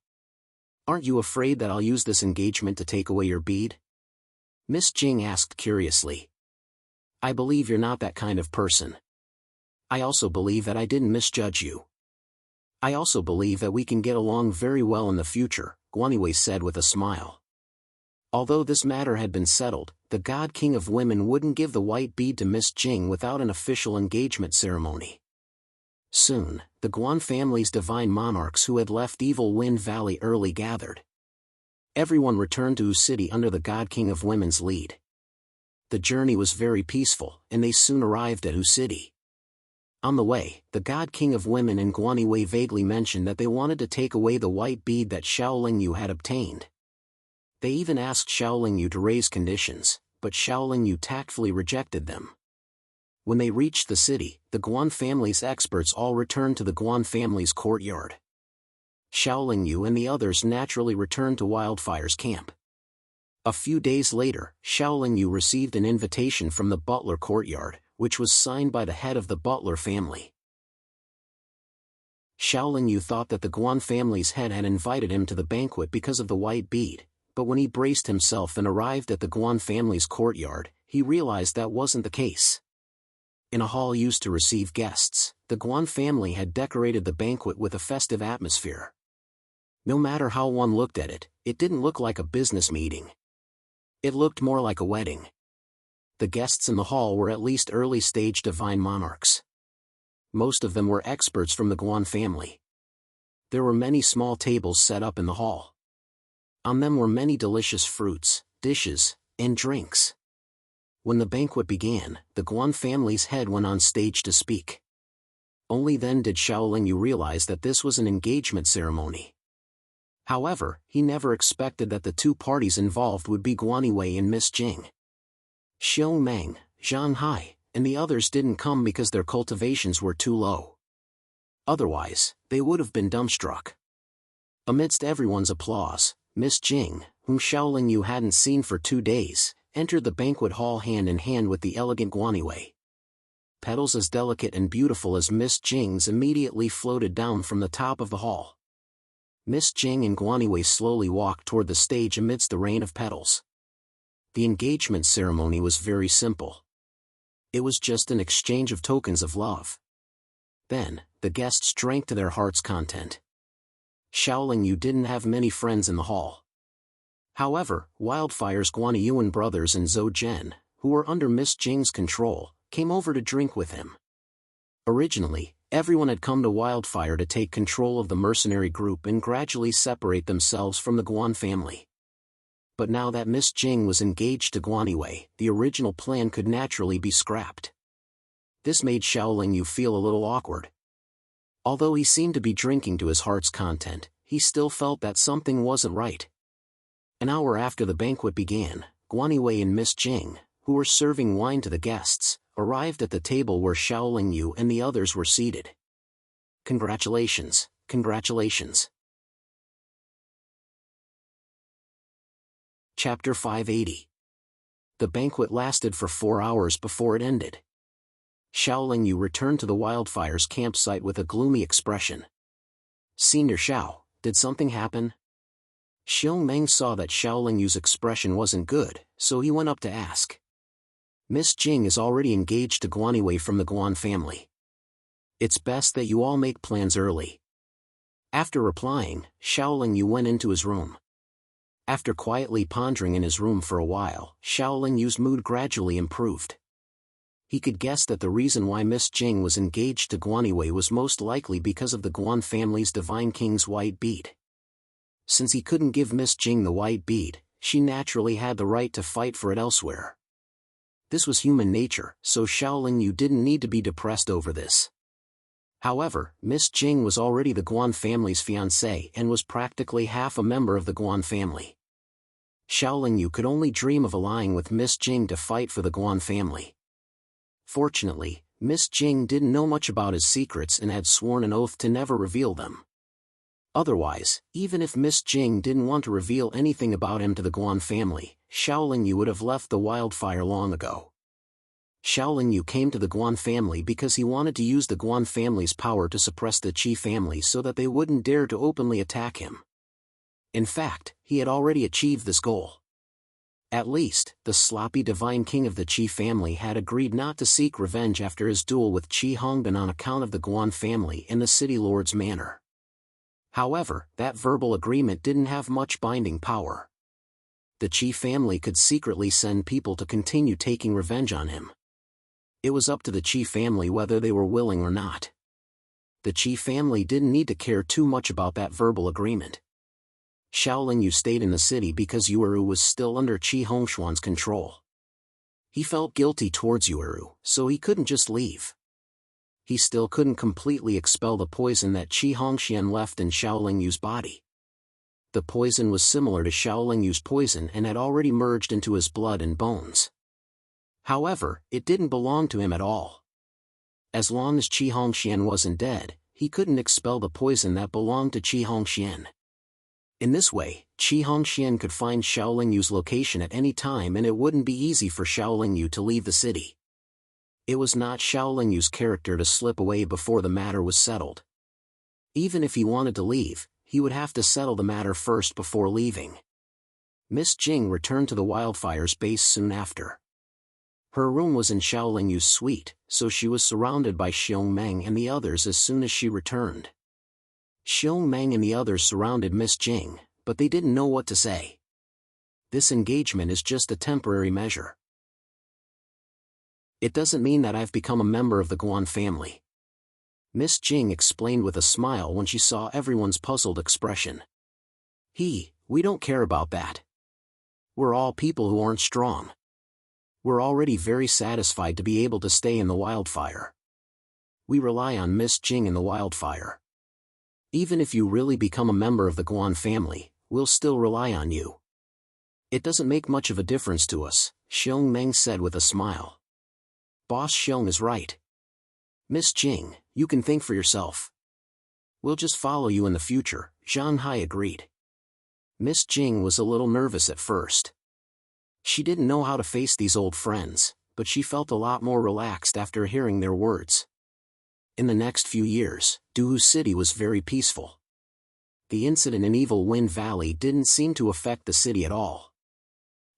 Aren't you afraid that I'll use this engagement to take away your bead? Miss Jing asked curiously. I believe you're not that kind of person. I also believe that I didn't misjudge you. I also believe that we can get along very well in the future, Guanyiwei said with a smile. Although this matter had been settled, the God King of Women wouldn't give the white bead to Miss Jing without an official engagement ceremony. Soon, the Guan family's divine monarchs who had left Evil Wind Valley early gathered. Everyone returned to Wu City under the God King of Women's lead. The journey was very peaceful, and they soon arrived at Wu City. On the way, the God King of Women and Guan Wei vaguely mentioned that they wanted to take away the white bead that Xiaoling Yu had obtained. They even asked Xiaoling Yu to raise conditions, but Xiaoling Yu tactfully rejected them. When they reached the city, the Guan family's experts all returned to the Guan family's courtyard. Xiaoling Yu and the others naturally returned to Wildfire's camp. A few days later, Xiaoling Yu received an invitation from the Butler courtyard, which was signed by the head of the Butler family. Xiaoling Yu thought that the Guan family's head had invited him to the banquet because of the white bead, but when he braced himself and arrived at the Guan family's courtyard, he realized that wasn't the case. In a hall used to receive guests, the Guan family had decorated the banquet with a festive atmosphere. No matter how one looked at it, it didn't look like a business meeting. It looked more like a wedding. The guests in the hall were at least early-stage divine monarchs. Most of them were experts from the Guan family. There were many small tables set up in the hall. On them were many delicious fruits, dishes, and drinks. When the banquet began, the Guan family's head went on stage to speak. Only then did Xiaoling Yu realize that this was an engagement ceremony. However, he never expected that the two parties involved would be Guan Wei and Miss Jing. Xiong Meng, Zhang Hai, and the others didn't come because their cultivations were too low. Otherwise, they would have been dumbstruck. Amidst everyone's applause, Miss Jing, whom Xiaoling Yu hadn't seen for 2 days, entered the banquet hall hand in hand with the elegant Guan Wei. Petals as delicate and beautiful as Miss Jing's immediately floated down from the top of the hall. Miss Jing and Guan Wei slowly walked toward the stage amidst the rain of petals. The engagement ceremony was very simple. It was just an exchange of tokens of love. Then, the guests drank to their heart's content. Xiaoling Yu didn't have many friends in the hall. However, Wildfire's Guan Yuan brothers and Zhou Zhen, who were under Miss Jing's control, came over to drink with him. Originally, everyone had come to Wildfire to take control of the mercenary group and gradually separate themselves from the Guan family. But now that Miss Jing was engaged to Guan Wei, the original plan could naturally be scrapped. This made Xiaoling Yu feel a little awkward. Although he seemed to be drinking to his heart's content, he still felt that something wasn't right. An hour after the banquet began, Guan Wei and Miss Jing, who were serving wine to the guests, arrived at the table where Xiaoling Yu and the others were seated. Congratulations, congratulations. Chapter 580. The banquet lasted for 4 hours before it ended. Xiaoling Yu returned to the Wildfire's campsite with a gloomy expression. Senior Xiao, did something happen? Xiong Meng saw that Xiaoling Yu's expression wasn't good, so he went up to ask. Miss Jing is already engaged to Guan Wei from the Guan family. It's best that you all make plans early. After replying, Xiaoling Yu went into his room. After quietly pondering in his room for a while, Xiaoling Yu's mood gradually improved. He could guess that the reason why Miss Jing was engaged to Guan Wei was most likely because of the Guan family's Divine King's white bead. Since he couldn't give Miss Jing the white bead, she naturally had the right to fight for it elsewhere. This was human nature, so Xiaoling Yu didn't need to be depressed over this. However, Miss Jing was already the Guan family's fiancée and was practically half a member of the Guan family. Xiaoling Yu could only dream of allying with Miss Jing to fight for the Guan family. Fortunately, Miss Jing didn't know much about his secrets and had sworn an oath to never reveal them. Otherwise, even if Miss Jing didn't want to reveal anything about him to the Guan family, Xiaoling Yu would have left the Wildfire long ago. Xiaoling Yu came to the Guan family because he wanted to use the Guan family's power to suppress the Qi family so that they wouldn't dare to openly attack him. In fact, he had already achieved this goal. At least, the sloppy Divine King of the Qi family had agreed not to seek revenge after his duel with Qi Hongbin on account of the Guan family in the City Lord's manor. However, that verbal agreement didn't have much binding power. the Qi family could secretly send people to continue taking revenge on him. It was up to the Qi family whether they were willing or not. The Qi family didn't need to care too much about that verbal agreement. Xiaoling Yu stayed in the city because Yueru was still under Qi Hongshuan's control. He felt guilty towards Yueru, so he couldn't just leave. He still couldn't completely expel the poison that Qi Hongxian left in Xiaoling Yu's body. The poison was similar to Xiaoling Yu's poison and had already merged into his blood and bones. However, it didn't belong to him at all. As long as Qi Hongxian wasn't dead, he couldn't expel the poison that belonged to Qi Hongxian. In this way, Qi Hongxian could find Xiaoling Yu's location at any time and it wouldn't be easy for Xiaoling Yu to leave the city. It was not Xiaoling Yu's character to slip away before the matter was settled. Even if he wanted to leave, he would have to settle the matter first before leaving. Miss Jing returned to the Wildfire's base soon after. Her room was in Xiaoling Yu's suite, so she was surrounded by Xiong Meng and the others as soon as she returned. Xiong Meng and the others surrounded Miss Jing, but they didn't know what to say. This engagement is just a temporary measure. It doesn't mean that I've become a member of the Guan family. Miss Jing explained with a smile when she saw everyone's puzzled expression. We don't care about that. We're all people who aren't strong. We're already very satisfied to be able to stay in the Wildfire. We rely on Miss Jing in the Wildfire. Even if you really become a member of the Guan family, we'll still rely on you. It doesn't make much of a difference to us, Xiong Meng said with a smile. Boss Xiong is right. Miss Jing, you can think for yourself. We'll just follow you in the future, Zhang Hai agreed. Miss Jing was a little nervous at first. She didn't know how to face these old friends, but she felt a lot more relaxed after hearing their words. In the next few years, Duhu City was very peaceful. The incident in Evil Wind Valley didn't seem to affect the city at all.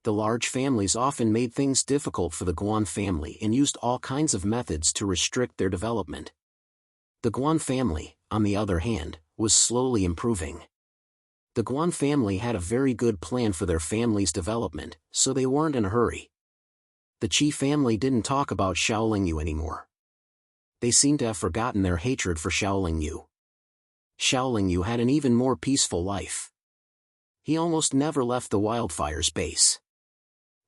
The large families often made things difficult for the Guan family and used all kinds of methods to restrict their development. The Guan family, on the other hand, was slowly improving. The Guan family had a very good plan for their family's development, so they weren't in a hurry. The Qi family didn't talk about Xiaoling Yu anymore. They seemed to have forgotten their hatred for Xiaoling Yu. Xiaoling Yu had an even more peaceful life. He almost never left the Wildfire's base.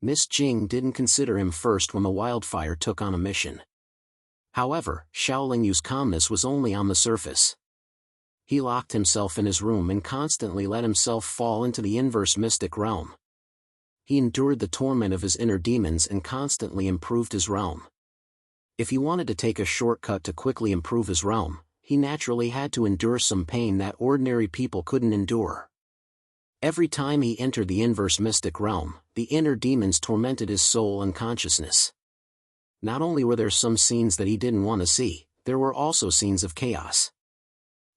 Miss Jing didn't consider him first when the Wildfire took on a mission. However, Xiaoling Yu's calmness was only on the surface. He locked himself in his room and constantly let himself fall into the inverse mystic realm. He endured the torment of his inner demons and constantly improved his realm. If he wanted to take a shortcut to quickly improve his realm, he naturally had to endure some pain that ordinary people couldn't endure. Every time he entered the inverse mystic realm, the inner demons tormented his soul and consciousness. Not only were there some scenes that he didn't want to see, there were also scenes of chaos.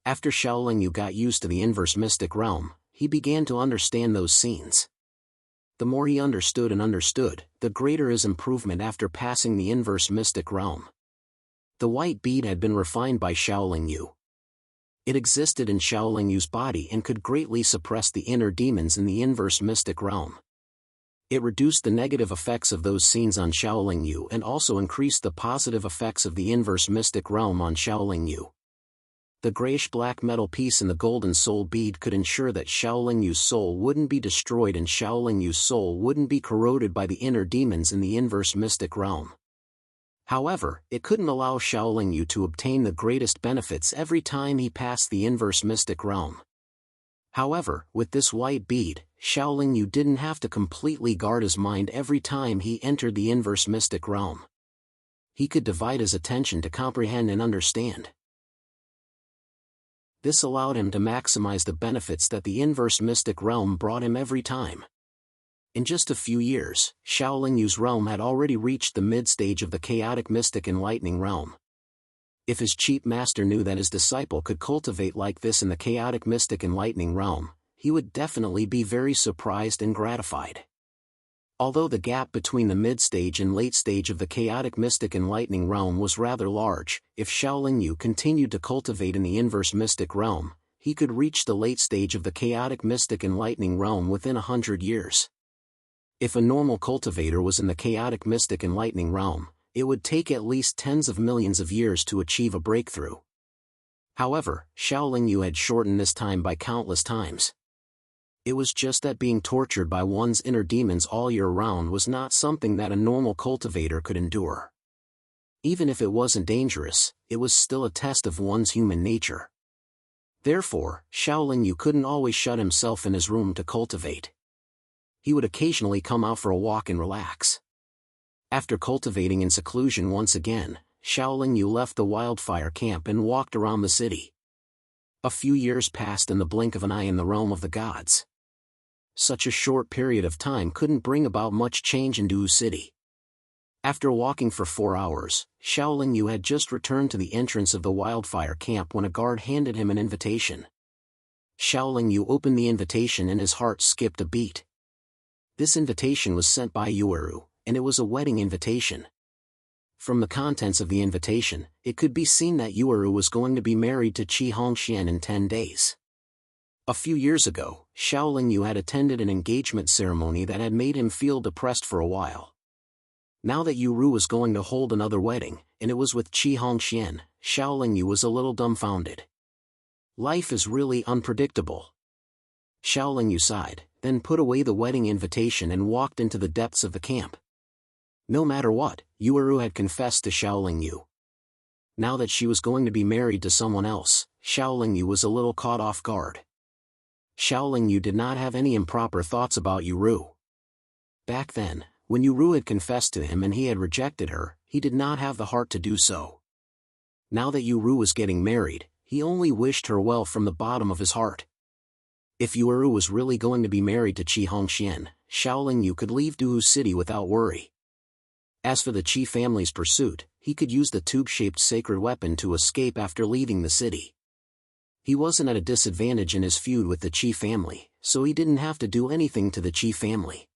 After Xiaoling Yu got used to the inverse mystic realm, he began to understand those scenes. The more he understood, the greater his improvement after passing the inverse mystic realm. The white bead had been refined by Xiaoling Yu. It existed in Xiaoling Yu's body and could greatly suppress the inner demons in the inverse mystic realm. It reduced the negative effects of those scenes on Xiaoling Yu and also increased the positive effects of the inverse mystic realm on Xiaoling Yu. The grayish-black metal piece in the golden soul bead could ensure that Xiaoling Yu's soul wouldn't be destroyed and Xiaoling Yu's soul wouldn't be corroded by the inner demons in the inverse mystic realm. However, it couldn't allow Xiaoling Yu to obtain the greatest benefits every time he passed the inverse mystic realm. However, with this white bead, Xiaoling Yu didn't have to completely guard his mind every time he entered the inverse mystic realm. He could divide his attention to comprehend and understand. This allowed him to maximize the benefits that the inverse mystic realm brought him every time. In just a few years, Xiaoling Yu's realm had already reached the mid-stage of the chaotic mystic enlightening realm. If his chief master knew that his disciple could cultivate like this in the chaotic mystic enlightening realm, he would definitely be very surprised and gratified. Although the gap between the mid-stage and late stage of the chaotic mystic enlightening realm was rather large, if Xiaoling Yu continued to cultivate in the inverse mystic realm, he could reach the late stage of the chaotic mystic enlightening realm within 100 years. If a normal cultivator was in the chaotic mystic and lightning realm, it would take at least tens of millions of years to achieve a breakthrough. However, Xiaoling Yu had shortened this time by countless times. It was just that being tortured by one's inner demons all year round was not something that a normal cultivator could endure. Even if it wasn't dangerous, it was still a test of one's human nature. Therefore, Xiaoling Yu couldn't always shut himself in his room to cultivate. He would occasionally come out for a walk and relax. After cultivating in seclusion once again, Xiaoling Yu left the wildfire camp and walked around the city. A few years passed in the blink of an eye in the realm of the gods. Such a short period of time couldn't bring about much change in Du City. After walking for 4 hours, Xiaoling Yu had just returned to the entrance of the wildfire camp when a guard handed him an invitation. Xiaoling Yu opened the invitation and his heart skipped a beat. This invitation was sent by Yueru, and it was a wedding invitation. From the contents of the invitation, it could be seen that Yueru was going to be married to Qi Hongxian in 10 days. A few years ago, Xiaoling Yu had attended an engagement ceremony that had made him feel depressed for a while. Now that Yueru was going to hold another wedding, and it was with Qi Hongxian, Xiaoling Yu was a little dumbfounded. Life is really unpredictable. Xiaoling Yu sighed, then put away the wedding invitation and walked into the depths of the camp. No matter what, Yueru had confessed to Xiaoling Yu. Now that she was going to be married to someone else, Xiaoling Yu was a little caught off guard. Xiaoling Yu did not have any improper thoughts about Yueru. Back then, when Yueru had confessed to him and he had rejected her, he did not have the heart to do so. Now that Yueru was getting married, he only wished her well from the bottom of his heart. If Yueru was really going to be married to Qi Hongxian, Xiaoling Yu could leave Du City without worry. As for the Qi family's pursuit, he could use the tube-shaped sacred weapon to escape after leaving the city. He wasn't at a disadvantage in his feud with the Qi family, so he didn't have to do anything to the Qi family.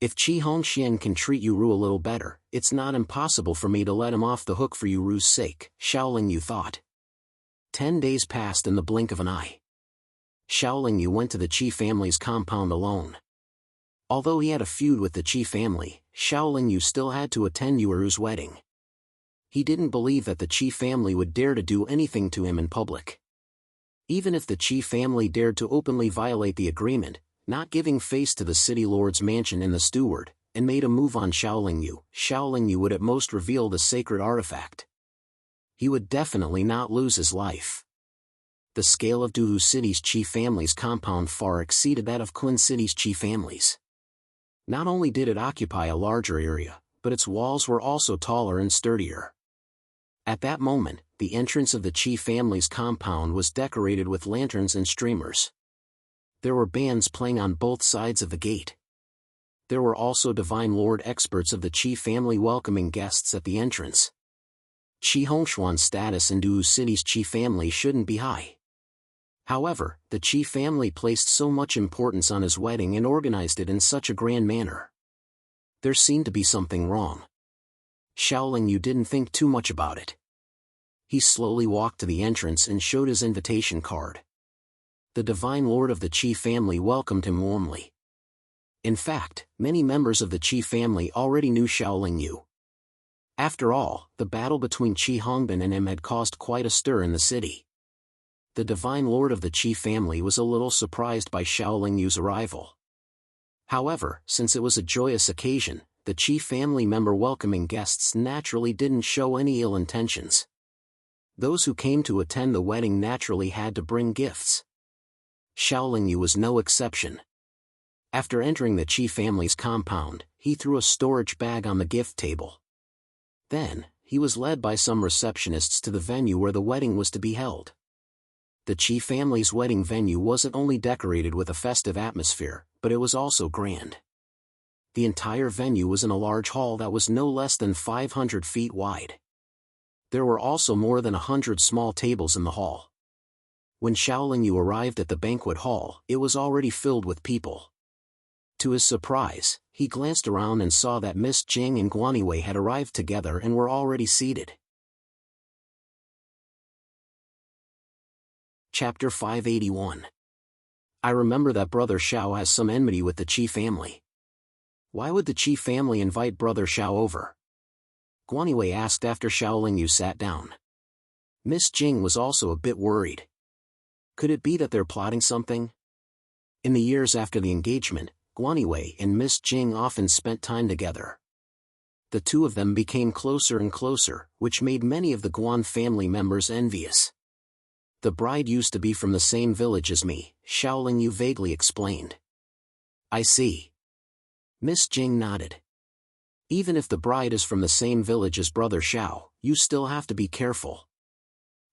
If Qi Hongxian can treat Yueru a little better, it's not impossible for me to let him off the hook for Yueru's sake, Xiaoling Yu thought. 10 days passed in the blink of an eye. Xiaoling Yu went to the Qi family's compound alone. Although he had a feud with the Qi family, Xiaoling Yu still had to attend Yueru's wedding. He didn't believe that the Qi family would dare to do anything to him in public. Even if the Qi family dared to openly violate the agreement, not giving face to the city lord's mansion in the steward, and made a move on Xiaoling Yu would at most reveal the sacred artifact. He would definitely not lose his life. The scale of Du City's Qi family's compound far exceeded that of Qin City's Qi families. Not only did it occupy a larger area, but its walls were also taller and sturdier. At that moment, the entrance of the Qi family's compound was decorated with lanterns and streamers. There were bands playing on both sides of the gate. There were also divine lord experts of the Qi family welcoming guests at the entrance. Qi Hongxuan's status in Du City's Qi family shouldn't be high. However, the Qi family placed so much importance on his wedding and organized it in such a grand manner. There seemed to be something wrong. Xiaoling Yu didn't think too much about it. He slowly walked to the entrance and showed his invitation card. The divine lord of the Qi family welcomed him warmly. In fact, many members of the Qi family already knew Xiaoling Yu. After all, the battle between Qi Hongbin and him had caused quite a stir in the city. The divine lord of the Qi family was a little surprised by Xiaoling Yu's arrival. However, since it was a joyous occasion, the Qi family member welcoming guests naturally didn't show any ill intentions. Those who came to attend the wedding naturally had to bring gifts. Xiaoling Yu was no exception. After entering the Qi family's compound, he threw a storage bag on the gift table. Then, he was led by some receptionists to the venue where the wedding was to be held. The Qi family's wedding venue wasn't only decorated with a festive atmosphere, but it was also grand. The entire venue was in a large hall that was no less than 500 feet wide. There were also more than 100 small tables in the hall. When Xiaoling Yu arrived at the banquet hall, it was already filled with people. To his surprise, he glanced around and saw that Miss Jing and Guaniwei had arrived together and were already seated. Chapter 581. I remember that Brother Xiao has some enmity with the Qi family. Why would the Qi family invite Brother Xiao over? Guanywei asked after Xiao Lingyu sat down. Miss Jing was also a bit worried. Could it be that they're plotting something? In the years after the engagement, Guanywei and Miss Jing often spent time together. The two of them became closer and closer, which made many of the Guan family members envious. The bride used to be from the same village as me, Xiao Lingyu vaguely explained. I see. Miss Jing nodded. Even if the bride is from the same village as Brother Xiao, you still have to be careful.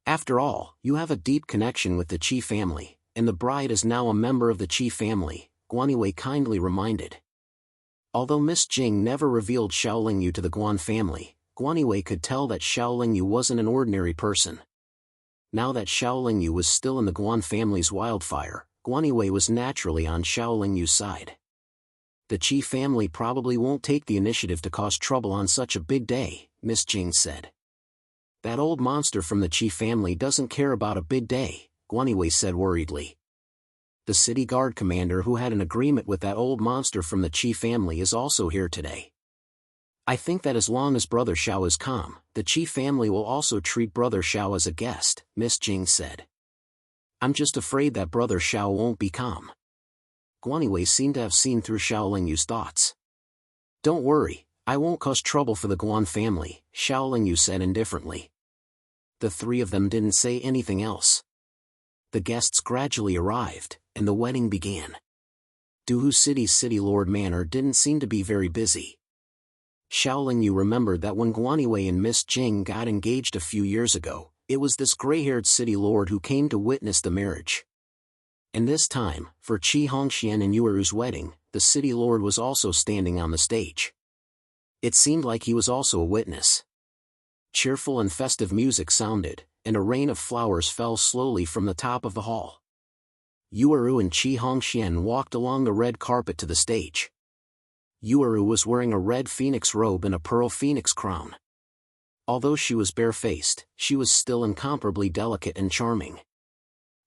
After all, you have a deep connection with the Qi family, and the bride is now a member of the Qi family, Guanywei kindly reminded. Although Miss Jing never revealed Xiao Lingyu to the Guan family, Guanywei could tell that Xiao Lingyu wasn't an ordinary person. Now that Xiao Lingyu was still in the Guan family's wildfire, Guanywei was naturally on Xiao Lingyu's side. The Qi family probably won't take the initiative to cause trouble on such a big day, Miss Jing said. That old monster from the Qi family doesn't care about a big day, Guanywei said worriedly. The city guard commander who had an agreement with that old monster from the Qi family is also here today. I think that as long as Brother Xiao is calm, the Qi family will also treat Brother Xiao as a guest, Miss Jing said. I'm just afraid that Brother Xiao won't be calm. Guanywei seemed to have seen through Xiao Lingyu's thoughts. Don't worry, I won't cause trouble for the Guan family, Xiao Lingyu said indifferently. The three of them didn't say anything else. The guests gradually arrived, and the wedding began. Duhu City's City Lord Manor didn't seem to be very busy. Xiao Lingyu remembered that when Guanywei and Miss Jing got engaged a few years ago, it was this gray-haired city lord who came to witness the marriage. And this time, for Qi Hongxian and Yueru's wedding, the city lord was also standing on the stage. It seemed like he was also a witness. Cheerful and festive music sounded, and a rain of flowers fell slowly from the top of the hall. Yueru and Qi Hongxian walked along the red carpet to the stage. Yueru was wearing a red phoenix robe and a pearl phoenix crown. Although she was bare-faced, she was still incomparably delicate and charming.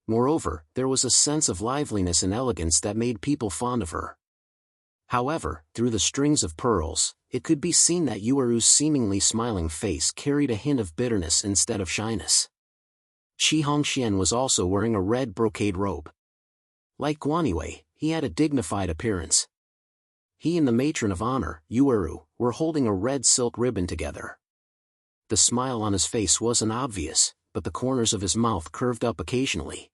Moreover, there was a sense of liveliness and elegance that made people fond of her. However, through the strings of pearls, it could be seen that Yueru's seemingly smiling face carried a hint of bitterness instead of shyness. Qi Hongxian was also wearing a red brocade robe. Like Guanywei, he had a dignified appearance. He and the matron of honor, Yueru, were holding a red silk ribbon together. The smile on his face wasn't obvious, but the corners of his mouth curved up occasionally.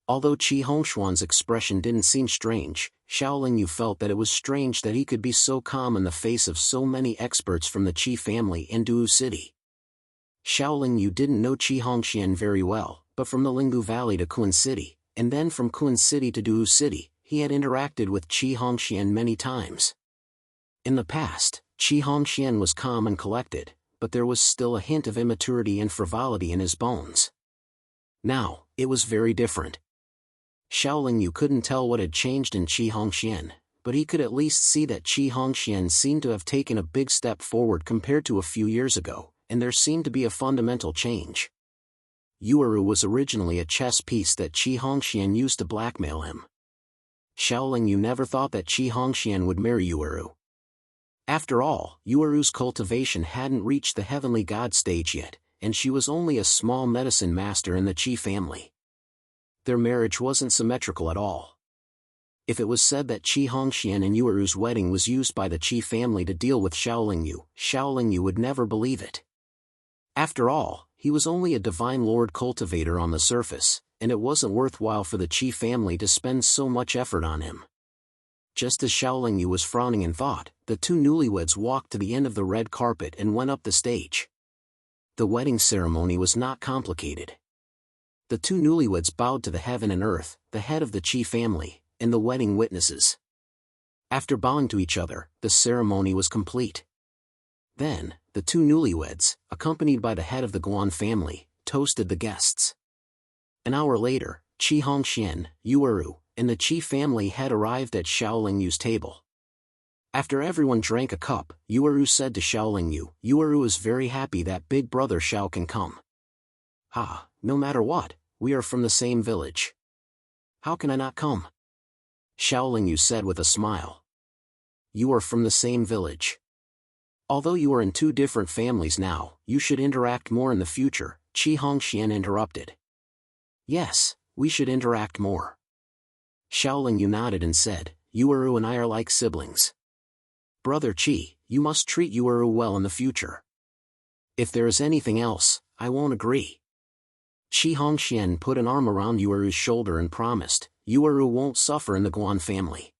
Although Qi Hongxuan's expression didn't seem strange, Xiao Lingyu felt that it was strange that he could be so calm in the face of so many experts from the Qi family in Duhu City. Xiao Lingyu didn't know Qi Hongxian very well, but from the Linggu Valley to Kun City, and then from Kun City to Duhu City, he had interacted with Qi Hongxian many times. In the past, Qi Hongxian was calm and collected, but there was still a hint of immaturity and frivolity in his bones. Now, it was very different. Xiao Lingyu couldn't tell what had changed in Qi Hongxian, but he could at least see that Qi Hongxian seemed to have taken a big step forward compared to a few years ago, and there seemed to be a fundamental change. Yueru was originally a chess piece that Qi Hongxian used to blackmail him. Xiao Lingyu never thought that Qi Hongxian would marry Yueru. After all, Yueru's cultivation hadn't reached the heavenly god stage yet, and she was only a small medicine master in the Qi family. Their marriage wasn't symmetrical at all. If it was said that Qi Hongxian and Yueru's wedding was used by the Qi family to deal with Xiao Lingyu would never believe it. After all, he was only a divine lord cultivator on the surface, and it wasn't worthwhile for the Qi family to spend so much effort on him. Just as Xiao Lingyu was frowning in thought, the two newlyweds walked to the end of the red carpet and went up the stage. The wedding ceremony was not complicated. The two newlyweds bowed to the heaven and earth, the head of the Qi family, and the wedding witnesses. After bowing to each other, the ceremony was complete. Then, the two newlyweds, accompanied by the head of the Guan family, toasted the guests. An hour later, Qi Hongxian, Yueru, and the Qi family had arrived at Xiao Lingyu's table. After everyone drank a cup, Yueru said to Xiao Lingyu, "Yueru is very happy that big brother Xiao can come. No matter what, we are from the same village. How can I not come? Xiaoling Yu said with a smile. You are from the same village. Although you are in two different families now, you should interact more in the future, Qi Hongxian interrupted. Yes, we should interact more. Xiaoling Yu nodded and said, Yuuru and I are like siblings. Brother Qi, you must treat Yuuru well in the future. If there is anything else, I won't agree. Qi Hongxian put an arm around Yuuru's shoulder and promised, Yuuru won't suffer in the Guan family.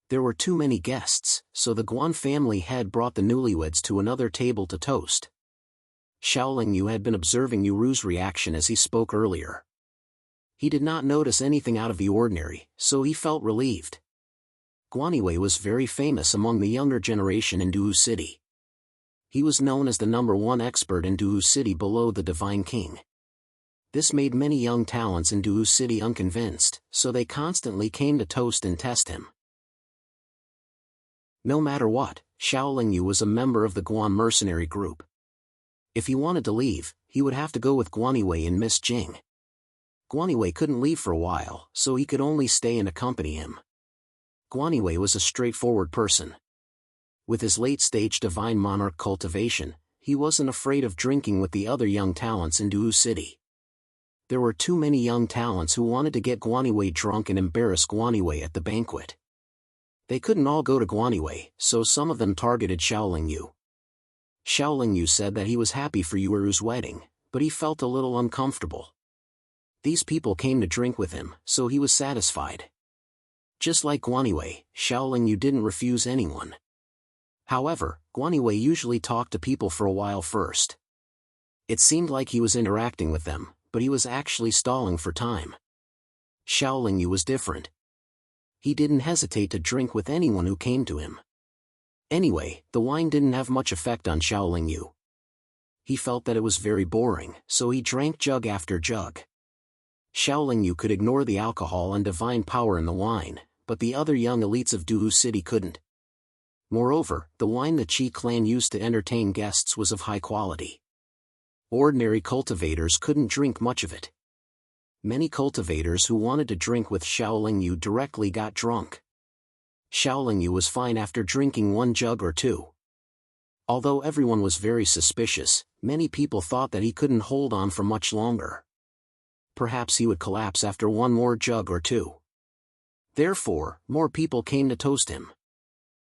There were too many guests, so the Guan family had brought the newlyweds to another table to toast. Xiaoling Yu had been observing Yuuru's reaction as he spoke earlier. He did not notice anything out of the ordinary, so he felt relieved. Guaniwei was very famous among the younger generation in Duwu City. He was known as the #1 expert in Duwu City below the Divine King. This made many young talents in Duwu City unconvinced, so they constantly came to toast and test him. No matter what, Xiaoling Yu was a member of the Guan mercenary group. If he wanted to leave, he would have to go with Guaniwei and Miss Jing. Guaniwei couldn't leave for a while, so he could only stay and accompany him. Guaniwei was a straightforward person. With his late-stage divine monarch cultivation, he wasn't afraid of drinking with the other young talents in Duwu City. There were too many young talents who wanted to get Guaniwei drunk and embarrass Guaniwei at the banquet. They couldn't all go to Guaniwei, so some of them targeted Xiaoling Yu. Xiaoling Yu said that he was happy for Yuuru's wedding, but he felt a little uncomfortable. These people came to drink with him, so he was satisfied. Just like Guaniwei, Xiaoling Yu didn't refuse anyone. However, Guaniwei usually talked to people for a while first. It seemed like he was interacting with them, but he was actually stalling for time. Xiaoling Yu was different. He didn't hesitate to drink with anyone who came to him. Anyway, the wine didn't have much effect on Xiaoling Yu. He felt that it was very boring, so he drank jug after jug. Xiaoling Yu could ignore the alcohol and divine power in the wine, but the other young elites of Duwu City couldn't. Moreover, the wine the Qi clan used to entertain guests was of high quality. Ordinary cultivators couldn't drink much of it. Many cultivators who wanted to drink with Xiaoling Yu directly got drunk. Xiaoling Yu was fine after drinking one jug or two. Although everyone was very suspicious, many people thought that he couldn't hold on for much longer. Perhaps he would collapse after one more jug or two. Therefore, more people came to toast him.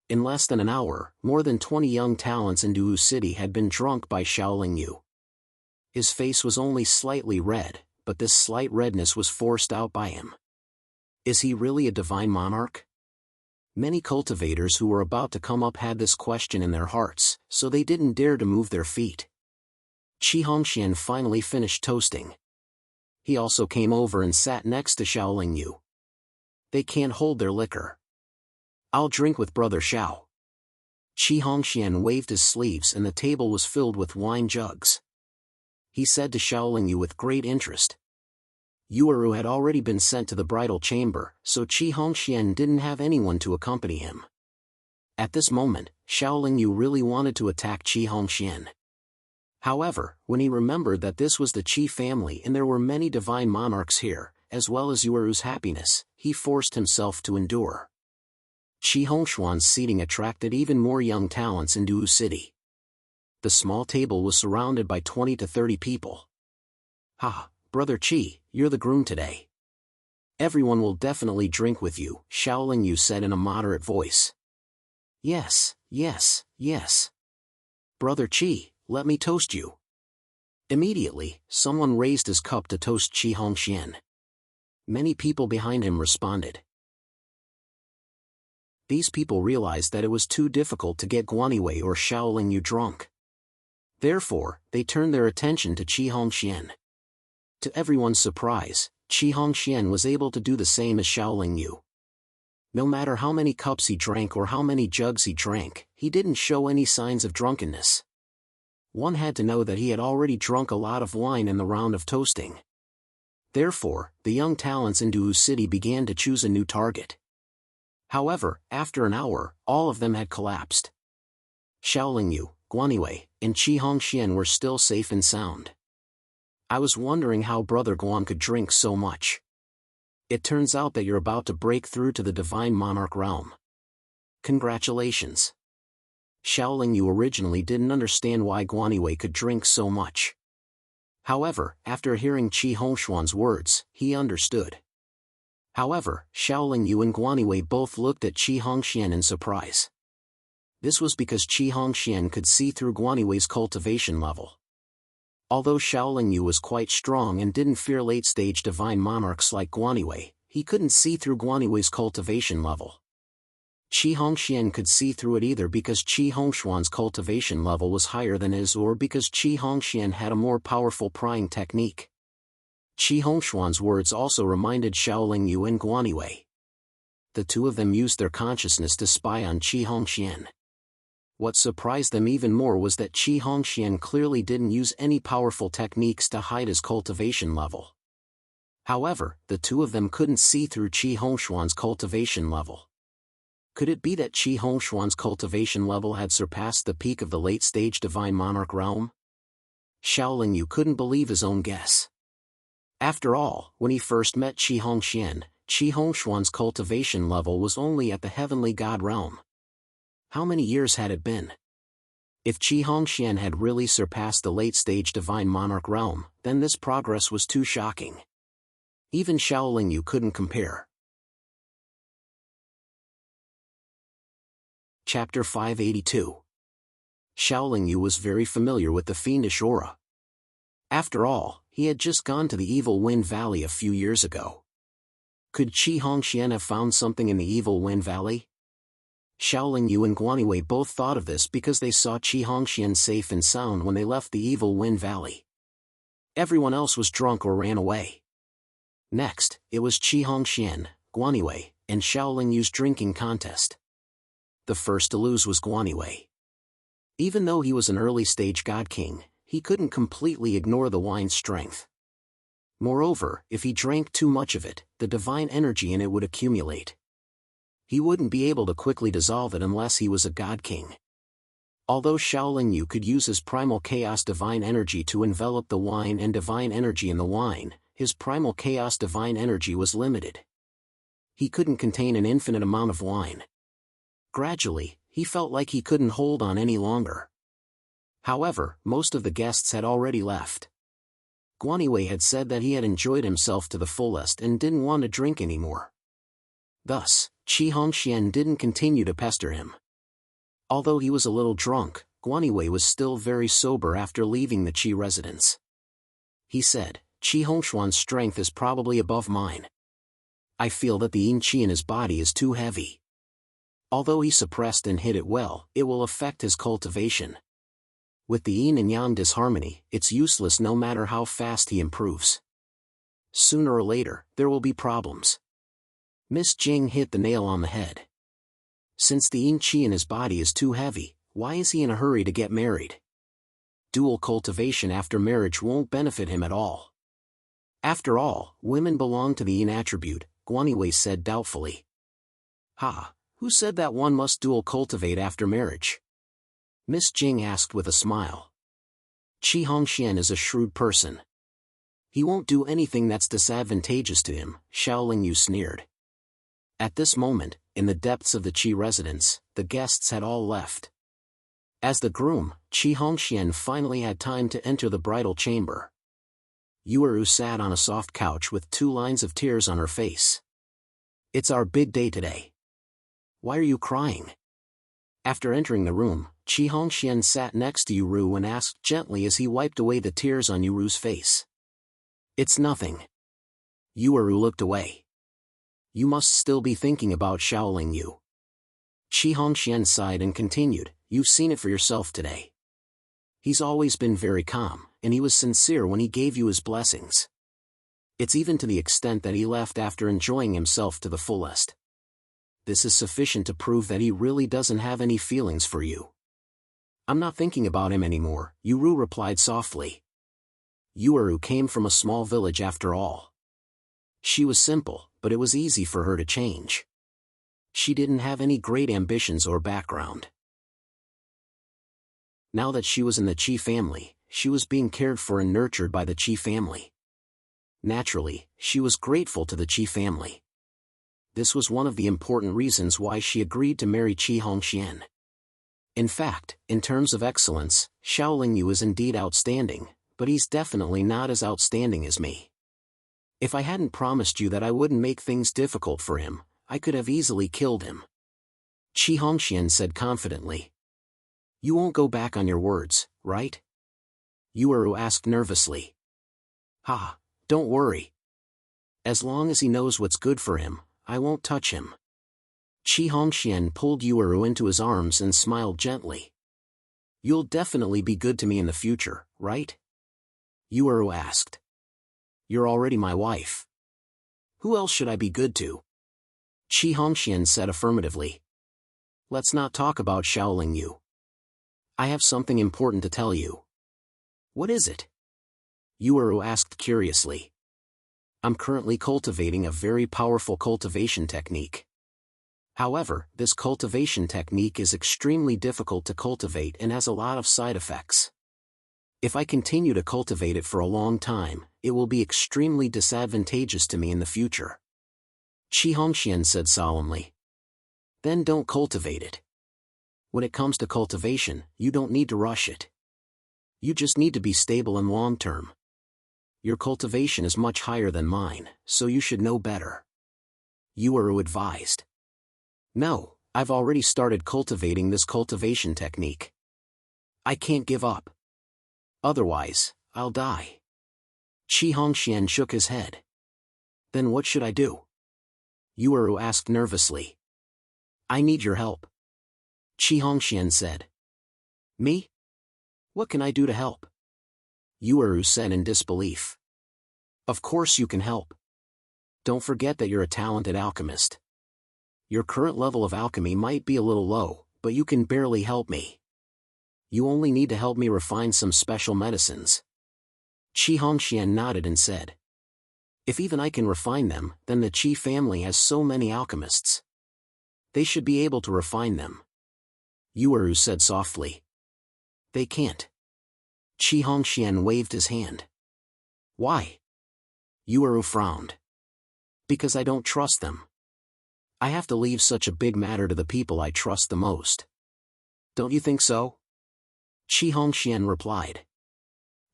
In less than an hour, more than 20 young talents in Duwu City had been drunk by Xiaoling Yu. His face was only slightly red, but this slight redness was forced out by him. Is he really a divine monarch? Many cultivators who were about to come up had this question in their hearts, so they didn't dare to move their feet. Qi Hongxian finally finished toasting. He also came over and sat next to Xiaoling Yu. They can't hold their liquor. I'll drink with Brother Xiao. Qi Hongxian waved his sleeves and the table was filled with wine jugs. He said to Xiaoling Yu with great interest. Yuuru had already been sent to the bridal chamber, so Qi Hongxian didn't have anyone to accompany him. At this moment, Xiaoling Yu really wanted to attack Qi Hongxian. However, when he remembered that this was the Qi family and there were many divine monarchs here, as well as Yuuru's happiness, he forced himself to endure. Qi Hongxuan's seating attracted even more young talents in Duwu City. The small table was surrounded by 20 to 30 people. Ha, Brother Qi, you're the groom today. Everyone will definitely drink with you, Xiaoling Yu said in a moderate voice. Yes, yes, yes. Brother Qi, let me toast you. Immediately, someone raised his cup to toast Qi Hongxian. Many people behind him responded. These people realized that it was too difficult to get Guaniwei or Xiaoling Yu drunk. Therefore, they turned their attention to Qi Hongxian. To everyone's surprise, Qi Hongxian was able to do the same as Xiaoling Yu. No matter how many cups he drank or how many jugs he drank, he didn't show any signs of drunkenness. One had to know that he had already drunk a lot of wine in the round of toasting. Therefore, the young talents in Duwu City began to choose a new target. However, after an hour, all of them had collapsed. Xiaoling Yu, Guaniwei, and Qi Hongxian were still safe and sound. I was wondering how Brother Guan could drink so much. It turns out that you're about to break through to the divine monarch realm. Congratulations. Xiaoling Yu originally didn't understand why Guanywei could drink so much. However, after hearing Qi Hongshuan's words, he understood. However, Xiaoling Yu and Guanywei both looked at Qi Hongxian in surprise. This was because Qi Hongxian could see through Guanywei's cultivation level. Although Xiaoling Yu was quite strong and didn't fear late-stage divine monarchs like Guanywei, he couldn't see through Guanywei's cultivation level. Qi Hongxian could see through it either because Qi Hongshuan's cultivation level was higher than his or because Qi Hongxian had a more powerful prying technique. Qi Hongshuan's words also reminded Xiaoling Yu and Guanywei. The two of them used their consciousness to spy on Qi Hongxian. What surprised them even more was that Qi Hongxian clearly didn't use any powerful techniques to hide his cultivation level. However, the two of them couldn't see through Qi Hongshuan's cultivation level. Could it be that Qi Hongshuan's cultivation level had surpassed the peak of the late-stage divine monarch realm? Xiaoling Yu couldn't believe his own guess. After all, when he first met Qi Hongxian, Qi Hongshuan's cultivation level was only at the heavenly god realm. How many years had it been? If Qi Hongxian had really surpassed the late-stage divine monarch realm, then this progress was too shocking. Even Xiaoling Yu couldn't compare. Chapter 582. Xiaoling Yu was very familiar with the fiendish aura. After all, he had just gone to the Evil Wind Valley a few years ago. Could Qi Hongxian have found something in the Evil Wind Valley? Xiaoling Yu and Guanywei both thought of this because they saw Qi Hongxian safe and sound when they left the Evil Wind Valley. Everyone else was drunk or ran away. Next, it was Qi Hongxian, Guanywei, and Xiaoling Yu's drinking contest. The first to lose was Guanywei. Even though he was an early-stage god king, he couldn't completely ignore the wine's strength. Moreover, if he drank too much of it, the divine energy in it would accumulate. He wouldn't be able to quickly dissolve it unless he was a god king. Although Xiaoling Yu could use his primal chaos divine energy to envelop the wine and divine energy in the wine, his primal chaos divine energy was limited. He couldn't contain an infinite amount of wine. Gradually, he felt like he couldn't hold on any longer. However, most of the guests had already left. Guanywei had said that he had enjoyed himself to the fullest and didn't want to drink anymore. Thus, Qi Hongxian didn't continue to pester him. Although he was a little drunk, Guanywei was still very sober after leaving the Qi residence. He said, "Qi Hongshuan's strength is probably above mine. I feel that the yin qi in his body is too heavy. Although he suppressed and hid it well, it will affect his cultivation. With the yin and yang disharmony, it's useless no matter how fast he improves. Sooner or later, there will be problems." Miss Jing hit the nail on the head. Since the yin qi in his body is too heavy, why is he in a hurry to get married? Dual cultivation after marriage won't benefit him at all. After all, women belong to the yin attribute, Guanywei said doubtfully. Ha! Who said that one must dual cultivate after marriage? Miss Jing asked with a smile. Qi Hongxian is a shrewd person. He won't do anything that's disadvantageous to him, Xiaoling Yu sneered. At this moment, in the depths of the Qi residence, the guests had all left. As the groom, Qi Hongxian finally had time to enter the bridal chamber. Yueru sat on a soft couch with 2 lines of tears on her face. "It's our big day today. Why are you crying?" After entering the room, Qi Hongxian sat next to Yueru and asked gently as he wiped away the tears on Yueru's face. "It's nothing." Yueru looked away. "You must still be thinking about Xiaoling Yu." Qi Hongxian sighed and continued, "You've seen it for yourself today. He's always been very calm, and he was sincere when he gave you his blessings. It's even to the extent that he left after enjoying himself to the fullest. This is sufficient to prove that he really doesn't have any feelings for you." "I'm not thinking about him anymore," Yueru replied softly. Yueru came from a small village after all. She was simple, but it was easy for her to change. She didn't have any great ambitions or background. Now that she was in the Qi family, she was being cared for and nurtured by the Qi family. Naturally, she was grateful to the Qi family. This was one of the important reasons why she agreed to marry Qi Hongxian. In fact, in terms of excellence, Xiaoling Yu is indeed outstanding, but he's definitely not as outstanding as me. If I hadn't promised you that I wouldn't make things difficult for him, I could have easily killed him. Qi Hongxian said confidently. You won't go back on your words, right? Yueru asked nervously. Ha, don't worry. As long as he knows what's good for him, I won't touch him. Qi Hongxian pulled Yueru into his arms and smiled gently. You'll definitely be good to me in the future, right? Yueru asked. You're already my wife. Who else should I be good to? Qi Hongxian said affirmatively. Let's not talk about Xiaoling Yu. I have something important to tell you. What is it? Yueru asked curiously. I'm currently cultivating a very powerful cultivation technique. However, this cultivation technique is extremely difficult to cultivate and has a lot of side effects. If I continue to cultivate it for a long time, it will be extremely disadvantageous to me in the future. Qi Hongxian said solemnly. Then don't cultivate it. When it comes to cultivation, you don't need to rush it. You just need to be stable and long-term. Your cultivation is much higher than mine, so you should know better. Yueru advised. No, I've already started cultivating this cultivation technique. I can't give up. Otherwise, I'll die. Qi Hongxian shook his head. Then what should I do? Yueru asked nervously. I need your help. Qi Hongxian said. Me? What can I do to help? Yueru said in disbelief. Of course you can help. Don't forget that you're a talented alchemist. Your current level of alchemy might be a little low, but you can barely help me. You only need to help me refine some special medicines. Qi Hongxian nodded and said. If even I can refine them, then the Qi family has so many alchemists. They should be able to refine them. Yueru said softly. They can't. Qi Hongxian waved his hand. Why? Yueru frowned. Because I don't trust them. I have to leave such a big matter to the people I trust the most. Don't you think so? Qi Hongxian replied.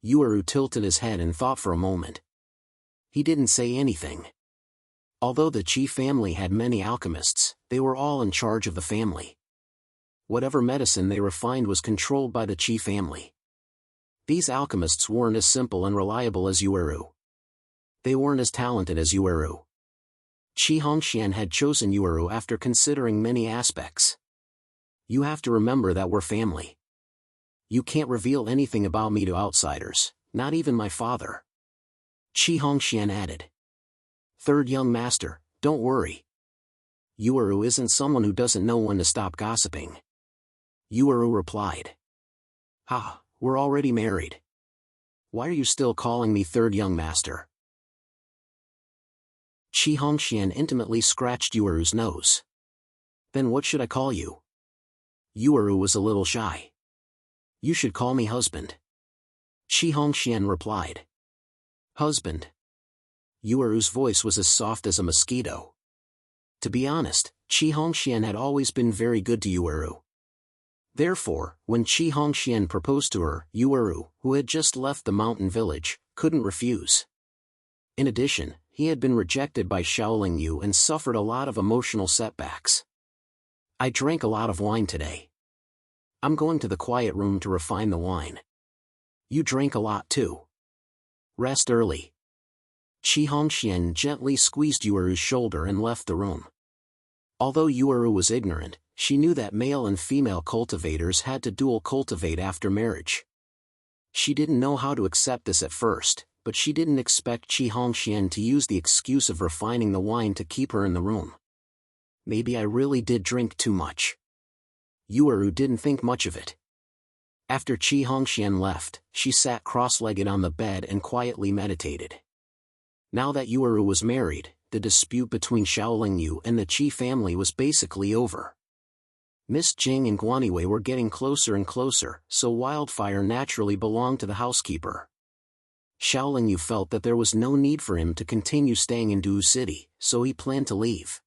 Yueru tilted his head and thought for a moment. He didn't say anything. Although the Qi family had many alchemists, they were all in charge of the family. Whatever medicine they refined was controlled by the Qi family. These alchemists weren't as simple and reliable as Yueru. They weren't as talented as Yueru. Qi Hongxian had chosen Yueru after considering many aspects. You have to remember that we're family. You can't reveal anything about me to outsiders, not even my father. Qi Hongxian added. Third young master, don't worry. Yueru isn't someone who doesn't know when to stop gossiping. Yueru replied. Ha, we're already married. Why are you still calling me third young master? Qi Hongxian intimately scratched Yueru's nose. Then what should I call you? Yueru was a little shy. You should call me husband. Qi Hongxian replied. Husband. Yueru's voice was as soft as a mosquito. To be honest, Qi Hongxian had always been very good to Yueru. Therefore, when Qi Hongxian proposed to her, Yueru, who had just left the mountain village, couldn't refuse. In addition, he had been rejected by Xiaoling Yu and suffered a lot of emotional setbacks. I drank a lot of wine today. I'm going to the quiet room to refine the wine. You drank a lot too. Rest early. Qi Hongxian gently squeezed Yueru's shoulder and left the room. Although Yueru was ignorant, she knew that male and female cultivators had to dual cultivate after marriage. She didn't know how to accept this at first, but she didn't expect Qi Hongxian to use the excuse of refining the wine to keep her in the room. Maybe I really did drink too much. Yueru didn't think much of it. After Qi Hongxian left, she sat cross-legged on the bed and quietly meditated. Now that Yueru was married, the dispute between Xiaoling Yu and the Qi family was basically over. Miss Jing and Guaniwei were getting closer and closer, so Wildfire naturally belonged to the housekeeper. Xiao Yu felt that there was no need for him to continue staying in Du City, so he planned to leave.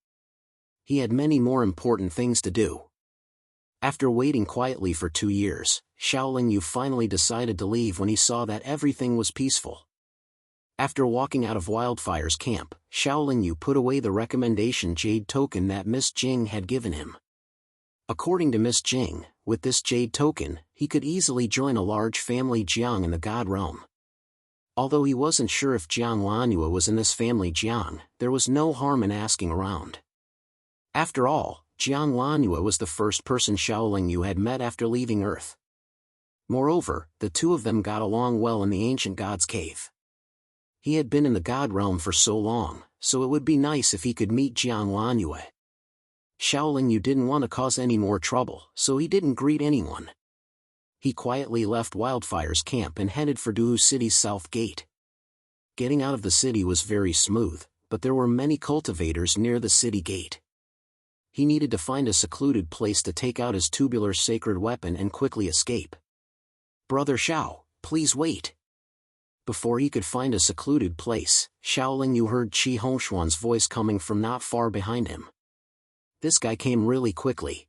He had many more important things to do. After waiting quietly for 2 years, Xiao Yu finally decided to leave when he saw that everything was peaceful. After walking out of Wildfire's camp, Xiao Yu put away the recommendation jade token that Miss Jing had given him. According to Miss Jing, with this jade token, he could easily join a large family Jiang in the God realm. Although he wasn't sure if Jiang Wanhua was in this family Jiang, there was no harm in asking around. After all, Jiang Wanhua was the first person Xiao Yu had met after leaving Earth. Moreover, the two of them got along well in the ancient god's cave. He had been in the God realm for so long, so it would be nice if he could meet Jiang Wanhua. Xiao Yu didn't want to cause any more trouble, so he didn't greet anyone. He quietly left Wildfire's camp and headed for Du City's south gate. Getting out of the city was very smooth, but there were many cultivators near the city gate. He needed to find a secluded place to take out his tubular sacred weapon and quickly escape. "Brother Xiao, please wait." Before he could find a secluded place, Xiao Yu heard Qi Hongshuan's voice coming from not far behind him. This guy came really quickly.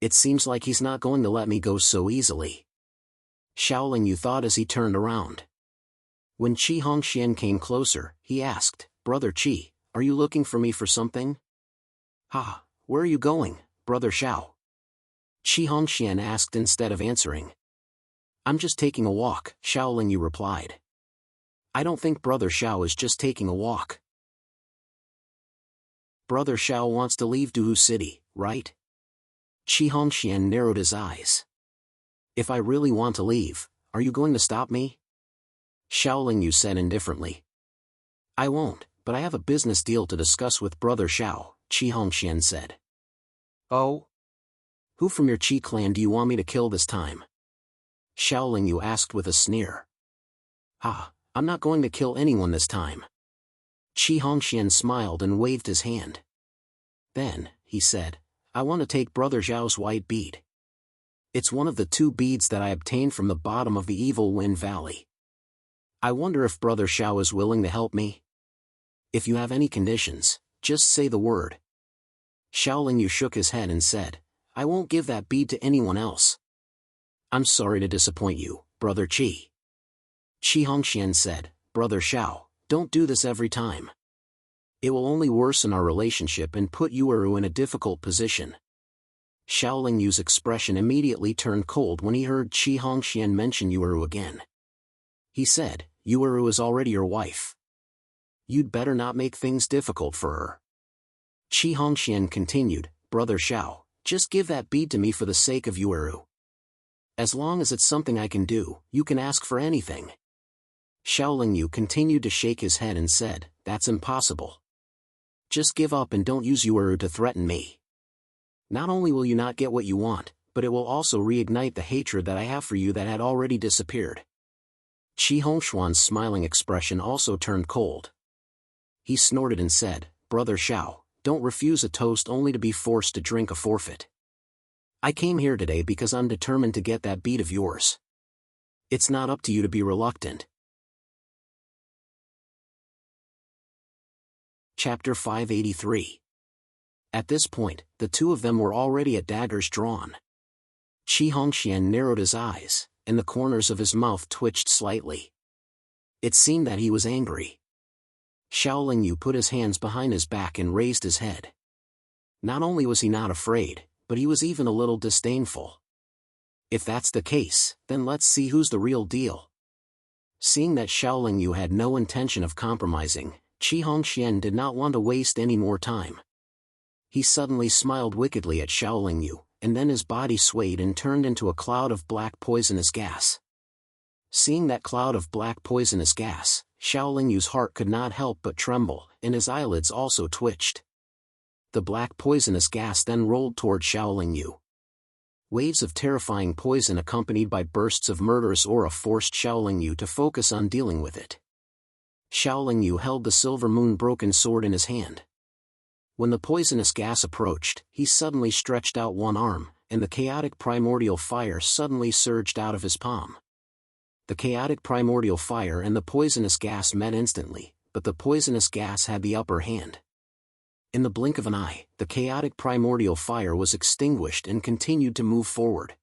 It seems like he's not going to let me go so easily. Xiao Yu thought as he turned around. When Qi Hongxian came closer, he asked, "Brother Qi, are you looking for me for something?" "Ha, where are you going, Brother Xiao?" Qi Hongxian asked instead of answering. "I'm just taking a walk," Xiao Yu replied. "I don't think Brother Xiao is just taking a walk. Brother Xiao wants to leave Du City, right?" Qi Hongxian narrowed his eyes. "If I really want to leave, are you going to stop me?" Xiao Yu said indifferently. "I won't, but I have a business deal to discuss with Brother Xiao," Qi Hongxian said. "Oh? Who from your Qi clan do you want me to kill this time?" Xiao Yu asked with a sneer. "Ha, I'm not going to kill anyone this time." Qi Hongxian smiled and waved his hand. "Then," he said, "I want to take Brother Xiao's white bead. It's one of the 2 beads that I obtained from the bottom of the Evil Wind Valley. I wonder if Brother Xiao is willing to help me? If you have any conditions, just say the word." Xiao Yu shook his head and said, "I won't give that bead to anyone else." "I'm sorry to disappoint you, Brother Qi." Qi Hongxian said, "Brother Xiao, don't do this every time. It will only worsen our relationship and put Yueru in a difficult position." Xiao Yu's expression immediately turned cold when he heard Qi Hongxian mention Yueru again. He said, "Yueru is already your wife. You'd better not make things difficult for her." Qi Hongxian continued, "Brother Xiao, just give that bead to me for the sake of Yueru. As long as it's something I can do, you can ask for anything." Xiao Yu continued to shake his head and said, "That's impossible. Just give up and don't use Yueru to threaten me. Not only will you not get what you want, but it will also reignite the hatred that I have for you that had already disappeared." Qi Hongshuan's smiling expression also turned cold. He snorted and said, "Brother Xiao, don't refuse a toast only to be forced to drink a forfeit. I came here today because I'm determined to get that bead of yours. It's not up to you to be reluctant." Chapter 583. At this point, the two of them were already at daggers drawn. Qi Hongxian narrowed his eyes, and the corners of his mouth twitched slightly. It seemed that he was angry. Xiao Yu put his hands behind his back and raised his head. Not only was he not afraid, but he was even a little disdainful. "If that's the case, then let's see who's the real deal." Seeing that Xiao Yu had no intention of compromising, Qi Hongxian did not want to waste any more time. He suddenly smiled wickedly at Xiao Yu, and then his body swayed and turned into a cloud of black poisonous gas. Seeing that cloud of black poisonous gas, Xiao Yu's heart could not help but tremble, and his eyelids also twitched. The black poisonous gas then rolled toward Xiao Yu. Waves of terrifying poison accompanied by bursts of murderous aura forced Xiao Yu to focus on dealing with it. Xiao Yu held the silver moon broken sword in his hand. When the poisonous gas approached, he suddenly stretched out one arm, and the chaotic primordial fire suddenly surged out of his palm. the chaotic primordial fire and the poisonous gas met instantly, but the poisonous gas had the upper hand. In the blink of an eye, the chaotic primordial fire was extinguished and continued to move forward.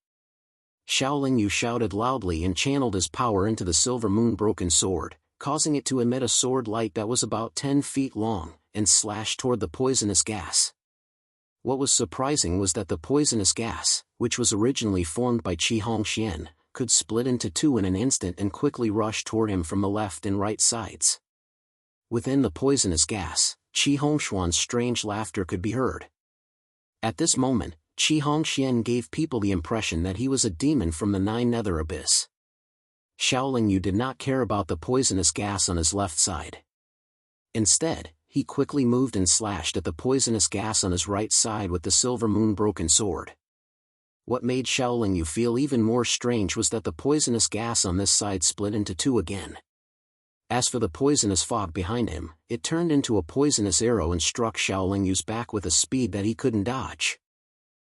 Xiaoling Yu shouted loudly and channeled his power into the silver moon-broken sword, causing it to emit a sword light that was about 10 feet long, and slash toward the poisonous gas. What was surprising was that the poisonous gas, which was originally formed by Qi Hongxian, could split into two in an instant and quickly rush toward him from the left and right sides. Within the poisonous gas, Qi Hongshuan's strange laughter could be heard. At this moment, Qi Hongxian gave people the impression that he was a demon from the Nine Nether Abyss. Xiaoling Yu did not care about the poisonous gas on his left side. Instead, he quickly moved and slashed at the poisonous gas on his right side with the silver moon-broken sword. What made Xiaoling Yu feel even more strange was that the poisonous gas on this side split into two again. As for the poisonous fog behind him, it turned into a poisonous arrow and struck Xiaoling Yu's back with a speed that he couldn't dodge.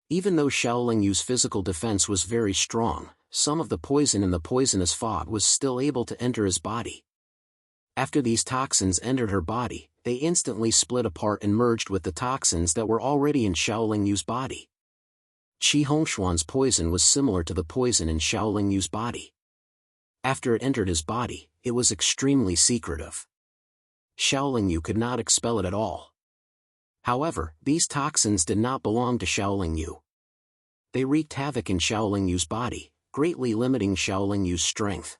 Even though Xiaoling Yu's physical defense was very strong, some of the poison in the poisonous fog was still able to enter his body. After these toxins entered her body, they instantly split apart and merged with the toxins that were already in Xiaoling Yu's body. Qi Hongshuan's poison was similar to the poison in Xiaoling Yu's body. After it entered his body, it was extremely secretive. Xiaoling Yu could not expel it at all. However, these toxins did not belong to Xiaoling Yu. They wreaked havoc in Xiaoling Yu's body, greatly limiting Xiaoling Yu's strength.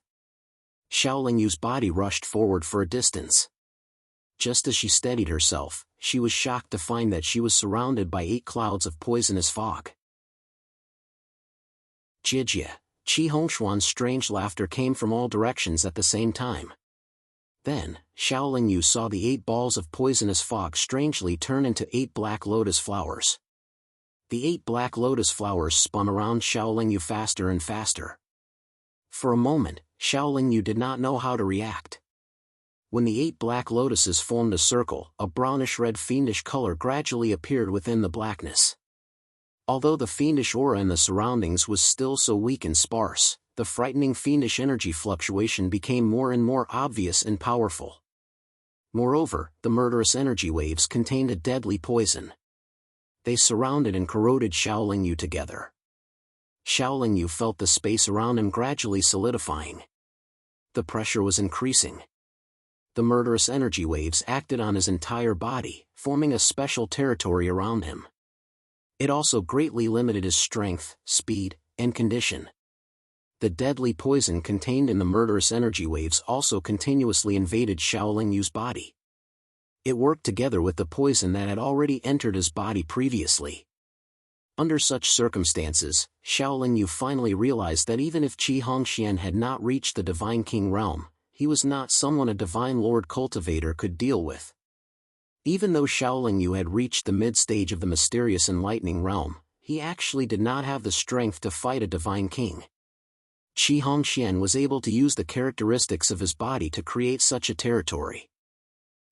Xiaoling Yu's body rushed forward for a distance. Just as she steadied herself, she was shocked to find that she was surrounded by 8 clouds of poisonous fog. Jijia, Qi Hongshuan's strange laughter came from all directions at the same time. Then, Xiaoling Yu saw the 8 balls of poisonous fog strangely turn into 8 black lotus flowers. The 8 black lotus flowers spun around Xiaoling Yu faster and faster. For a moment, Xiaoling Yu did not know how to react. When the 8 black lotuses formed a circle, a brownish-red fiendish color gradually appeared within the blackness. Although the fiendish aura in the surroundings was still so weak and sparse, the frightening fiendish energy fluctuation became more and more obvious and powerful. Moreover, the murderous energy waves contained a deadly poison. They surrounded and corroded Xiaoling Yu together. Xiaoling Yu felt the space around him gradually solidifying. The pressure was increasing. The murderous energy waves acted on his entire body, forming a special territory around him. It also greatly limited his strength, speed, and condition. The deadly poison contained in the murderous energy waves also continuously invaded Xiaoling Yu's body. It worked together with the poison that had already entered his body previously. Under such circumstances, Xiaoling Yu finally realized that even if Qi Hongxian had not reached the Divine King realm, he was not someone a Divine Lord cultivator could deal with. Even though Xiaoling Yu had reached the mid-stage of the mysterious enlightening realm, he actually did not have the strength to fight a Divine King. Qi Hongxian was able to use the characteristics of his body to create such a territory.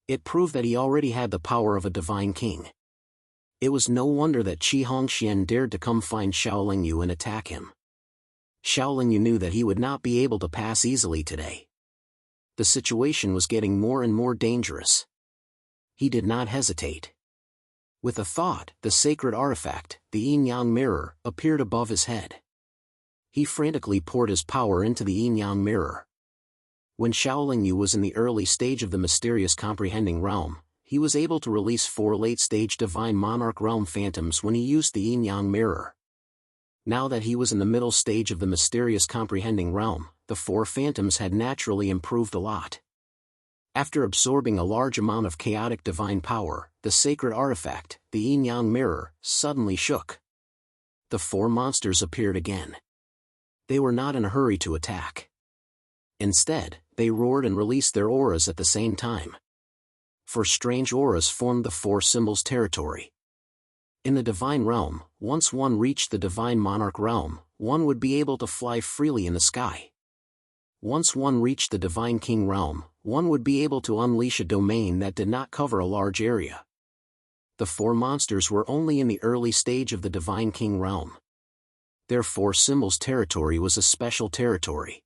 It proved that he already had the power of a Divine King. It was no wonder that Qi Hongxian dared to come find Xiaoling Yu and attack him. Xiaoling Yu knew that he would not be able to pass easily today. The situation was getting more and more dangerous. He did not hesitate. With a thought, the sacred artifact, the yin-yang mirror, appeared above his head. He frantically poured his power into the yin-yang mirror. When Xiaoling Yu was in the early stage of the mysterious comprehending realm, he was able to release 4 late-stage divine monarch realm phantoms when he used the yin-yang mirror. Now that he was in the middle stage of the mysterious comprehending realm, the 4 phantoms had naturally improved a lot. After absorbing a large amount of chaotic divine power, the sacred artifact, the yin-yang mirror, suddenly shook. The 4 monsters appeared again. They were not in a hurry to attack. Instead, they roared and released their auras at the same time. 4 strange auras formed the 4 symbols territory. In the divine realm, once one reached the divine monarch realm, one would be able to fly freely in the sky. Once one reached the divine king realm, one would be able to unleash a domain that did not cover a large area. The 4 monsters were only in the early stage of the divine king realm. Their 4 symbols territory was a special territory.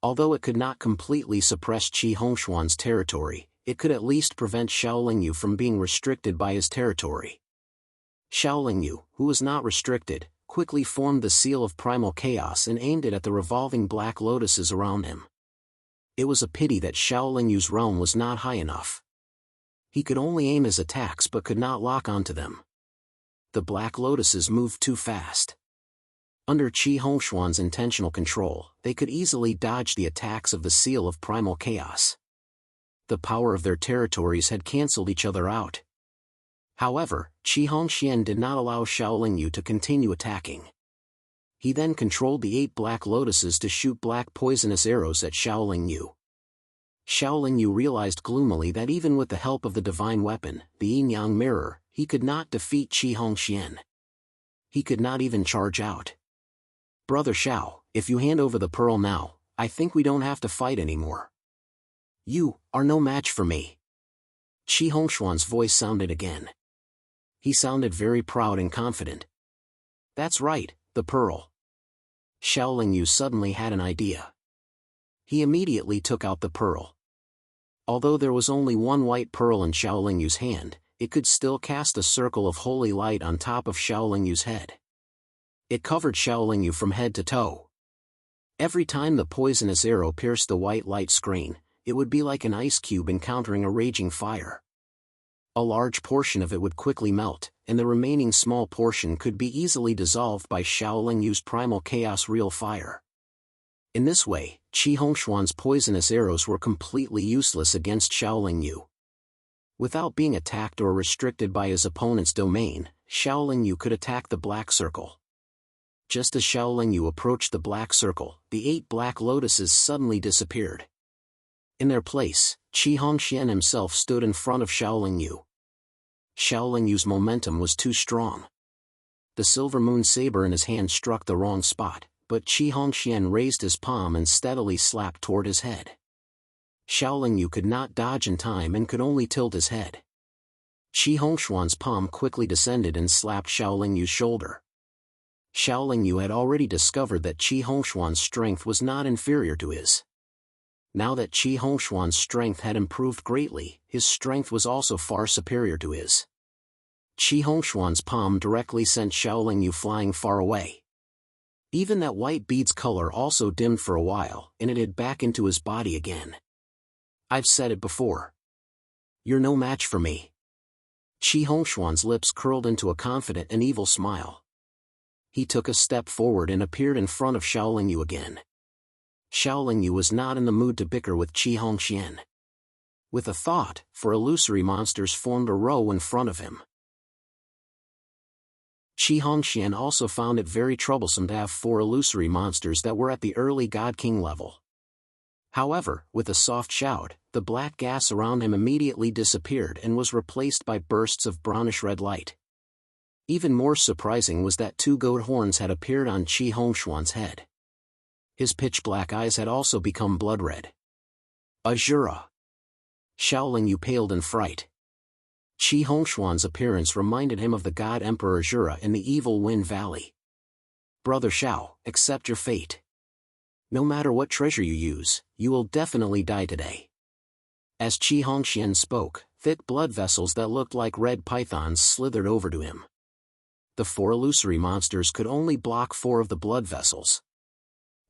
Although it could not completely suppress Qi Hongshuan's territory, it could at least prevent Xiaolingyu from being restricted by his territory. Xiaolingyu, who was not restricted, quickly formed the seal of primal chaos and aimed it at the revolving black lotuses around him. It was a pity that Xiaolingyu's realm was not high enough. He could only aim his attacks but could not lock onto them. The black lotuses moved too fast. Under Qi Hongshuan's intentional control, they could easily dodge the attacks of the seal of primal chaos. The power of their territories had cancelled each other out. However, Qi Hongxian did not allow Xiaolingyu to continue attacking. He then controlled the 8 black lotuses to shoot black poisonous arrows at Xiaolingyu. Xiaolingyu realized gloomily that even with the help of the divine weapon, the yin-yang mirror, he could not defeat Qi Hongxian. He could not even charge out. "Brother Xiao, if you hand over the pearl now, I think we don't have to fight anymore. You are no match for me." Qi Hongshuan's voice sounded again. He sounded very proud and confident. "That's right, the pearl." Xiaolingyu suddenly had an idea. He immediately took out the pearl. Although there was only one white pearl in Xiaolingyu's hand, it could still cast a circle of holy light on top of Xiaolingyu's head. It covered Xiaolingyu from head to toe. Every time the poisonous arrow pierced the white light screen, it would be like an ice cube encountering a raging fire. A large portion of it would quickly melt, and the remaining small portion could be easily dissolved by Xiaolingyu's primal chaos real fire. In this way, Qi Hongshuan's poisonous arrows were completely useless against Xiaolingyu. Without being attacked or restricted by his opponent's domain, Xiaolingyu could attack the black circle. Just as Xiaolingyu approached the black circle, the 8 black lotuses suddenly disappeared. In their place, Qi Hongxian himself stood in front of Xiaolingyu. Xiaolingyu's momentum was too strong. The silver moon saber in his hand struck the wrong spot, but Qi Hongxian raised his palm and steadily slapped toward his head. Xiaolingyu could not dodge in time and could only tilt his head. Qi Hongshuan's palm quickly descended and slapped Xiaolingyu's shoulder. Xiaolingyu had already discovered that Qi Hongshuan's strength was not inferior to his. Now that Qi Hongshuan's strength had improved greatly, his strength was also far superior to his. Qi Hongshuan's palm directly sent Xiaolingyu flying far away. Even that white bead's color also dimmed for a while, and it hid back into his body again. "I've said it before. You're no match for me." Qi Hongshuan's lips curled into a confident and evil smile. He took a step forward and appeared in front of Xiaolingyu again. Xiaolingyu was not in the mood to bicker with Qi Hongxian. With a thought, 4 illusory monsters formed a row in front of him. Qi Hongxian also found it very troublesome to have 4 illusory monsters that were at the early God King level. However, with a soft shout, the black gas around him immediately disappeared and was replaced by bursts of brownish-red light. Even more surprising was that 2 goat horns had appeared on Qi Hongshuan's head. His pitch-black eyes had also become blood-red. Azura. Xiaolingyu paled in fright. Qi Hongshuan's appearance reminded him of the god Emperor Azura in the Evil Wind Valley. "Brother Xiao, accept your fate. No matter what treasure you use, you will definitely die today." As Qi Hongxian spoke, thick blood vessels that looked like red pythons slithered over to him. The 4 illusory monsters could only block 4 of the blood vessels.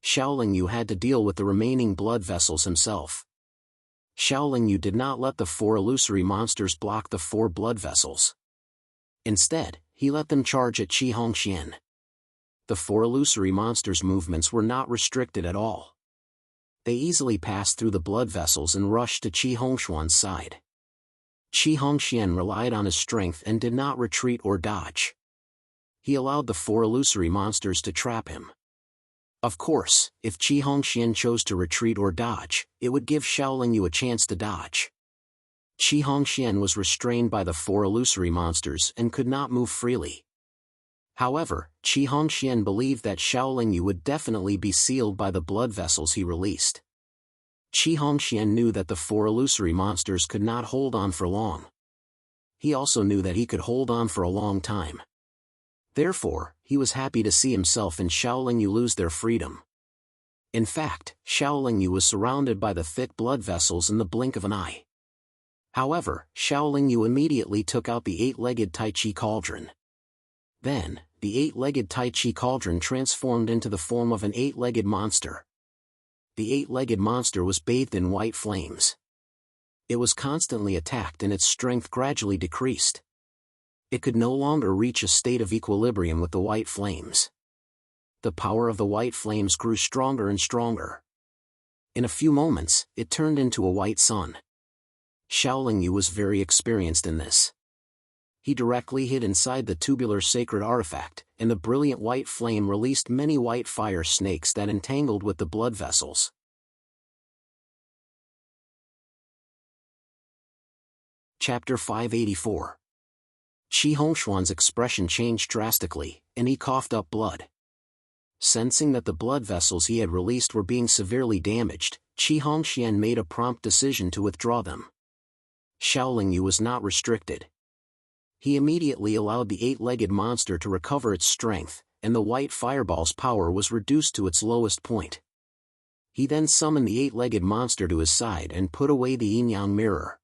Xiaolingyu had to deal with the remaining blood vessels himself. Xiaolingyu did not let the 4 illusory monsters block the 4 blood vessels. Instead, he let them charge at Qi Hongxian. The 4 illusory monsters' movements were not restricted at all. They easily passed through the blood vessels and rushed to Qi Hongshuan's side. Qi Hongxian relied on his strength and did not retreat or dodge. He allowed the 4 illusory monsters to trap him. Of course, if Qi Hongxian chose to retreat or dodge, it would give Xiaolingyu a chance to dodge. Qi Hongxian was restrained by the 4 illusory monsters and could not move freely. However, Qi Hongxian believed that Xiaolingyu would definitely be sealed by the blood vessels he released. Qi Hongxian knew that the 4 illusory monsters could not hold on for long. He also knew that he could hold on for a long time. Therefore, he was happy to see himself and Xiaolingyu lose their freedom. In fact, Xiaoling Yu was surrounded by the thick blood vessels in the blink of an eye. However, Xiaoling Yu immediately took out the 8-legged Tai Chi cauldron. Then, the 8-legged Tai Chi cauldron transformed into the form of an 8-legged monster. The 8-legged monster was bathed in white flames. It was constantly attacked and its strength gradually decreased. It could no longer reach a state of equilibrium with the white flames. The power of the white flames grew stronger and stronger. In a few moments, it turned into a white sun. Xiaoling Yu was very experienced in this. He directly hid inside the tubular sacred artifact, and the brilliant white flame released many white fire snakes that entangled with the blood vessels. Chapter 584. Qi Hongshuan's expression changed drastically, and he coughed up blood. Sensing that the blood vessels he had released were being severely damaged, Qi Hongxian made a prompt decision to withdraw them. Xiaoling Yu was not restricted. He immediately allowed the 8-legged monster to recover its strength, and the white fireball's power was reduced to its lowest point. He then summoned the 8-legged monster to his side and put away the yin-yang mirror.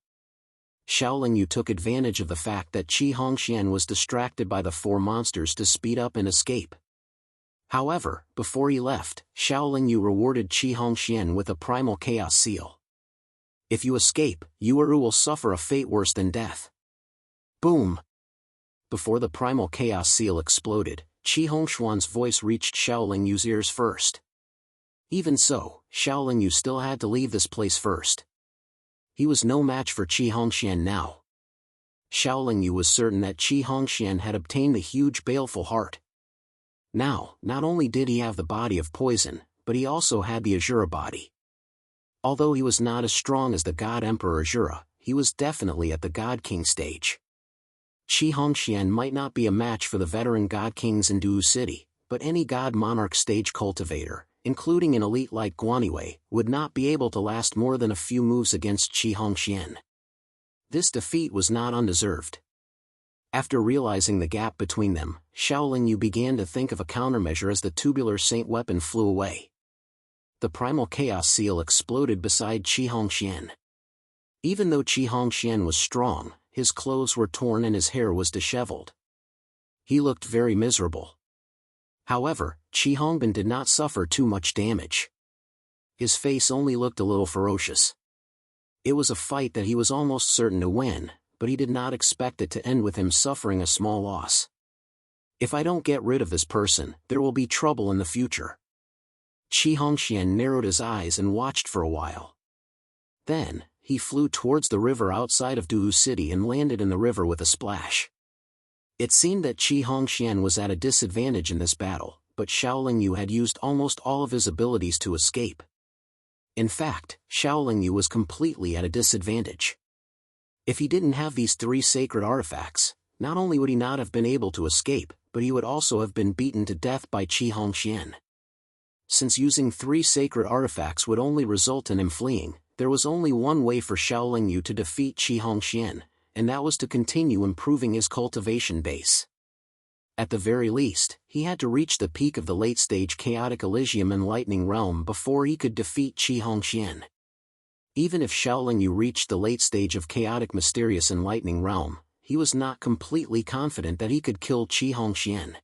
Xiaoling Yu took advantage of the fact that Qi Hongxian was distracted by the 4 monsters to speed up and escape. However, before he left, Xiaoling Yu rewarded Qi Hongxian with a primal chaos seal. If you escape, Yu'er will suffer a fate worse than death. Boom! Before the primal chaos seal exploded, Qi Hongshuan's voice reached Xiaoling Yu's ears first. Even so, Xiaoling Yu still had to leave this place first. He was no match for Qi Hongxian now. Xiaoling Yu was certain that Qi Hongxian had obtained the huge baleful heart. Now, not only did he have the body of poison, but he also had the Azura body. Although he was not as strong as the God Emperor Azura, he was definitely at the God King stage. Qi Hongxian might not be a match for the veteran God Kings in Duwu City, but any God Monarch stage cultivator, including an elite like Guanywei, would not be able to last more than a few moves against Qi Hongxian. This defeat was not undeserved. After realizing the gap between them, Xiaoling Yu began to think of a countermeasure as the tubular saint weapon flew away. The primal chaos seal exploded beside Qi Hongxian. Even though Qi Hongxian was strong, his clothes were torn and his hair was disheveled. He looked very miserable. However, Qi Hongbin did not suffer too much damage. His face only looked a little ferocious. It was a fight that he was almost certain to win, but he did not expect it to end with him suffering a small loss. If I don't get rid of this person, there will be trouble in the future. Qi Hongxian narrowed his eyes and watched for a while. Then, he flew towards the river outside of Duwu City and landed in the river with a splash. It seemed that Qi Hongxian was at a disadvantage in this battle, but Xiaoling Yu had used almost all of his abilities to escape. In fact, Xiaoling Yu was completely at a disadvantage. If he didn't have these 3 sacred artifacts, not only would he not have been able to escape, but he would also have been beaten to death by Qi Hongxian. Since using 3 sacred artifacts would only result in him fleeing, there was only one way for Xiaoling Yu to defeat Qi Hongxian, and that was to continue improving his cultivation base. At the very least, he had to reach the peak of the late-stage Chaotic Elysium and Lightning Realm before he could defeat Qi Hongxian. Even if Xiaoling Yu reached the late stage of Chaotic Mysterious and Lightning Realm, he was not completely confident that he could kill Qi Hongxian.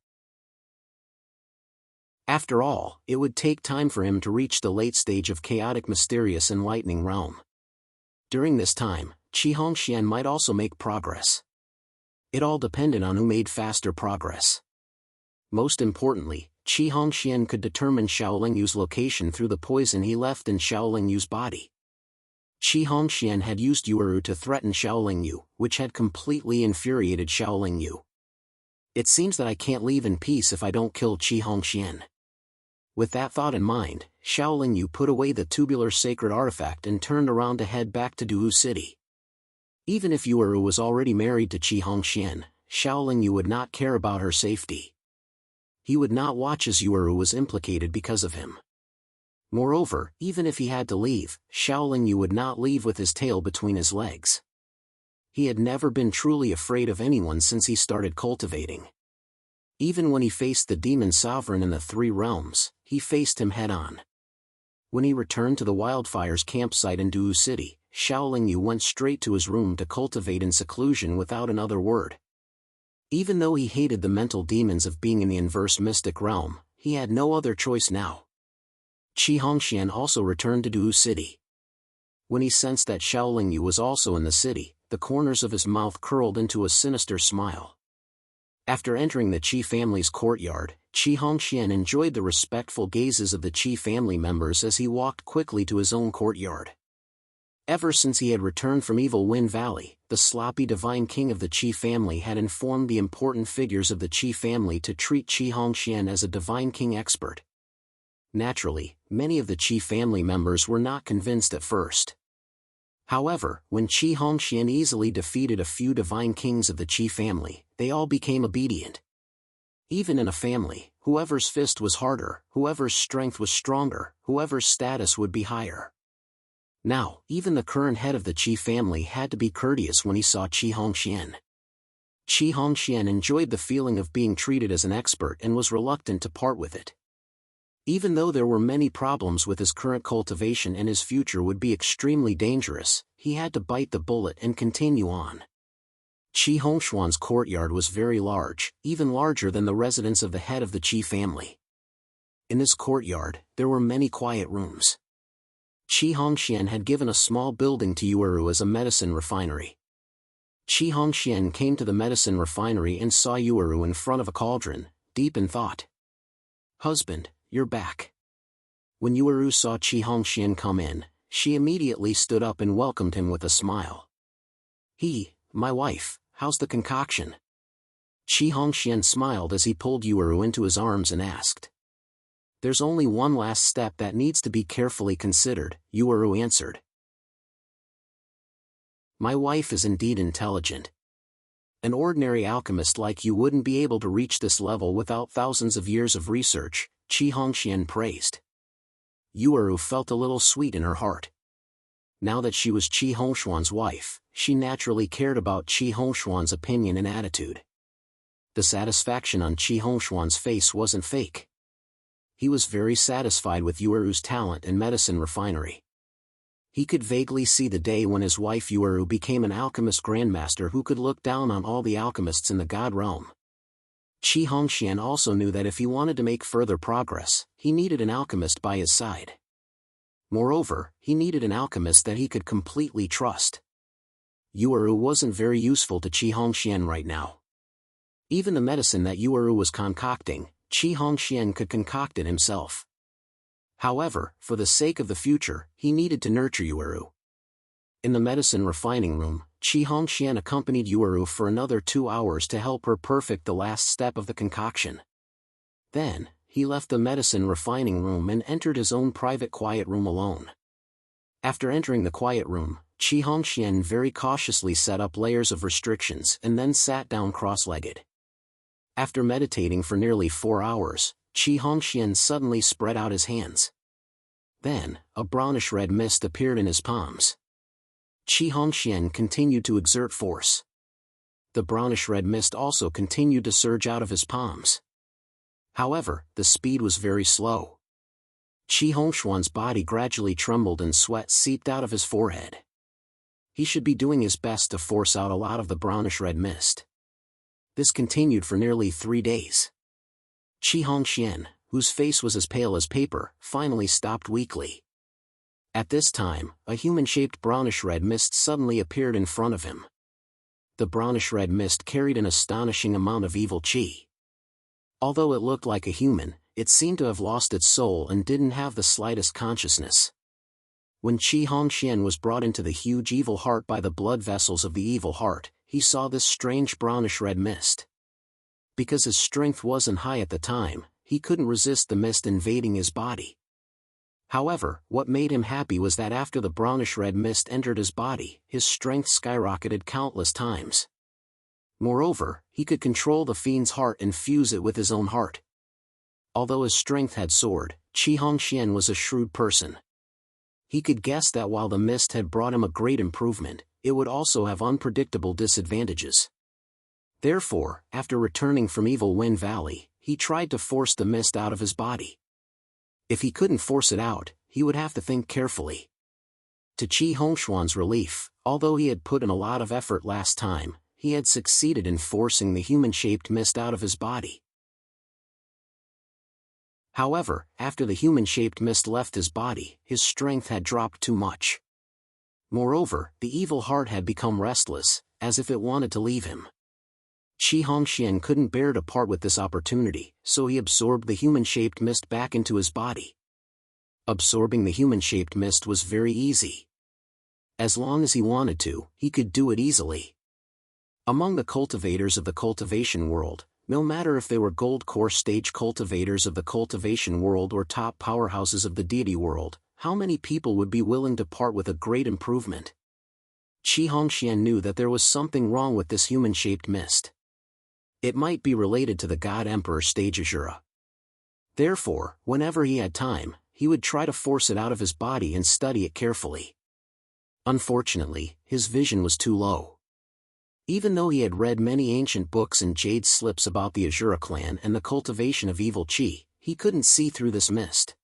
After all, it would take time for him to reach the late stage of Chaotic Mysterious and Lightning Realm. During this time, Qi Hongxian might also make progress. It all depended on who made faster progress. Most importantly, Qi Hongxian could determine Xiaoling Yu's location through the poison he left in Xiaoling Yu's body. Qi Hongxian had used Yu'er to threaten Xiaoling Yu, which had completely infuriated Xiaoling Yu. It seems that I can't leave in peace if I don't kill Qi Hongxian. With that thought in mind, Xiaoling Yu put away the tubular sacred artifact and turned around to head back to Duwu City. Even if Yu'er was already married to Qi Hongxian, Xiaoling Yu would not care about her safety. He would not watch as Yu'er was implicated because of him. Moreover, even if he had to leave, Xiaoling Yu would not leave with his tail between his legs. He had never been truly afraid of anyone since he started cultivating. Even when he faced the demon sovereign in the 3 realms, he faced him head-on. When he returned to the wildfires campsite in Duu City, Xiaoling Yu went straight to his room to cultivate in seclusion without another word. Even though he hated the mental demons of being in the inverse mystic realm, he had no other choice now. Qi Hongxian also returned to Duu City. When he sensed that Xiaoling Yu was also in the city, the corners of his mouth curled into a sinister smile. After entering the Qi family's courtyard, Qi Hongxian enjoyed the respectful gazes of the Qi family members as he walked quickly to his own courtyard. Ever since he had returned from Evil Wind Valley, the sloppy divine king of the Qi family had informed the important figures of the Qi family to treat Qi Hongxian as a divine king expert. Naturally, many of the Qi family members were not convinced at first. However, when Qi Hongxian easily defeated a few divine kings of the Qi family, they all became obedient. Even in a family, whoever's fist was harder, whoever's strength was stronger, whoever's status would be higher. Now, even the current head of the Qi family had to be courteous when he saw Qi Hongxian. Qi Hongxian enjoyed the feeling of being treated as an expert and was reluctant to part with it. Even though there were many problems with his current cultivation and his future would be extremely dangerous, he had to bite the bullet and continue on. Qi Hongxuan's courtyard was very large, even larger than the residence of the head of the Qi family. In this courtyard, there were many quiet rooms. Qi Hongxian had given a small building to Yueru as a medicine refinery. Qi Hongxian came to the medicine refinery and saw Yueru in front of a cauldron, deep in thought. "Husband, you're back." When Yueru saw Qi Hongxian come in, she immediately stood up and welcomed him with a smile. "My wife, how's the concoction?" Qi Hongxian smiled as he pulled Yueru into his arms and asked. "There's only one last step that needs to be carefully considered," Yueru answered. "My wife is indeed intelligent. An ordinary alchemist like you wouldn't be able to reach this level without thousands of years of research," Qi Hongxian praised. Yueru felt a little sweet in her heart. Now that she was Qi Hongxuan's wife, she naturally cared about Qi Hongxuan's opinion and attitude. The satisfaction on Qi Hongxuan's face wasn't fake. He was very satisfied with Yueru's talent and medicine refinery. He could vaguely see the day when his wife Yueru became an alchemist grandmaster who could look down on all the alchemists in the god realm. Qi Hongxian also knew that if he wanted to make further progress, he needed an alchemist by his side. Moreover, he needed an alchemist that he could completely trust. Yueru wasn't very useful to Qi Hongxian right now. Even the medicine that Yueru was concocting, Qi Hongxian could concoct it himself. However, for the sake of the future, he needed to nurture Yueru. In the medicine refining room, Qi Hongxian accompanied Yueru for another 2 hours to help her perfect the last step of the concoction. Then, he left the medicine refining room and entered his own private quiet room alone. After entering the quiet room, Qi Hongxian very cautiously set up layers of restrictions and then sat down cross-legged. After meditating for nearly 4 hours, Qi Hongxian suddenly spread out his hands. Then, a brownish-red mist appeared in his palms. Qi Hongxian continued to exert force. The brownish-red mist also continued to surge out of his palms. However, the speed was very slow. Qi Hongxuan's body gradually trembled and sweat seeped out of his forehead. He should be doing his best to force out a lot of the brownish-red mist. This continued for nearly 3 days. Qi Hongxian, whose face was as pale as paper, finally stopped weakly. At this time, a human-shaped brownish-red mist suddenly appeared in front of him. The brownish-red mist carried an astonishing amount of evil qi. Although it looked like a human, it seemed to have lost its soul and didn't have the slightest consciousness. When Qi Hongxian was brought into the huge evil heart by the blood vessels of the evil heart, he saw this strange brownish-red mist. Because his strength wasn't high at the time, he couldn't resist the mist invading his body. However, what made him happy was that after the brownish-red mist entered his body, his strength skyrocketed countless times. Moreover, he could control the fiend's heart and fuse it with his own heart. Although his strength had soared, Qi Hongxian was a shrewd person. He could guess that while the mist had brought him a great improvement, it would also have unpredictable disadvantages. Therefore, after returning from Evil Wind Valley, he tried to force the mist out of his body. If he couldn't force it out, he would have to think carefully. To Qi Hongshuan's relief, although he had put in a lot of effort last time, he had succeeded in forcing the human-shaped mist out of his body. However, after the human-shaped mist left his body, his strength had dropped too much. Moreover, the evil heart had become restless, as if it wanted to leave him. Qi Hongxian couldn't bear to part with this opportunity, so he absorbed the human-shaped mist back into his body. Absorbing the human-shaped mist was very easy. As long as he wanted to, he could do it easily. Among the cultivators of the cultivation world, no matter if they were gold core stage cultivators of the cultivation world or top powerhouses of the deity world, how many people would be willing to part with a great improvement? Qi Hongxian knew that there was something wrong with this human-shaped mist. It might be related to the God Emperor stage Azura. Therefore, whenever he had time, he would try to force it out of his body and study it carefully. Unfortunately, his vision was too low. Even though he had read many ancient books and jade slips about the Azura clan and the cultivation of evil Qi, he couldn't see through this mist.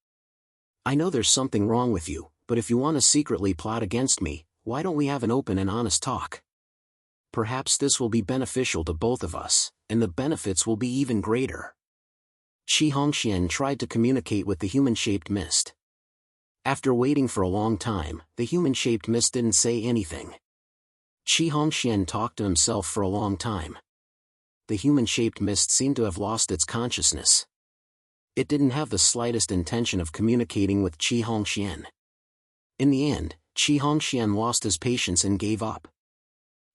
I know there's something wrong with you, but if you want to secretly plot against me, why don't we have an open and honest talk? Perhaps this will be beneficial to both of us, and the benefits will be even greater. Qi Hongxian tried to communicate with the human-shaped mist. After waiting for a long time, the human-shaped mist didn't say anything. Qi Hongxian talked to himself for a long time. The human-shaped mist seemed to have lost its consciousness. It didn't have the slightest intention of communicating with Qi Hongxian. In the end, Qi Hongxian lost his patience and gave up.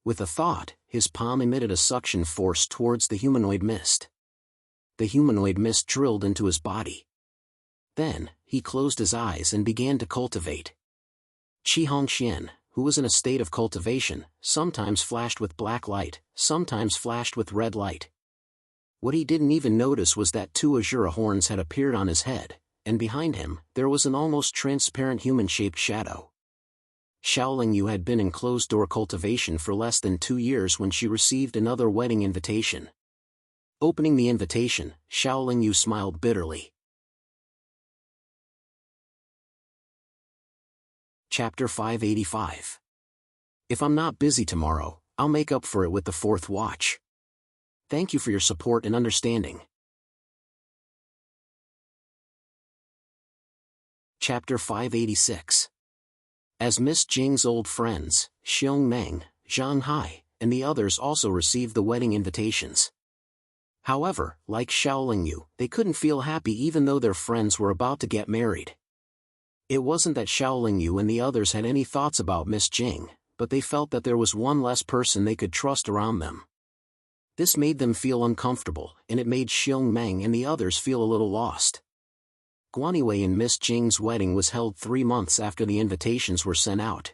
With a thought, his palm emitted a suction force towards the humanoid mist. The humanoid mist drilled into his body. Then, he closed his eyes and began to cultivate. Qi Hongxian, who was in a state of cultivation, sometimes flashed with black light, sometimes flashed with red light. What he didn't even notice was that 2 Azura horns had appeared on his head, and behind him, there was an almost transparent human-shaped shadow. Xiaoling Yu had been in closed-door cultivation for less than 2 years when she received another wedding invitation. Opening the invitation, Xiaoling Yu smiled bitterly. Chapter 585. If I'm not busy tomorrow, I'll make up for it with the 4th watch. Thank you for your support and understanding. Chapter 586. As Miss Jing's old friends, Xiong Meng, Zhang Hai, and the others also received the wedding invitations. However, like Xiaoling Yu, they couldn't feel happy even though their friends were about to get married. It wasn't that Xiaoling Yu and the others had any thoughts about Miss Jing, but they felt that there was one less person they could trust around them. This made them feel uncomfortable, and it made Xiong Meng and the others feel a little lost. Guaniwei and Miss Jing's wedding was held 3 months after the invitations were sent out.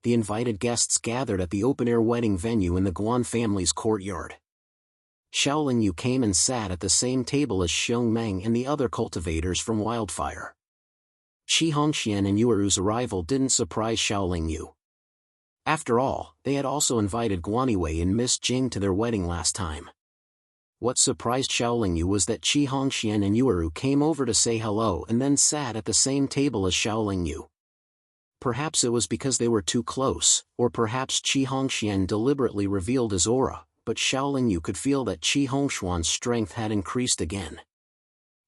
The invited guests gathered at the open-air wedding venue in the Guan family's courtyard. Xiaoling Yu came and sat at the same table as Xiong Meng and the other cultivators from Wildfire. Qi Hongxian and Yueru's arrival didn't surprise Xiaoling Yu. After all, they had also invited Guaniwei and Miss Jing to their wedding last time. What surprised Xiaoling Yu was that Qi Hongxian and Yueru came over to say hello and then sat at the same table as Xiaoling Yu. Perhaps it was because they were too close, or perhaps Qi Hongxian deliberately revealed his aura, but Xiaoling Yu could feel that Qi Hongshuan's strength had increased again.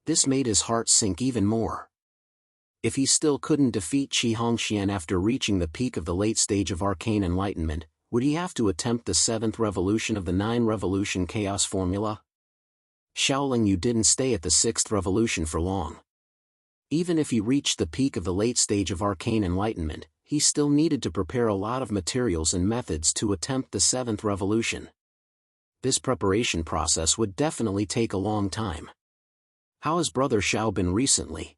This made his heart sink even more. If he still couldn't defeat Qi Hongxian after reaching the peak of the late stage of arcane enlightenment, would he have to attempt the 7th revolution of the 9-revolution chaos formula? Xiaoling Yu didn't stay at the 6th revolution for long. Even if he reached the peak of the late stage of arcane enlightenment, he still needed to prepare a lot of materials and methods to attempt the 7th revolution. This preparation process would definitely take a long time. How has Brother Xiao been recently?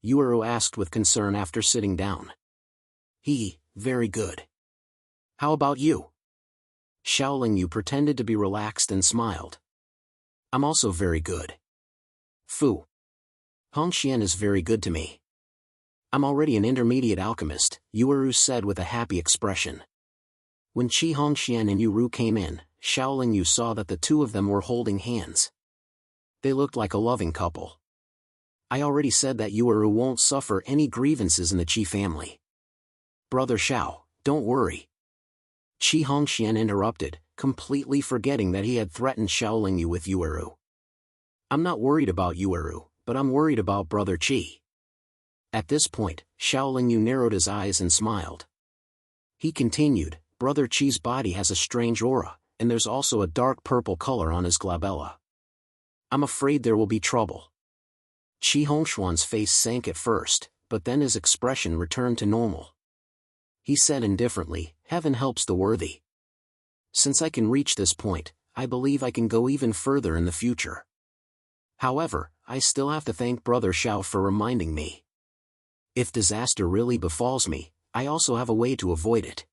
Yueru asked with concern after sitting down. Very good. How about you? Xiaoling Yu pretended to be relaxed and smiled. I'm also very good. Fu. Hongxian is very good to me. I'm already an intermediate alchemist, Yueru said with a happy expression. When Qi Hongxian and Yueru came in, Xiaoling Yu saw that the 2 of them were holding hands. They looked like a loving couple. I already said that Yueru won't suffer any grievances in the Qi family. Brother Xiao, don't worry. Qi Hongxian interrupted, completely forgetting that he had threatened Xiaolingyu with Yueru. I'm not worried about Yueru, but I'm worried about Brother Qi. At this point, Xiaolingyu narrowed his eyes and smiled. He continued, Brother Qi's body has a strange aura, and there's also a dark purple color on his glabella. I'm afraid there will be trouble. Qi Hongshuan's face sank at first, but then his expression returned to normal. He said indifferently, Heaven helps the worthy. Since I can reach this point, I believe I can go even further in the future. However, I still have to thank Brother Xiao for reminding me. If disaster really befalls me, I also have a way to avoid it.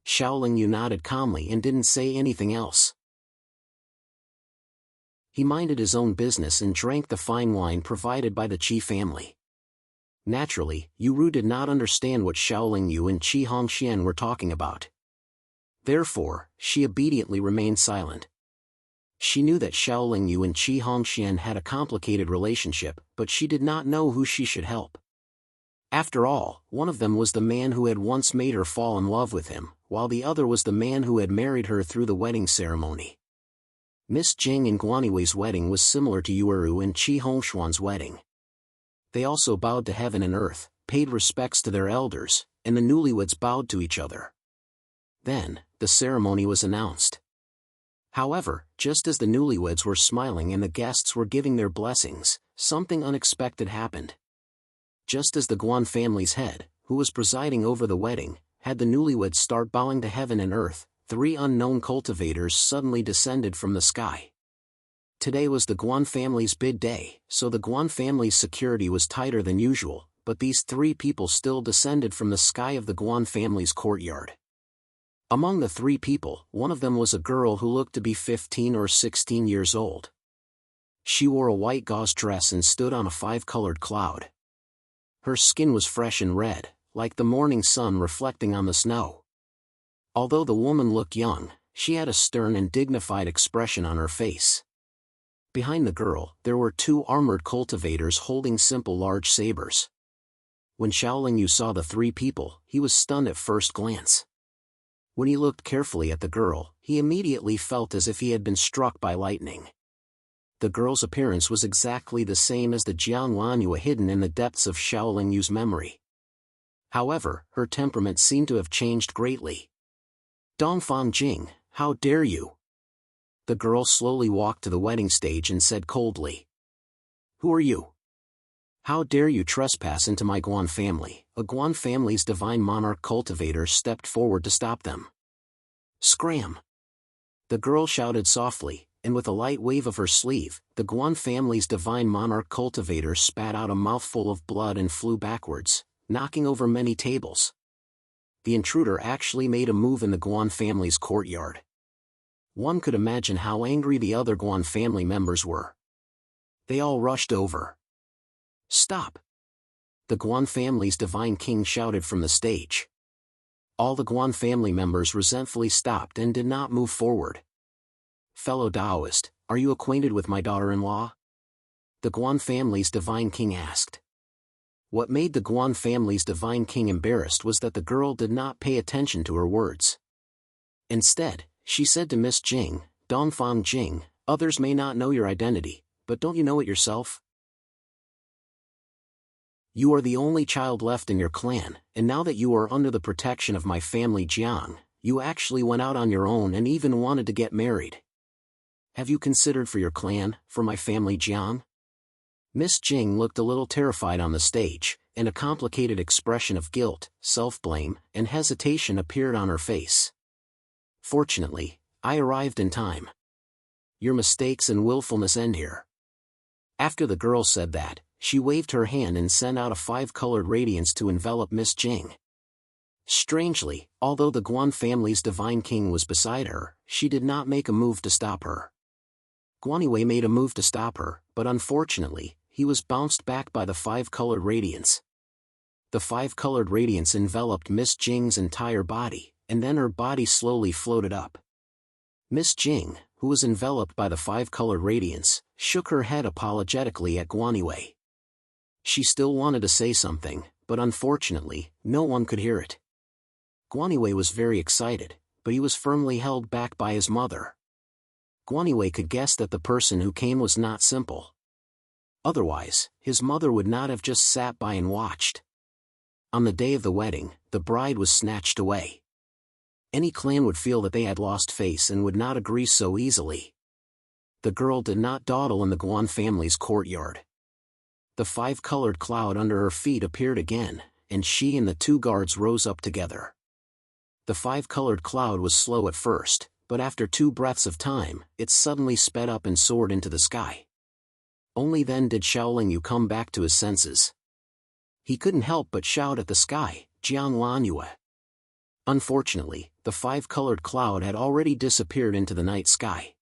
Xiaolingyu nodded calmly and didn't say anything else. He minded his own business and drank the fine wine provided by the Qi family. Naturally, Yueru did not understand what Xiaolingyu and Qi Hongxian were talking about. Therefore, she obediently remained silent. She knew that Xiaolingyu and Qi Hongxian had a complicated relationship, but she did not know who she should help. After all, one of them was the man who had once made her fall in love with him, while the other was the man who had married her through the wedding ceremony. Miss Jing and Guaniwei's wedding was similar to Yueru and Qi Hongshuan's wedding. They also bowed to heaven and earth, paid respects to their elders, and the newlyweds bowed to each other. Then, the ceremony was announced. However, just as the newlyweds were smiling and the guests were giving their blessings, something unexpected happened. Just as the Guan family's head, who was presiding over the wedding, had the newlyweds start bowing to heaven and earth, 3 unknown cultivators suddenly descended from the sky. Today was the Guan family's bid day, so the Guan family's security was tighter than usual, but these 3 people still descended from the sky of the Guan family's courtyard. Among the 3 people, one of them was a girl who looked to be 15 or 16 years old. She wore a white gauze dress and stood on a 5-colored cloud. Her skin was fresh and red, like the morning sun reflecting on the snow. Although the woman looked young, she had a stern and dignified expression on her face. Behind the girl, there were 2 armored cultivators holding simple large sabers. When Xiaolingyu saw the 3 people, he was stunned at first glance. When he looked carefully at the girl, he immediately felt as if he had been struck by lightning. The girl's appearance was exactly the same as the Jiang Wanyu hidden in the depths of Xiaolingyu's memory. However, her temperament seemed to have changed greatly. Dongfang Jing, how dare you? The girl slowly walked to the wedding stage and said coldly. Who are you? How dare you trespass into my Guan family? A Guan family's divine monarch cultivator stepped forward to stop them. Scram! The girl shouted softly, and with a light wave of her sleeve, the Guan family's divine monarch cultivator spat out a mouthful of blood and flew backwards, knocking over many tables. The intruder actually made a move in the Guan family's courtyard. One could imagine how angry the other Guan family members were. They all rushed over. Stop! The Guan family's divine king shouted from the stage. All the Guan family members resentfully stopped and did not move forward. Fellow Taoist, are you acquainted with my daughter-in-law? The Guan family's divine king asked. What made the Guan family's divine king embarrassed was that the girl did not pay attention to her words. Instead, she said to Miss Jing, Dongfang Jing, others may not know your identity, but don't you know it yourself? You are the only child left in your clan, and now that you are under the protection of my family Jiang, you actually went out on your own and even wanted to get married. Have you considered for your clan, for my family Jiang? Miss Jing looked a little terrified on the stage, and a complicated expression of guilt, self-blame, and hesitation appeared on her face. Fortunately, I arrived in time. Your mistakes and willfulness end here. After the girl said that, she waved her hand and sent out a 5-colored radiance to envelop Miss Jing. Strangely, although the Guan family's divine king was beside her, she did not make a move to stop her. Guaniwei made a move to stop her, but unfortunately, he was bounced back by the 5-colored radiance. The 5-colored radiance enveloped Miss Jing's entire body, and then her body slowly floated up. Miss Jing, who was enveloped by the 5-colored radiance, shook her head apologetically at Guaniwei. She still wanted to say something, but unfortunately, no one could hear it. Guanywei was very excited, but he was firmly held back by his mother. Guanywei could guess that the person who came was not simple. Otherwise, his mother would not have just sat by and watched. On the day of the wedding, the bride was snatched away. Any clan would feel that they had lost face and would not agree so easily. The girl did not dawdle in the Guan family's courtyard. The five-colored cloud under her feet appeared again, and she and the two guards rose up together. The five-colored cloud was slow at first, but after 2 breaths of time, it suddenly sped up and soared into the sky. Only then did Xiao Lingyu come back to his senses. He couldn't help but shout at the sky, "Jiang Laniyue." Unfortunately, the five-colored cloud had already disappeared into the night sky.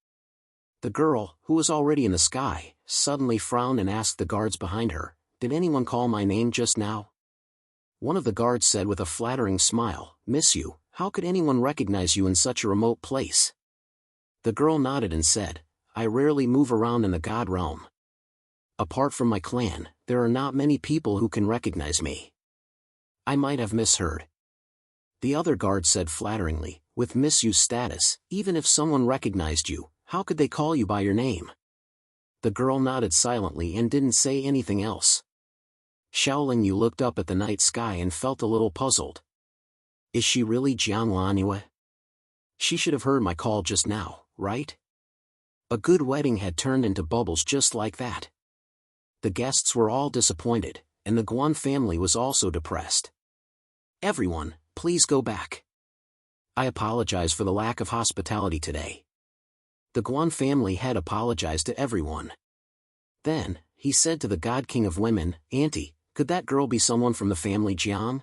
The girl, who was already in the sky, suddenly frowned and asked the guards behind her, "Did anyone call my name just now?" One of the guards said with a flattering smile, "Miss you, how could anyone recognize you in such a remote place?" The girl nodded and said, "I rarely move around in the God realm. Apart from my clan, there are not many people who can recognize me. I might have misheard." The other guard said flatteringly, "With Miss Yu's status, even if someone recognized you, how could they call you by your name?" The girl nodded silently and didn't say anything else. Xiao Lingyu looked up at the night sky and felt a little puzzled. Is she really Jiang Laniyue? She should have heard my call just now, right? A good wedding had turned into bubbles just like that. The guests were all disappointed, and the Guan family was also depressed. "Everyone, please go back. I apologize for the lack of hospitality today." The Guan family head apologized to everyone. Then, he said to the God King of Women, "Auntie, could that girl be someone from the family Jiang?"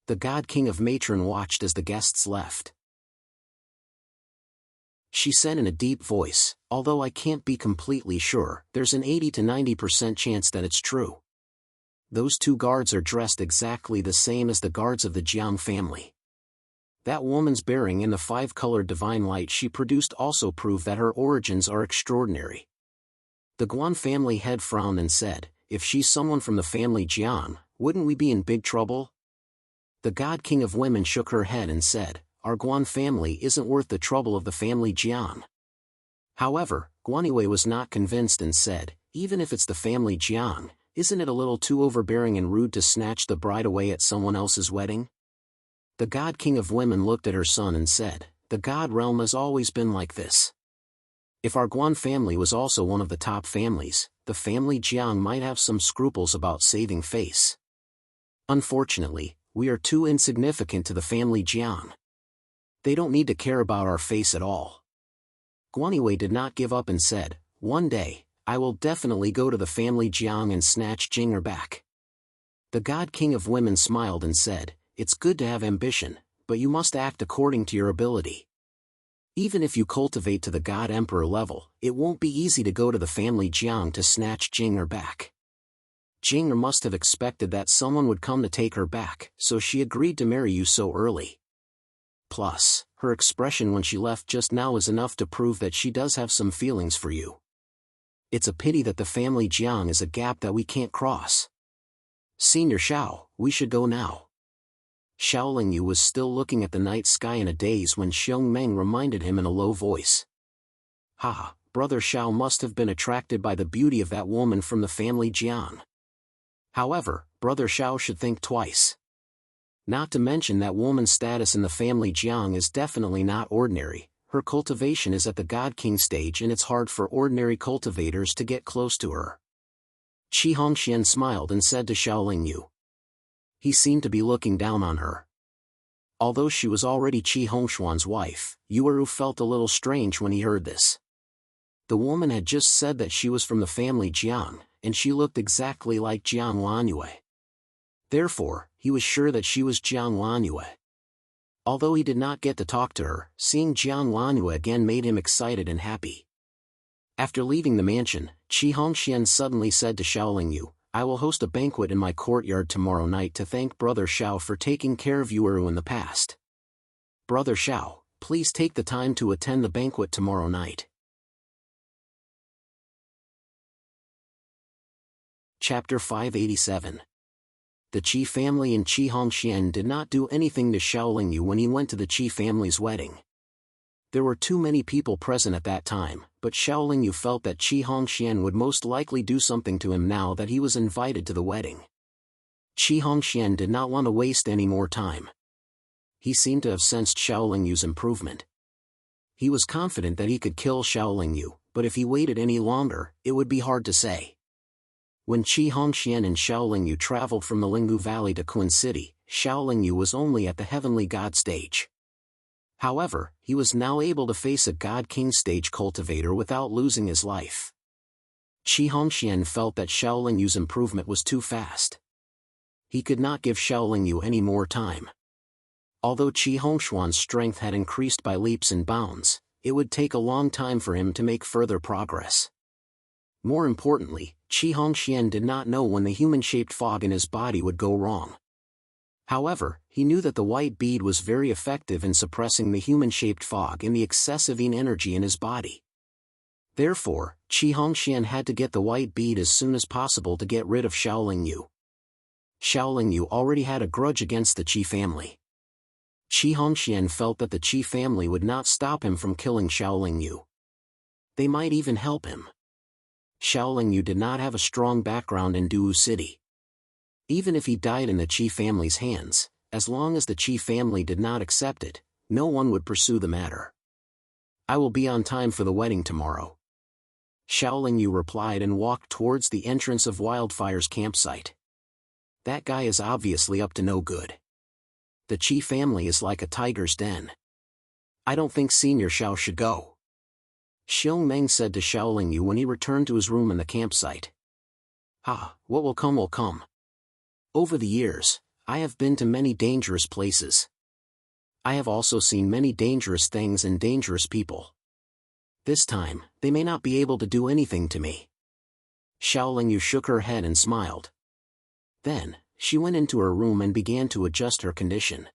The God King of Matron watched as the guests left. She said in a deep voice, "Although I can't be completely sure, there's an 80 to 90% chance that it's true. Those two guards are dressed exactly the same as the guards of the Jiang family. That woman's bearing and the five-colored divine light she produced also prove that her origins are extraordinary." The Guan family head frowned and said, "If she's someone from the family Jiang, wouldn't we be in big trouble?" The God King of Women shook her head and said, "Our Guan family isn't worth the trouble of the family Jiang." However, Guanywei was not convinced and said, "Even if it's the family Jiang, isn't it a little too overbearing and rude to snatch the bride away at someone else's wedding?" The God King of Women looked at her son and said, "The God realm has always been like this. If our Guan family was also one of the top families, the family Jiang might have some scruples about saving face. Unfortunately, we are too insignificant to the family Jiang. They don't need to care about our face at all." Guanywei did not give up and said, "One day, I will definitely go to the family Jiang and snatch Jinger back." The God King of Women smiled and said, "It's good to have ambition, but you must act according to your ability. Even if you cultivate to the God Emperor level, it won't be easy to go to the family Jiang to snatch Jinger back." Jinger must have expected that someone would come to take her back, so she agreed to marry you so early. Plus, her expression when she left just now is enough to prove that she does have some feelings for you. It's a pity that the family Jiang is a gap that we can't cross. Senior Xiao, we should go now. Xiao Lingyu was still looking at the night sky in a daze when Xiong Meng reminded him in a low voice. "Ha, brother Xiao must have been attracted by the beauty of that woman from the family Jiang. However, brother Xiao should think twice. Not to mention that woman's status in the family Jiang is definitely not ordinary. Her cultivation is at the God King stage and it's hard for ordinary cultivators to get close to her." Qi Hongxian smiled and said to Xiao Lingyu. He seemed to be looking down on her. Although she was already Qi Hongshuan's wife, Yueru felt a little strange when he heard this. The woman had just said that she was from the family Jiang, and she looked exactly like Jiang Laniyue. Therefore, he was sure that she was Jiang Laniyue. Although he did not get to talk to her, seeing Jiang Laniyue again made him excited and happy. After leaving the mansion, Qi Hongxian suddenly said to Xiao Lingyu, "I will host a banquet in my courtyard tomorrow night to thank Brother Xiao for taking care of Yueru in the past. Brother Xiao, please take the time to attend the banquet tomorrow night." Chapter 587. The Qi family and Qi Hongxian did not do anything to Xiaoling Yu when he went to the Qi family's wedding. There were too many people present at that time, but Xiaoling Yu felt that Qi Hongxian would most likely do something to him now that he was invited to the wedding. Qi Hongxian did not want to waste any more time. He seemed to have sensed Xiaoling Yu's improvement. He was confident that he could kill Xiaoling Yu, but if he waited any longer, it would be hard to say. When Qi Hongxian and Xiaoling Yu traveled from the Linggu Valley to Qin City, Xiaoling Yu was only at the Heavenly God stage. However, he was now able to face a God King stage cultivator without losing his life. Qi Hongxian felt that Xiaoling Yu's improvement was too fast. He could not give Xiaoling Yu any more time. Although Qi Hongshuan's strength had increased by leaps and bounds, it would take a long time for him to make further progress. More importantly, Qi Hongxian did not know when the human-shaped fog in his body would go wrong. However, he knew that the white bead was very effective in suppressing the human-shaped fog and the excessive yin energy in his body. Therefore, Qi Hongxian had to get the white bead as soon as possible to get rid of Xiaoling Yu. Xiaoling Yu already had a grudge against the Qi family. Qi Hongxian felt that the Qi family would not stop him from killing Xiaoling Yu. They might even help him. Xiaoling Yu did not have a strong background in Duwu City. Even if he died in the Qi family's hands, as long as the Qi family did not accept it, no one would pursue the matter. "I will be on time for the wedding tomorrow," Xiaoling Yu replied and walked towards the entrance of Wildfire's campsite. That guy is obviously up to no good. The Qi family is like a tiger's den. I don't think Senior Xiao should go, Xiong Meng said to Xiaoling Yu when he returned to his room in the campsite. What will come will come. Over the years, I have been to many dangerous places. I have also seen many dangerous things and dangerous people. This time, they may not be able to do anything to me. Xiaoling Yu shook her head and smiled. Then, she went into her room and began to adjust her condition.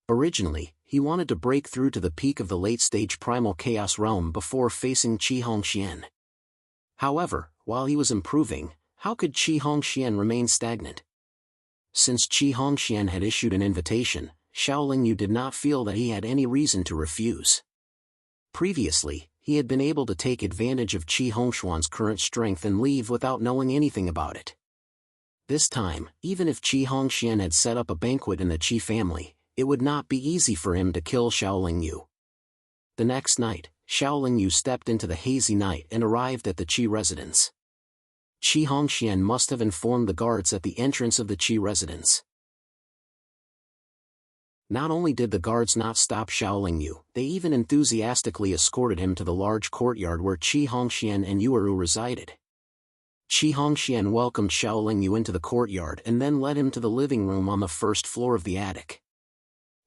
Originally, he wanted to break through to the peak of the late-stage primal chaos realm before facing Qi Hongxian. However, while he was improving, how could Qi Hongxian remain stagnant? Since Qi Hongxian had issued an invitation, Xiaoling Yu did not feel that he had any reason to refuse. Previously, he had been able to take advantage of Qi Hongshuan's current strength and leave without knowing anything about it. This time, even if Qi Hongxian had set up a banquet in the Qi family, it would not be easy for him to kill Xiaoling Yu. The next night, Xiaoling Yu stepped into the hazy night and arrived at the Qi residence. Qi Hongxian must have informed the guards at the entrance of the Qi residence. Not only did the guards not stop Xiaoling Yu, they even enthusiastically escorted him to the large courtyard where Qi Hongxian and Yueru resided. Qi Hongxian welcomed Xiaoling Yu into the courtyard and then led him to the living room on the first floor of the attic.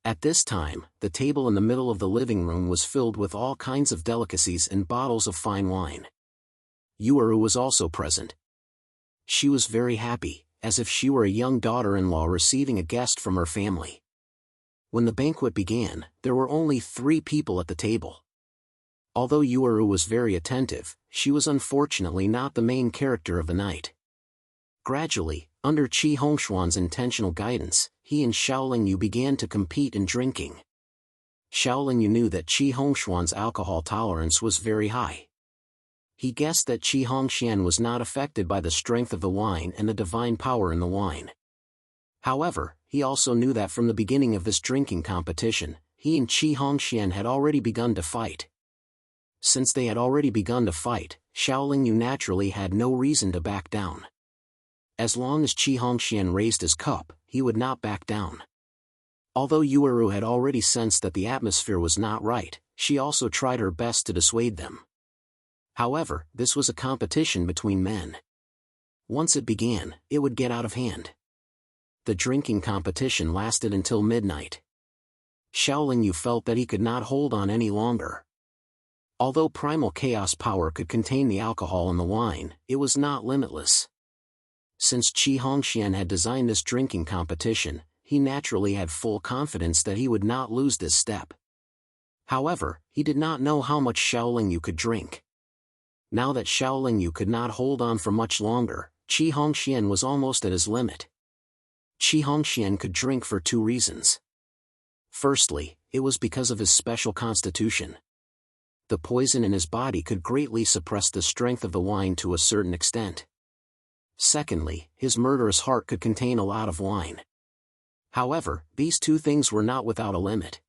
At this time, the table in the middle of the living room was filled with all kinds of delicacies and bottles of fine wine. Yueru was also present. She was very happy, as if she were a young daughter-in-law receiving a guest from her family. When the banquet began, there were only 3 people at the table. Although Yueru was very attentive, she was unfortunately not the main character of the night. Gradually, under Qi Hongshuan's intentional guidance, he and Xiaoling Yu began to compete in drinking. Xiaoling Yu knew that Qi Hongshuan's alcohol tolerance was very high. He guessed that Qi Hongxian was not affected by the strength of the wine and the divine power in the wine. However, he also knew that from the beginning of this drinking competition, he and Qi Hongxian had already begun to fight. Since they had already begun to fight, Xiaoling Yu naturally had no reason to back down. As long as Qi Hongxian raised his cup, he would not back down. Although Yueru had already sensed that the atmosphere was not right, she also tried her best to dissuade them. However, this was a competition between men. Once it began, it would get out of hand. The drinking competition lasted until midnight. Xiaoling Yu felt that he could not hold on any longer. Although primal chaos power could contain the alcohol in the wine, it was not limitless. Since Qi Hongxian had designed this drinking competition, he naturally had full confidence that he would not lose this step. However, he did not know how much Xiaoling Yu could drink. Now that Xiaoling Yu could not hold on for much longer, Qi Hongxian was almost at his limit. Qi Hongxian could drink for two reasons. Firstly, it was because of his special constitution. The poison in his body could greatly suppress the strength of the wine to a certain extent. Secondly, his murderous heart could contain a lot of wine. However, these two things were not without a limit.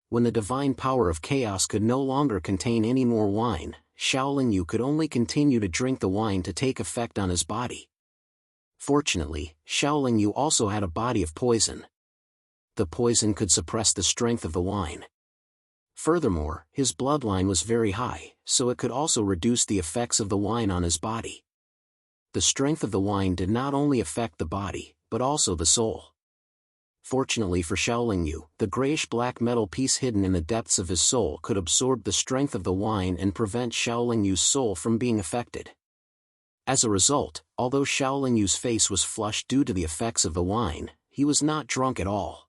When the divine power of chaos could no longer contain any more wine, Shaolin Yu could only continue to drink the wine to take effect on his body. Fortunately, Shaolin Yu also had a body of poison. The poison could suppress the strength of the wine. Furthermore, his bloodline was very high, so it could also reduce the effects of the wine on his body. The strength of the wine did not only affect the body, but also the soul. Fortunately for Shaolin Yu, the grayish-black metal piece hidden in the depths of his soul could absorb the strength of the wine and prevent Shaolin Yu's soul from being affected. As a result, although Shaolin Yu's face was flushed due to the effects of the wine, he was not drunk at all.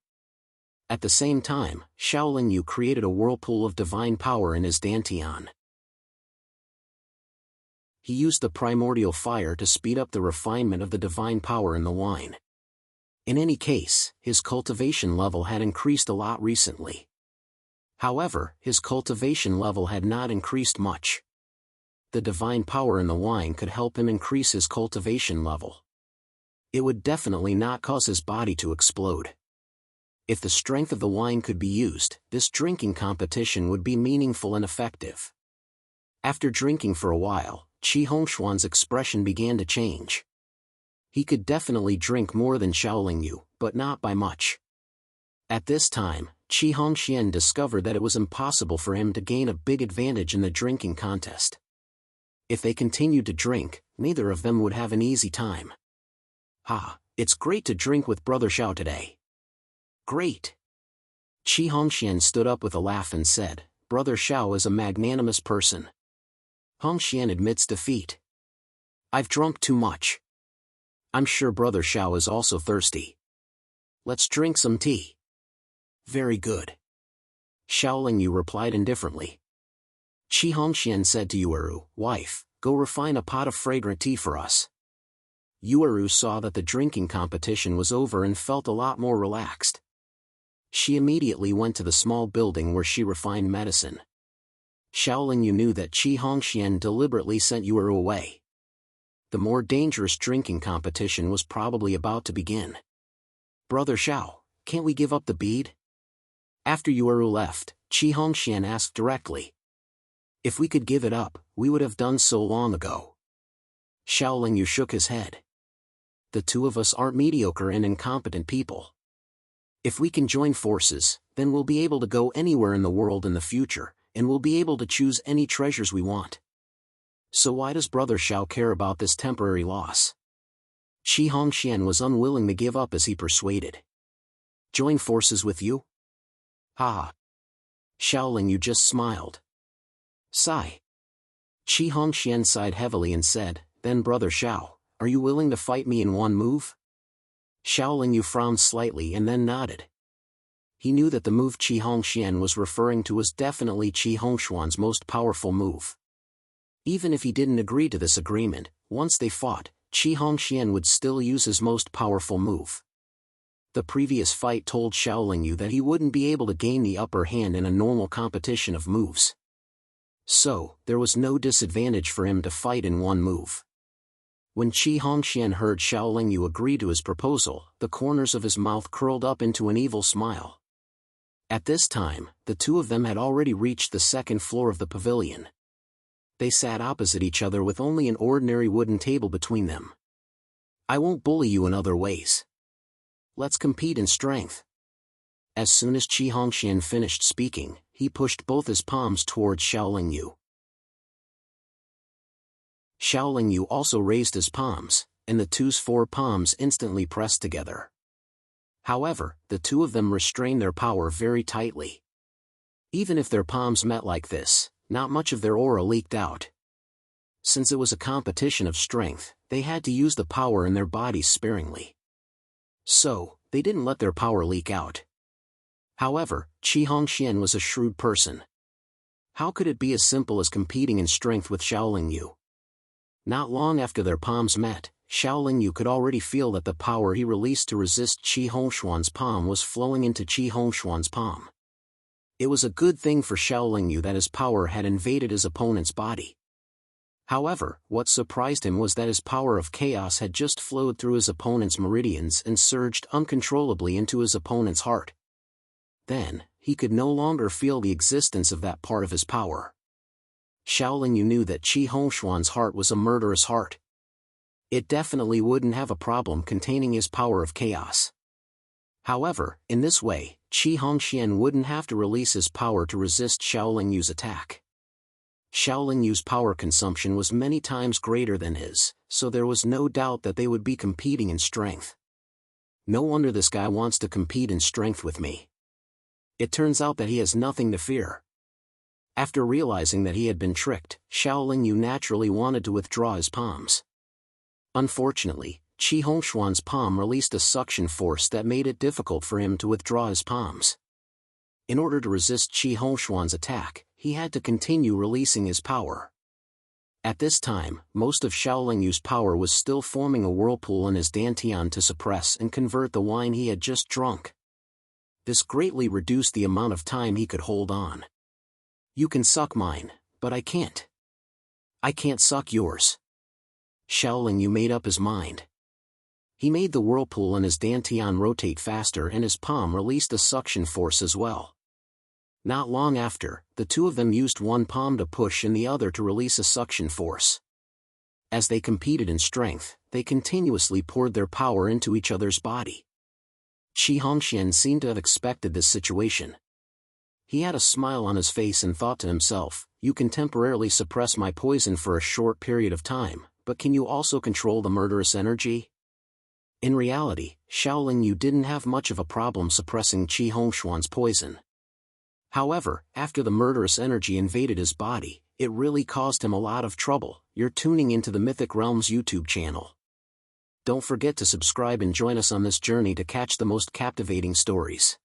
At the same time, Shaolin Yu created a whirlpool of divine power in his dantian. He used the primordial fire to speed up the refinement of the divine power in the wine. In any case, his cultivation level had increased a lot recently. However, his cultivation level had not increased much. The divine power in the wine could help him increase his cultivation level. It would definitely not cause his body to explode. If the strength of the wine could be used, this drinking competition would be meaningful and effective. After drinking for a while, Qi Hongxuan's expression began to change. He could definitely drink more than Shaolin Yu, but not by much. At this time, Qi Hongxian discovered that it was impossible for him to gain a big advantage in the drinking contest. If they continued to drink, neither of them would have an easy time. It's great to drink with Brother Xiao today. Great! Qi Hongxian stood up with a laugh and said, Brother Xiao is a magnanimous person. Hongxian admits defeat. I've drunk too much. I'm sure Brother Xiao is also thirsty. Let's drink some tea. Very good. Shaolin Yu replied indifferently. Qi Hongxian said to Yueru, Wife, go refine a pot of fragrant tea for us. Yueru saw that the drinking competition was over and felt a lot more relaxed. She immediately went to the small building where she refined medicine. Shaolin Yu knew that Qi Hongxian deliberately sent Yueru away. The more dangerous drinking competition was probably about to begin. Brother Xiao, can't we give up the bead? After Yueru left, Qi Hongxian asked directly. If we could give it up, we would have done so long ago. Shaolin Yu shook his head. The two of us aren't mediocre and incompetent people. If we can join forces, then we'll be able to go anywhere in the world in the future, and we'll be able to choose any treasures we want. So why does Brother Xiao care about this temporary loss? Qi Hongxian was unwilling to give up as he persuaded. Join forces with you? Shaolin Yu just smiled. Sigh. Qi Hongxian sighed heavily and said, Then Brother Xiao, are you willing to fight me in one move? Shaolin Yu frowned slightly and then nodded. He knew that the move Qi Hongxian was referring to was definitely Qi Hongxuan's most powerful move. Even if he didn't agree to this agreement, once they fought, Qi Hongxian would still use his most powerful move. The previous fight told Shaolin Yu that he wouldn't be able to gain the upper hand in a normal competition of moves. So, there was no disadvantage for him to fight in one move. When Qi Hongxian heard Shaolin Yu agree to his proposal, the corners of his mouth curled up into an evil smile. At this time, the two of them had already reached the second floor of the pavilion. They sat opposite each other with only an ordinary wooden table between them. I won't bully you in other ways. Let's compete in strength. As soon as Qi Hongxian finished speaking, he pushed both his palms towards Shaolin Yu. Shaolin Yu also raised his palms, and the two's four palms instantly pressed together. However, the two of them restrained their power very tightly. Even if their palms met like this, not much of their aura leaked out. Since it was a competition of strength, they had to use the power in their bodies sparingly. So, they didn't let their power leak out. However, Qi Hongxian was a shrewd person. How could it be as simple as competing in strength with Shaolin Yu? Not long after their palms met, Xiao Lingyu could already feel that the power he released to resist Qi Hongshuan's palm was flowing into Qi Hongshuan's palm. It was a good thing for Xiao Lingyu that his power had invaded his opponent's body. However, what surprised him was that his power of chaos had just flowed through his opponent's meridians and surged uncontrollably into his opponent's heart. Then, he could no longer feel the existence of that part of his power. Xiao Lingyu knew that Qi Hongshuan's heart was a murderous heart. It definitely wouldn't have a problem containing his power of chaos. However, in this way, Qi Hongxian wouldn't have to release his power to resist Xiao Lingyu's attack. Xiao Lingyu's power consumption was many times greater than his, so there was no doubt that they would be competing in strength. No wonder this guy wants to compete in strength with me. It turns out that he has nothing to fear. After realizing that he had been tricked, Xiao Lingyu naturally wanted to withdraw his palms. Unfortunately, Qi Hongshuan's palm released a suction force that made it difficult for him to withdraw his palms. In order to resist Qi Hongshuan's attack, he had to continue releasing his power. At this time, most of Xiao Lingyu's power was still forming a whirlpool in his dantian to suppress and convert the wine he had just drunk. This greatly reduced the amount of time he could hold on. You can suck mine, but I can't. I can't suck yours. Xiao Lingyu made up his mind. He made the whirlpool in his dantian rotate faster and his palm released a suction force as well. Not long after, the two of them used one palm to push and the other to release a suction force. As they competed in strength, they continuously poured their power into each other's body. Qi Hongxian seemed to have expected this situation. He had a smile on his face and thought to himself, "You can temporarily suppress my poison for a short period of time, but can you also control the murderous energy?" In reality, Xiao Lingyu didn't have much of a problem suppressing Qi Hongshuan's poison. However, after the murderous energy invaded his body, it really caused him a lot of trouble. You're tuning into the Mythic Realms YouTube channel. Don't forget to subscribe and join us on this journey to catch the most captivating stories.